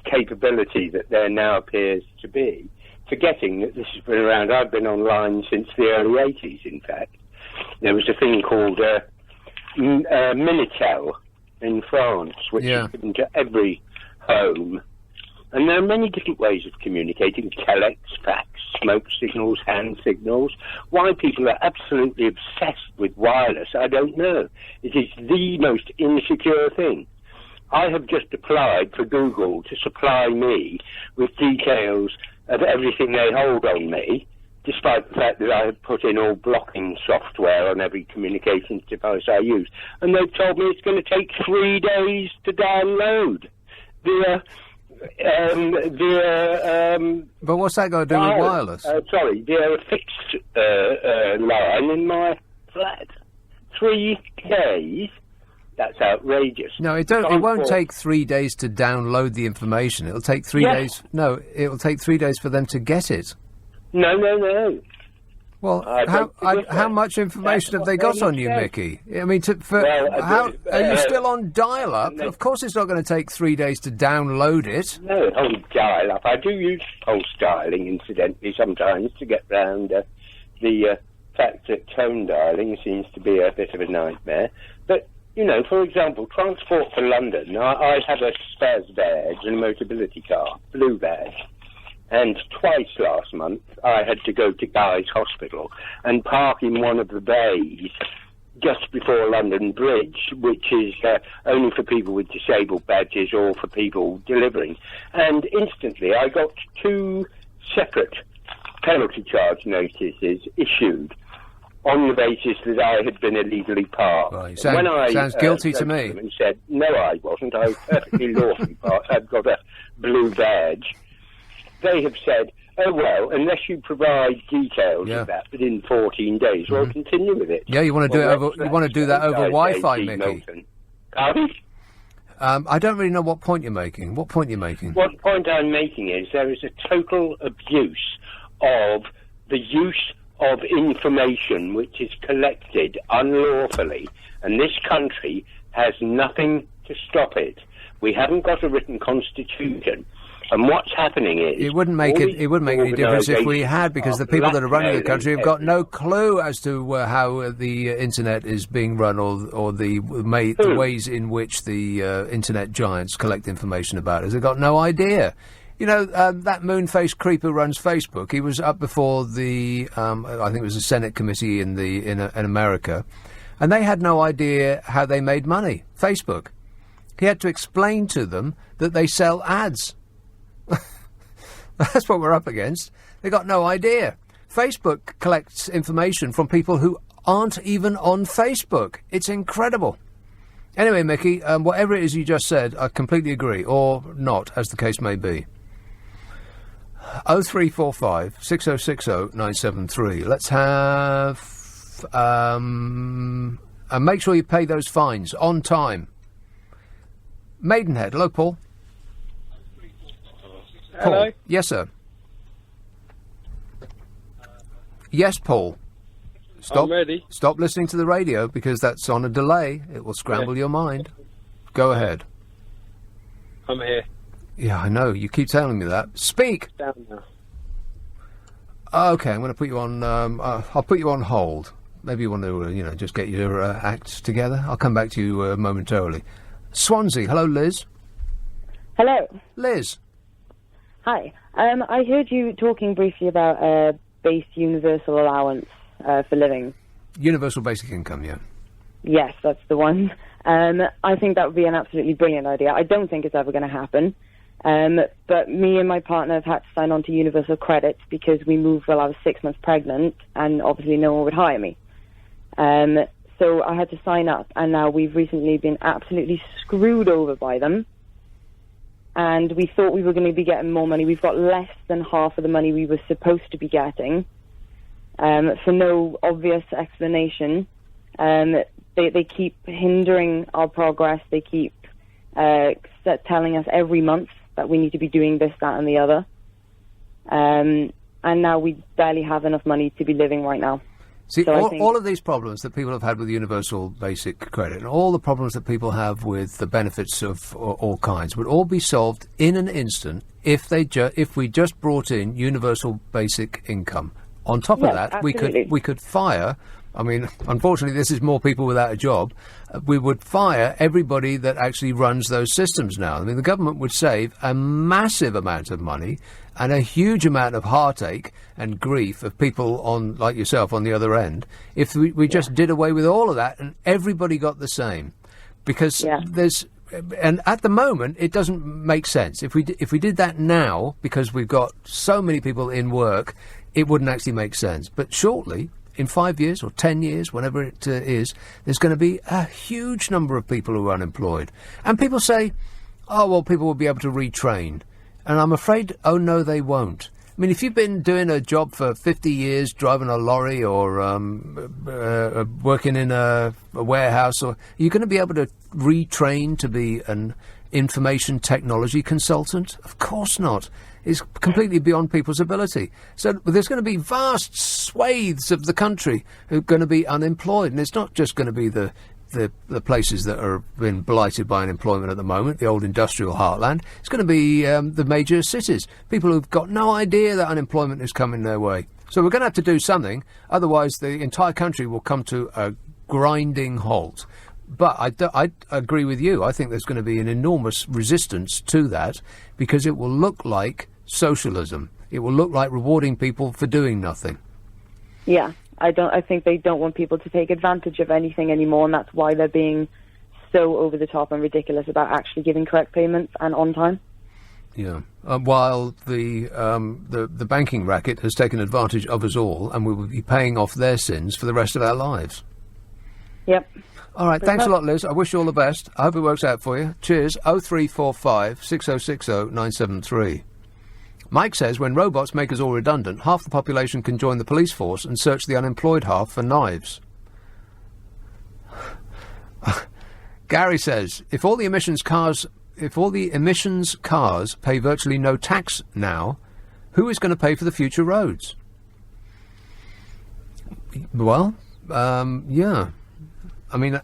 capability that there now appears to be, forgetting that this has been around. I've been online since the early 80s, in fact. There was a thing called Minitel in France, which is given to every home. And there are many different ways of communicating: telex, fax, smoke signals, hand signals. Why people are absolutely obsessed with wireless, I don't know. It is the most insecure thing. I have just applied for Google to supply me with details of everything they hold on me, despite the fact that I have put in all blocking software on every communications device I use. And they've told me it's going to take 3 days to download via but what's that got to do with wireless? Via a fixed line in my flat. 3 days? That's outrageous. No, it won't take 3 days to download the information. It'll take 3 days. No, it'll take 3 days for them to get it. No. Well, how much information have they got on you, Mickey? I mean, are you still on dial-up? Of course it's not going to take 3 days to download it. No, on dial-up. I do use pulse dialing, incidentally, sometimes to get round the fact that tone dialing seems to be a bit of a nightmare. But, you know, for example, Transport for London, I have a SPAS badge and a Motability car, blue badge. And twice last month, I had to go to Guy's Hospital and park in one of the bays just before London Bridge, which is only for people with disabled badges or for people delivering. And instantly, I got 2 separate penalty charge notices issued on the basis that I had been illegally parked. Well, sounds guilty to me. And said, no, I wasn't. I was perfectly lawfully parked. I've got a blue badge. They have said, oh, well, unless you provide details of that within 14 days, we'll continue with it. Yeah, you want to do that over Wi-Fi, Mickey? Pardon? I don't really know what point you're making. What point you're making? What point I'm making is there is a total abuse of the use of information which is collected unlawfully, and this country has nothing to stop it. We haven't got a written constitution. And what's happening is... It wouldn't make any difference if we had, because the people that are running the country have got no clue as to how the internet is being run or the ways in which the internet giants collect information about us. They've got no idea. You know, that moon-faced creep who runs Facebook, he was up before the, I think it was a Senate committee in America, and they had no idea how they made money. Facebook. He had to explain to them that they sell ads. That's what we're up against. They got no idea. Facebook collects information from people who aren't even on Facebook. It's incredible. Anyway, Mickey, whatever it is you just said, I completely agree, or not, as the case may be. 0345 6060 973. Let's have... and make sure you pay those fines on time. Maidenhead. Hello, Paul. Hello? Paul. Yes, sir. Yes, Paul. Stop. I'm ready. Stop listening to the radio, because that's on a delay. It will scramble your mind. Go ahead. I'm here. Yeah, I know. You keep telling me that. Speak! Down now. Okay, I'm going to put you on... I'll put you on hold. Maybe you want to, just get your act together. I'll come back to you momentarily. Swansea. Hello, Liz. Hello. Liz. Hi. I heard you talking briefly about base universal allowance for living. Universal basic income, yeah. Yes, that's the one. I think that would be an absolutely brilliant idea. I don't think it's ever going to happen. But me and my partner have had to sign on to universal credit because we moved while I was 6 months pregnant, and obviously no one would hire me. So I had to sign up, and now we've recently been absolutely screwed over by them. And we thought we were going to be getting more money. We've got less than half of the money we were supposed to be getting, for no obvious explanation. They keep hindering our progress. They keep telling us every month that we need to be doing this, that, and the other. And now we barely have enough money to be living right now. See, So all of these problems that people have had with universal basic credit and all the problems that people have with the benefits of all kinds would all be solved in an instant if we just brought in universal basic income. On top of that, absolutely. we could fire... I mean, unfortunately, this is more people without a job. We would fire everybody that actually runs those systems now. I mean, the government would save a massive amount of money and a huge amount of heartache and grief of people like yourself on the other end if we just did away with all of that and everybody got the same. Because and at the moment, it doesn't make sense. If we did that now, because we've got so many people in work, it wouldn't actually make sense. But shortly, in 5 years or 10 years, whenever it is, there's going to be a huge number of people who are unemployed. And people say, oh, well, people will be able to retrain. And I'm afraid, oh, no, they won't. I mean, if you've been doing a job for 50 years, driving a lorry or working in a warehouse, are you going to be able to retrain to be an information technology consultant? Of course not. It's completely beyond people's ability. So there's going to be vast swathes of the country who are going to be unemployed. And it's not just going to be the places that are been blighted by unemployment at the moment, the old industrial heartland. It's going to be the major cities, people who've got no idea that unemployment is coming their way. So we're going to have to do something, otherwise the entire country will come to a grinding halt. But I agree with you. I think there's going to be an enormous resistance to that because it will look like socialism. It will look like rewarding people for doing nothing. Yeah, I think they don't want people to take advantage of anything anymore, and that's why they're being so over the top and ridiculous about actually giving correct payments and on time. Yeah. While the banking racket has taken advantage of us all, and we will be paying off their sins for the rest of our lives. Yep. All right, thanks a lot, Liz. I wish you all the best. I hope it works out for you. Cheers. 0345 6060 973. Mike says, when robots make us all redundant, half the population can join the police force and search the unemployed half for knives. Gary says, if all the emissions cars pay virtually no tax now, who is going to pay for the future roads? Well, yeah. I mean,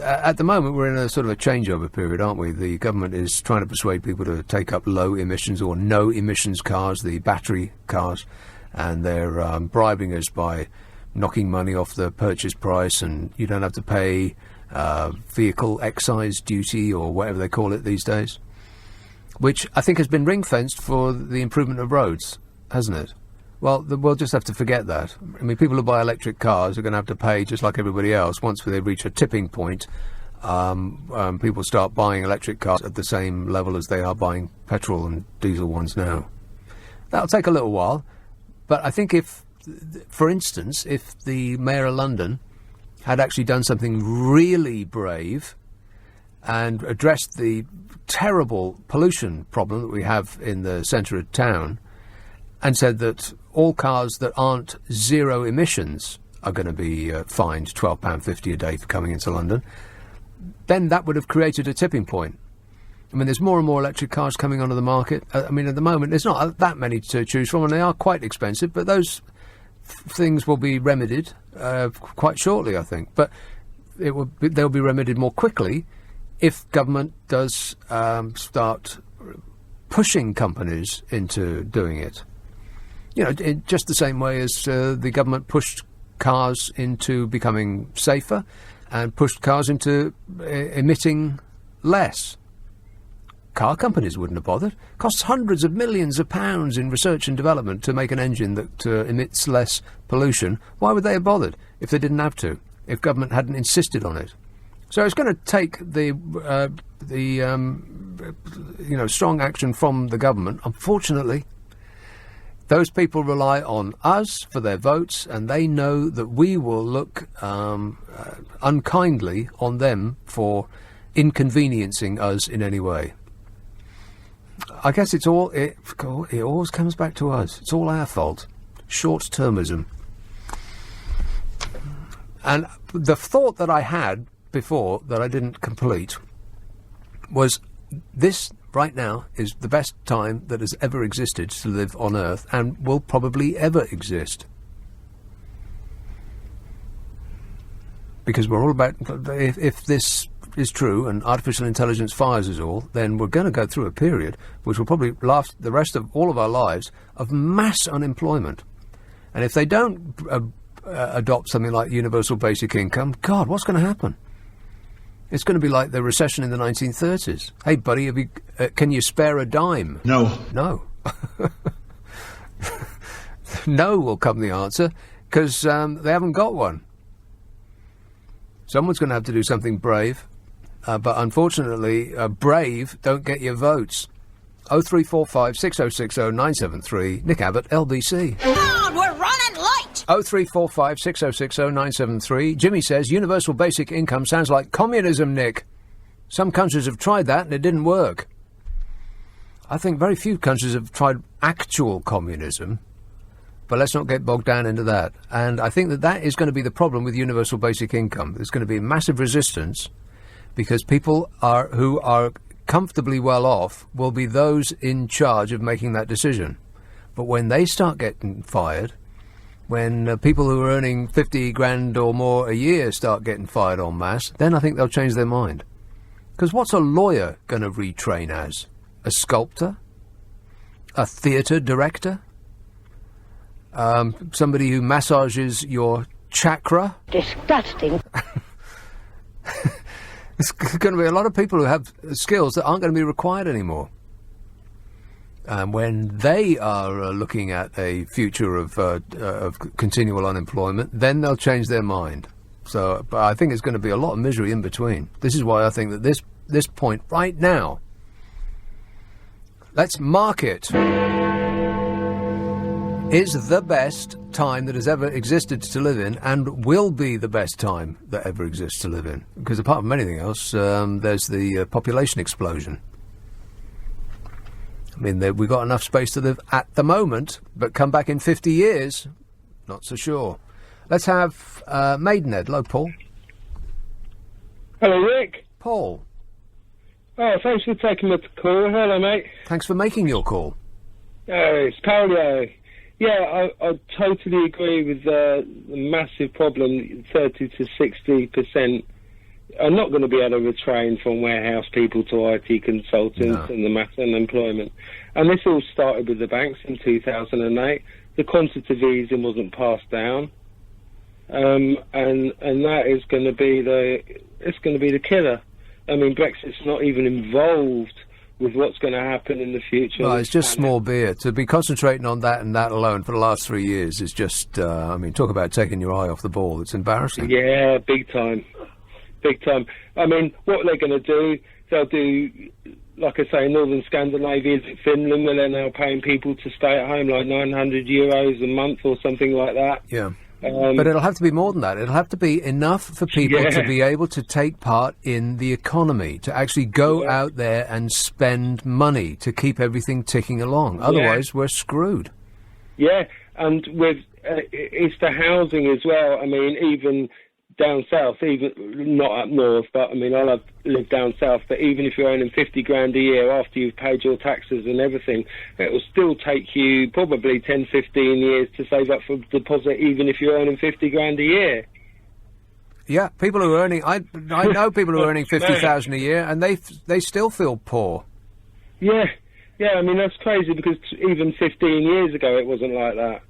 at the moment, we're in a sort of a changeover period, aren't we? The government is trying to persuade people to take up low emissions or no emissions cars, the battery cars, and they're bribing us by knocking money off the purchase price, and you don't have to pay vehicle excise duty or whatever they call it these days, which I think has been ring-fenced for the improvement of roads, hasn't it? Well, we'll just have to forget that. I mean, people who buy electric cars are going to have to pay just like everybody else. Once they reach a tipping point, people start buying electric cars at the same level as they are buying petrol and diesel ones now. That'll take a little while. But I think if, for instance, if the Mayor of London had actually done something really brave and addressed the terrible pollution problem that we have in the centre of town and said that all cars that aren't zero emissions are going to be fined £12.50 a day for coming into London, then that would have created a tipping point. I mean, there's more and more electric cars coming onto the market. I mean, at the moment, there's not that many to choose from, and they are quite expensive, but those things will be remedied quite shortly, I think. But they'll be remedied more quickly if government does start pushing companies into doing it. You know, in just the same way as the government pushed cars into becoming safer and pushed cars into emitting less. Car companies wouldn't have bothered. Costs hundreds of millions of pounds in research and development to make an engine that emits less pollution. Why would they have bothered if they didn't have to, if government hadn't insisted on it? So it's going to take the strong action from the government. Unfortunately, those people rely on us for their votes, and they know that we will look unkindly on them for inconveniencing us in any way. I guess it always comes back to us. It's all our fault. Short-termism. And the thought that I had before that I didn't complete was this right now is the best time that has ever existed to live on Earth and will probably ever exist. Because we're all about, if this is true and artificial intelligence fires us all, then we're going to go through a period which will probably last the rest of all of our lives of mass unemployment. And if they don't adopt something like universal basic income, God, what's going to happen? It's going to be like the recession in the 1930s. Hey, buddy, can you spare a dime? No. No. No will come the answer, because they haven't got one. Someone's going to have to do something brave. But unfortunately, brave don't get your votes. 0345 6060 973. Nick Abbott, LBC. Come on, we're running late. 0345 6060 973. Jimmy says universal basic income sounds like communism, Nick. Some countries have tried that and it didn't work. I think very few countries have tried actual communism. But let's not get bogged down into that. And I think that is going to be the problem with universal basic income. There's going to be massive resistance because people who are comfortably well off will be those in charge of making that decision. But when they start getting fired, when people who are earning 50 grand or more a year start getting fired en masse, then I think they'll change their mind. Because what's a lawyer going to retrain as? A sculptor? A theatre director? Somebody who massages your chakra? Disgusting. There's going to be a lot of people who have skills that aren't going to be required anymore. And when they are looking at a future of continual unemployment, then they'll change their mind. So, but I think it's going to be a lot of misery in between. This is why I think that this point right now, let's mark it, is the best time that has ever existed to live in and will be the best time that ever exists to live in. Because apart from anything else, there's the population explosion. I mean, we've got enough space to live at the moment, but come back in 50 years, not so sure. Let's have Maidenhead. Hello, Paul. Hello, Rick. Paul. Oh, thanks for taking the call. Hello, mate. Thanks for making your call. It's Paolo. Yeah, I totally agree with the massive problem. 30 to 60% are not going to be able to retrain from warehouse people to IT consultants and the mass unemployment. And this all started with the banks in 2008. The quantitative easing wasn't passed down, and that is going to be the killer. I mean, Brexit's not even involved with what's going to happen in the future. Well, it's just small beer. To be concentrating on that and that alone for the last 3 years is just, I mean, talk about taking your eye off the ball. It's embarrassing. Yeah, big time. Big time. I mean, what they're going to do, they'll do, like I say, Northern Scandinavia, Finland, where they're now paying people to stay at home like €900 a month or something like that. Yeah. But it'll have to be more than that. It'll have to be enough for people to be able to take part in the economy, to actually go out there and spend money to keep everything ticking along. Otherwise, we're screwed. Yeah, and with it's the housing as well. I mean, even down south, even not up north, but I mean, I live down south, but even if you're earning 50 grand a year after you've paid your taxes and everything, it will still take you probably 10, 15 years to save up for a deposit, even if you're earning 50 grand a year. Yeah, people who are earning, I know people who are earning 50,000 a year and they still feel poor. Yeah, Yeah, I mean, that's crazy because even 15 years ago it wasn't like that.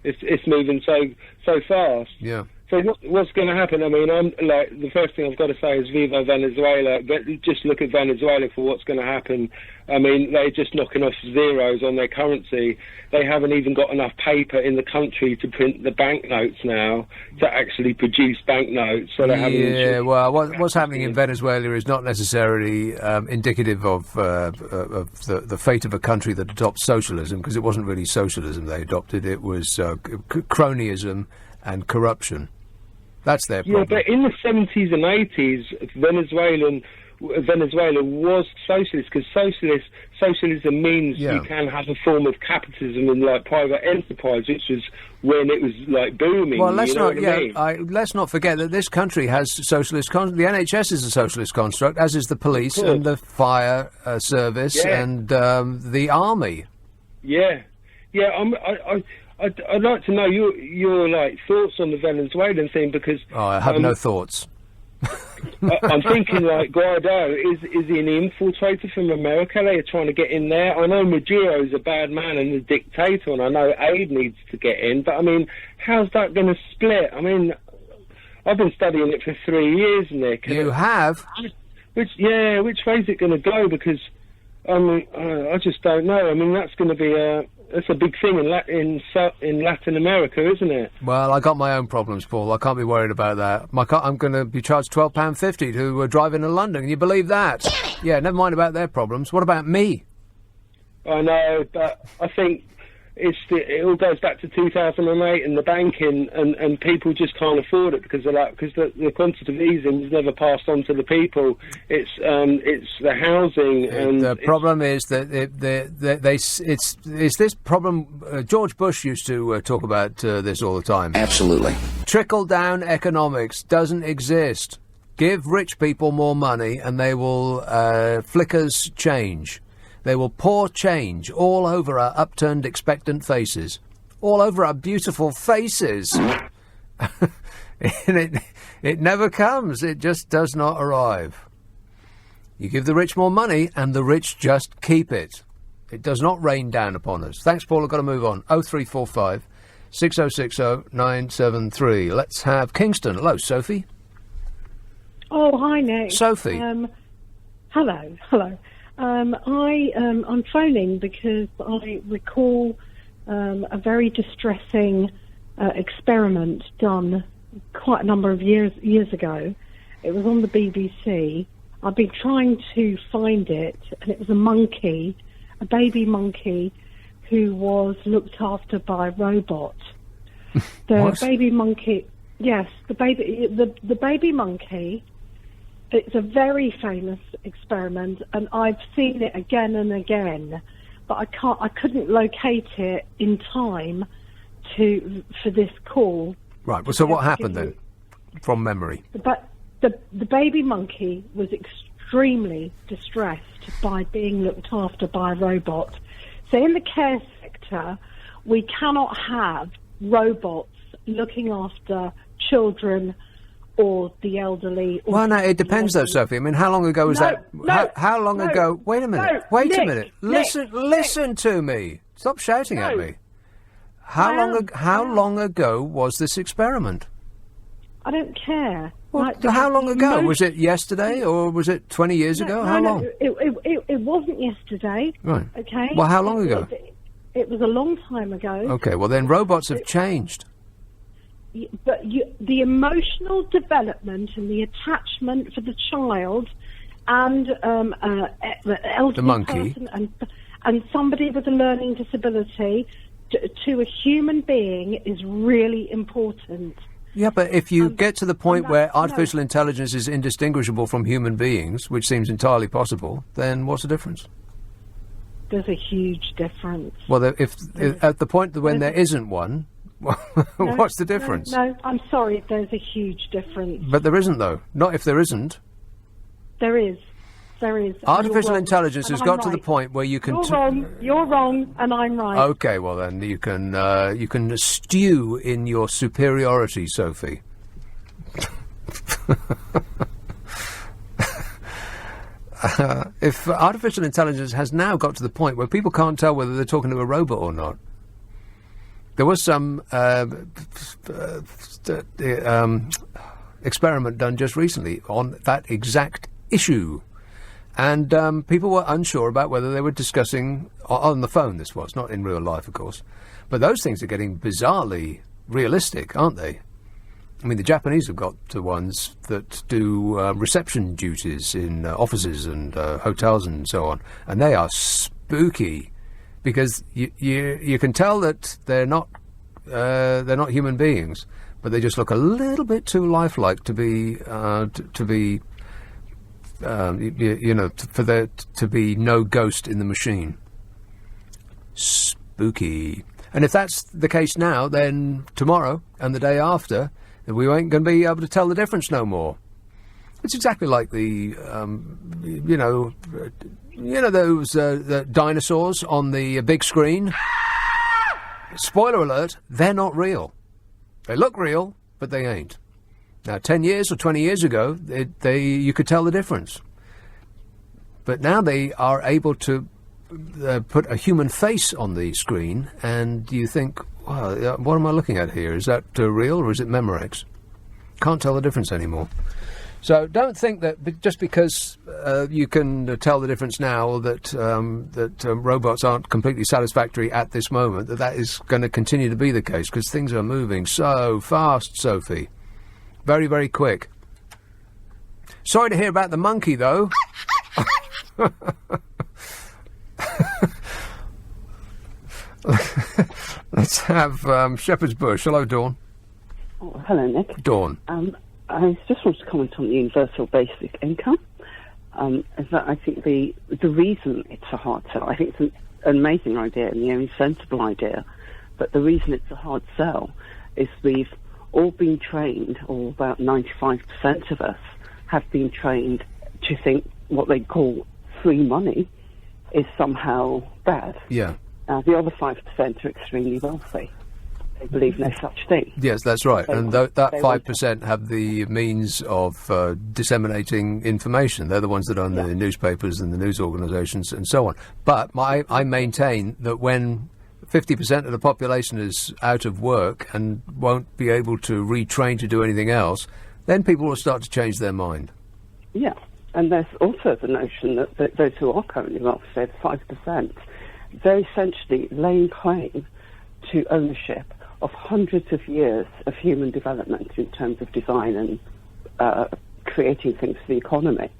It's moving so fast. Yeah. So what's going to happen? I mean, the first thing I've got to say is Viva Venezuela. Just look at Venezuela for what's going to happen. I mean, they're just knocking off zeros on their currency. They haven't even got enough paper in the country to print the banknotes now, to actually produce banknotes. So they're having... Yeah, well, what's happening in Venezuela is not necessarily indicative of the fate of a country that adopts socialism, because it wasn't really socialism they adopted. It was cronyism and corruption. That's their problem. Yeah, but in the 70s and 80s, Venezuela was socialist, because socialism means you can have a form of capitalism in like private enterprise, which was when it was like booming. Well, let's mean? let's not forget that this country has socialist. The NHS is a socialist construct, as is the police and the fire service and the army. Yeah, yeah. I'd like to know your like thoughts on the Venezuelan thing, because I have no thoughts. I'm thinking like Guaido, is he an infiltrator from America? They are trying to get in there. I know Maduro's a bad man and a dictator, and I know Abe needs to get in, but I mean, how's that going to split? I mean, I've been studying it for 3 years, Nick. You have? Which way is it going to go? Because I just don't know. I mean, that's going to be that's a big thing in Latin America, isn't it? Well, I got my own problems, Paul. I can't be worried about that. I'm going to be charged £12.50 to drive into London. Can you believe that? Yeah, never mind about their problems. What about me? I know, but I think it all goes back to 2008 and the banking, and people just can't afford it because the quantitative easing was never passed on to the people. It's the housing, and the problem is that it's this problem. George Bush used to talk about this all the time. Absolutely. Trickle down economics doesn't exist. Give rich people more money, and they will flick us change. They will pour change all over our upturned, expectant faces. All over our beautiful faces. And it never comes. It just does not arrive. You give the rich more money, and the rich just keep it. It does not rain down upon us. Thanks, Paul. I've got to move on. 0345 6060 973. Let's have Kingston. Hello, Sophie. Oh, hi, Nick. Sophie. Hello. I'm phoning because I recall a very distressing experiment done quite a number of years ago. It was on the BBC. I've been trying to find it, and it was a baby monkey, who was looked after by a robot. The baby monkey, yes, the baby monkey. It's a very famous experiment, and I've seen it again and again, but I couldn't locate it in time for this call. Right. Well, so what happened then, from memory? But the baby monkey was extremely distressed by being looked after by a robot. So in the care sector, we cannot have robots looking after children or the elderly. Well, no, it depends, though, Sophie. I mean, how long ago was that? How long ago? Wait a minute. Wait a minute. Listen to me. Stop shouting at me. How long ago was this experiment? I don't care. Well, how long ago? Was it yesterday, or was it 20 years ago? How long? It wasn't yesterday. Right. Okay. Well, how long ago? It was a long time ago. Okay. Well, then robots have changed. But the emotional development and the attachment for the child and the elderly monkey person and somebody with a learning disability to a human being is really important. Yeah, but if you get to the point where artificial intelligence is indistinguishable from human beings, which seems entirely possible, then what's the difference? There's a huge difference. Well, if at the point when there isn't one, what's the difference? No, I'm sorry, there's a huge difference. But there isn't, though. Not if there isn't. There is. Artificial intelligence has got to the point where you can... You're wrong, and I'm right. Okay, well then, you can stew in your superiority, Sophie. if artificial intelligence has now got to the point where people can't tell whether they're talking to a robot or not. There was some experiment done just recently on that exact issue. And people were unsure about whether they were discussing, on the phone this was, not in real life, of course. But those things are getting bizarrely realistic, aren't they? I mean, the Japanese have got the ones that do reception duties in offices and hotels and so on. And they are spooky because you can tell that they're not human beings, but they just look a little bit too lifelike to be for there to be no ghost in the machine. Spooky. And if that's the case now, then tomorrow and the day after, then we ain't going to be able to tell the difference no more. It's exactly like the those the dinosaurs on the big screen. Spoiler alert, they're not real. They look real, but they ain't. Now, 10 years or 20 years ago, you could tell the difference. But now they are able to put a human face on the screen, and you think, wow, what am I looking at here? Is that real or is it Memorex? Can't tell the difference anymore. So don't think that just because you can tell the difference now, or that robots aren't completely satisfactory at this moment, that is going to continue to be the case, because things are moving so fast, Sophie. Very, very quick. Sorry to hear about the monkey, though. Let's have Shepherd's Bush. Hello, Dawn. Oh, hello, Nick. Dawn. I just want to comment on the universal basic income. Is that I think the reason it's a hard sell, I think it's an amazing idea and the only sensible idea, but the reason it's a hard sell is we've all been trained, or about 95% of us have been trained to think what they call free money is somehow bad. Yeah. The other 5% are extremely wealthy. They believe no such thing. Yes, that's right. And that 5% have the means of disseminating information. They're the ones that own the newspapers and the news organisations and so on. But I maintain that when 50% of the population is out of work and won't be able to retrain to do anything else, then people will start to change their mind. Yeah. And there's also the notion that those who are currently wealthy, say the 5%, they're essentially laying claim to ownership of hundreds of years of human development in terms of design and creating things for the economy.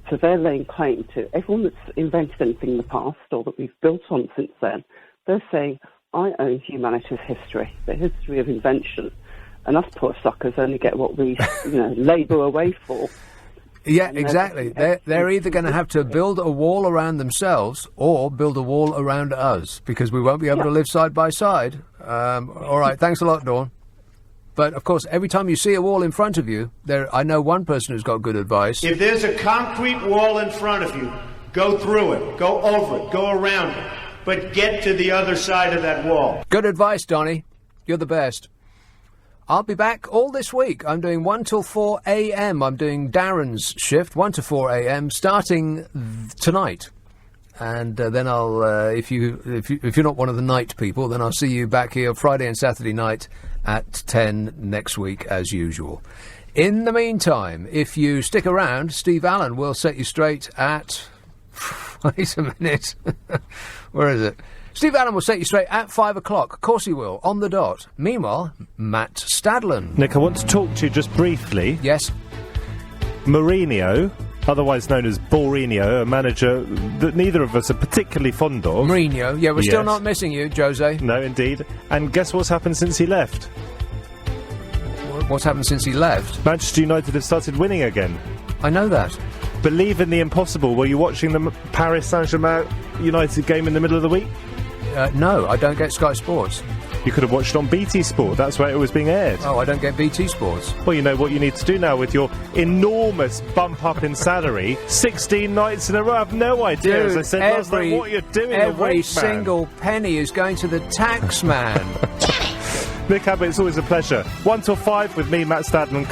So they're laying claim to everyone that's invented anything in the past or that we've built on since then. They're saying, I own humanity's history, the history of invention, and us poor suckers only get what we labour away for. Yeah, exactly. They're either going to have to build a wall around themselves or build a wall around us, because we won't be able to live side by side. All right, thanks a lot, Dawn. But, of course, every time you see a wall in front of you, I know one person who's got good advice. If there's a concrete wall in front of you, go through it, go over it, go around it, but get to the other side of that wall. Good advice, Donnie. You're the best. I'll be back all this week. I'm doing 1 till 4 a.m. I'm doing Darren's shift, 1 to 4 a.m., starting tonight. And then I'll, if you're not one of the night people, then I'll see you back here Friday and Saturday night at 10 next week, as usual. In the meantime, if you stick around, Steve Allen will set you straight at... Wait a minute. Where is it? Steve Allen will set you straight at 5 o'clock. Of course he will, on the dot. Meanwhile, Matt Stadlen. Nick, I want to talk to you just briefly. Yes. Mourinho, otherwise known as Borinho, a manager that neither of us are particularly fond of. Mourinho, yeah, we're still not missing you, Jose. No, indeed. And guess what's happened since he left? What's happened since he left? Manchester United have started winning again. I know that. Believe in the impossible. Were you watching the Paris Saint-Germain United game in the middle of the week? No, I don't get Sky Sports. You could have watched it on BT Sport. That's where it was being aired. Oh, I don't get BT Sports. Well, you know what you need to do now with your enormous bump up in salary. 16 nights in a row. I have no idea, Dude, as I said last night, what you're doing. Every single penny is going to the tax man. Nick Abbott, it's always a pleasure. 1 till 5 with me, Matt Stadlen.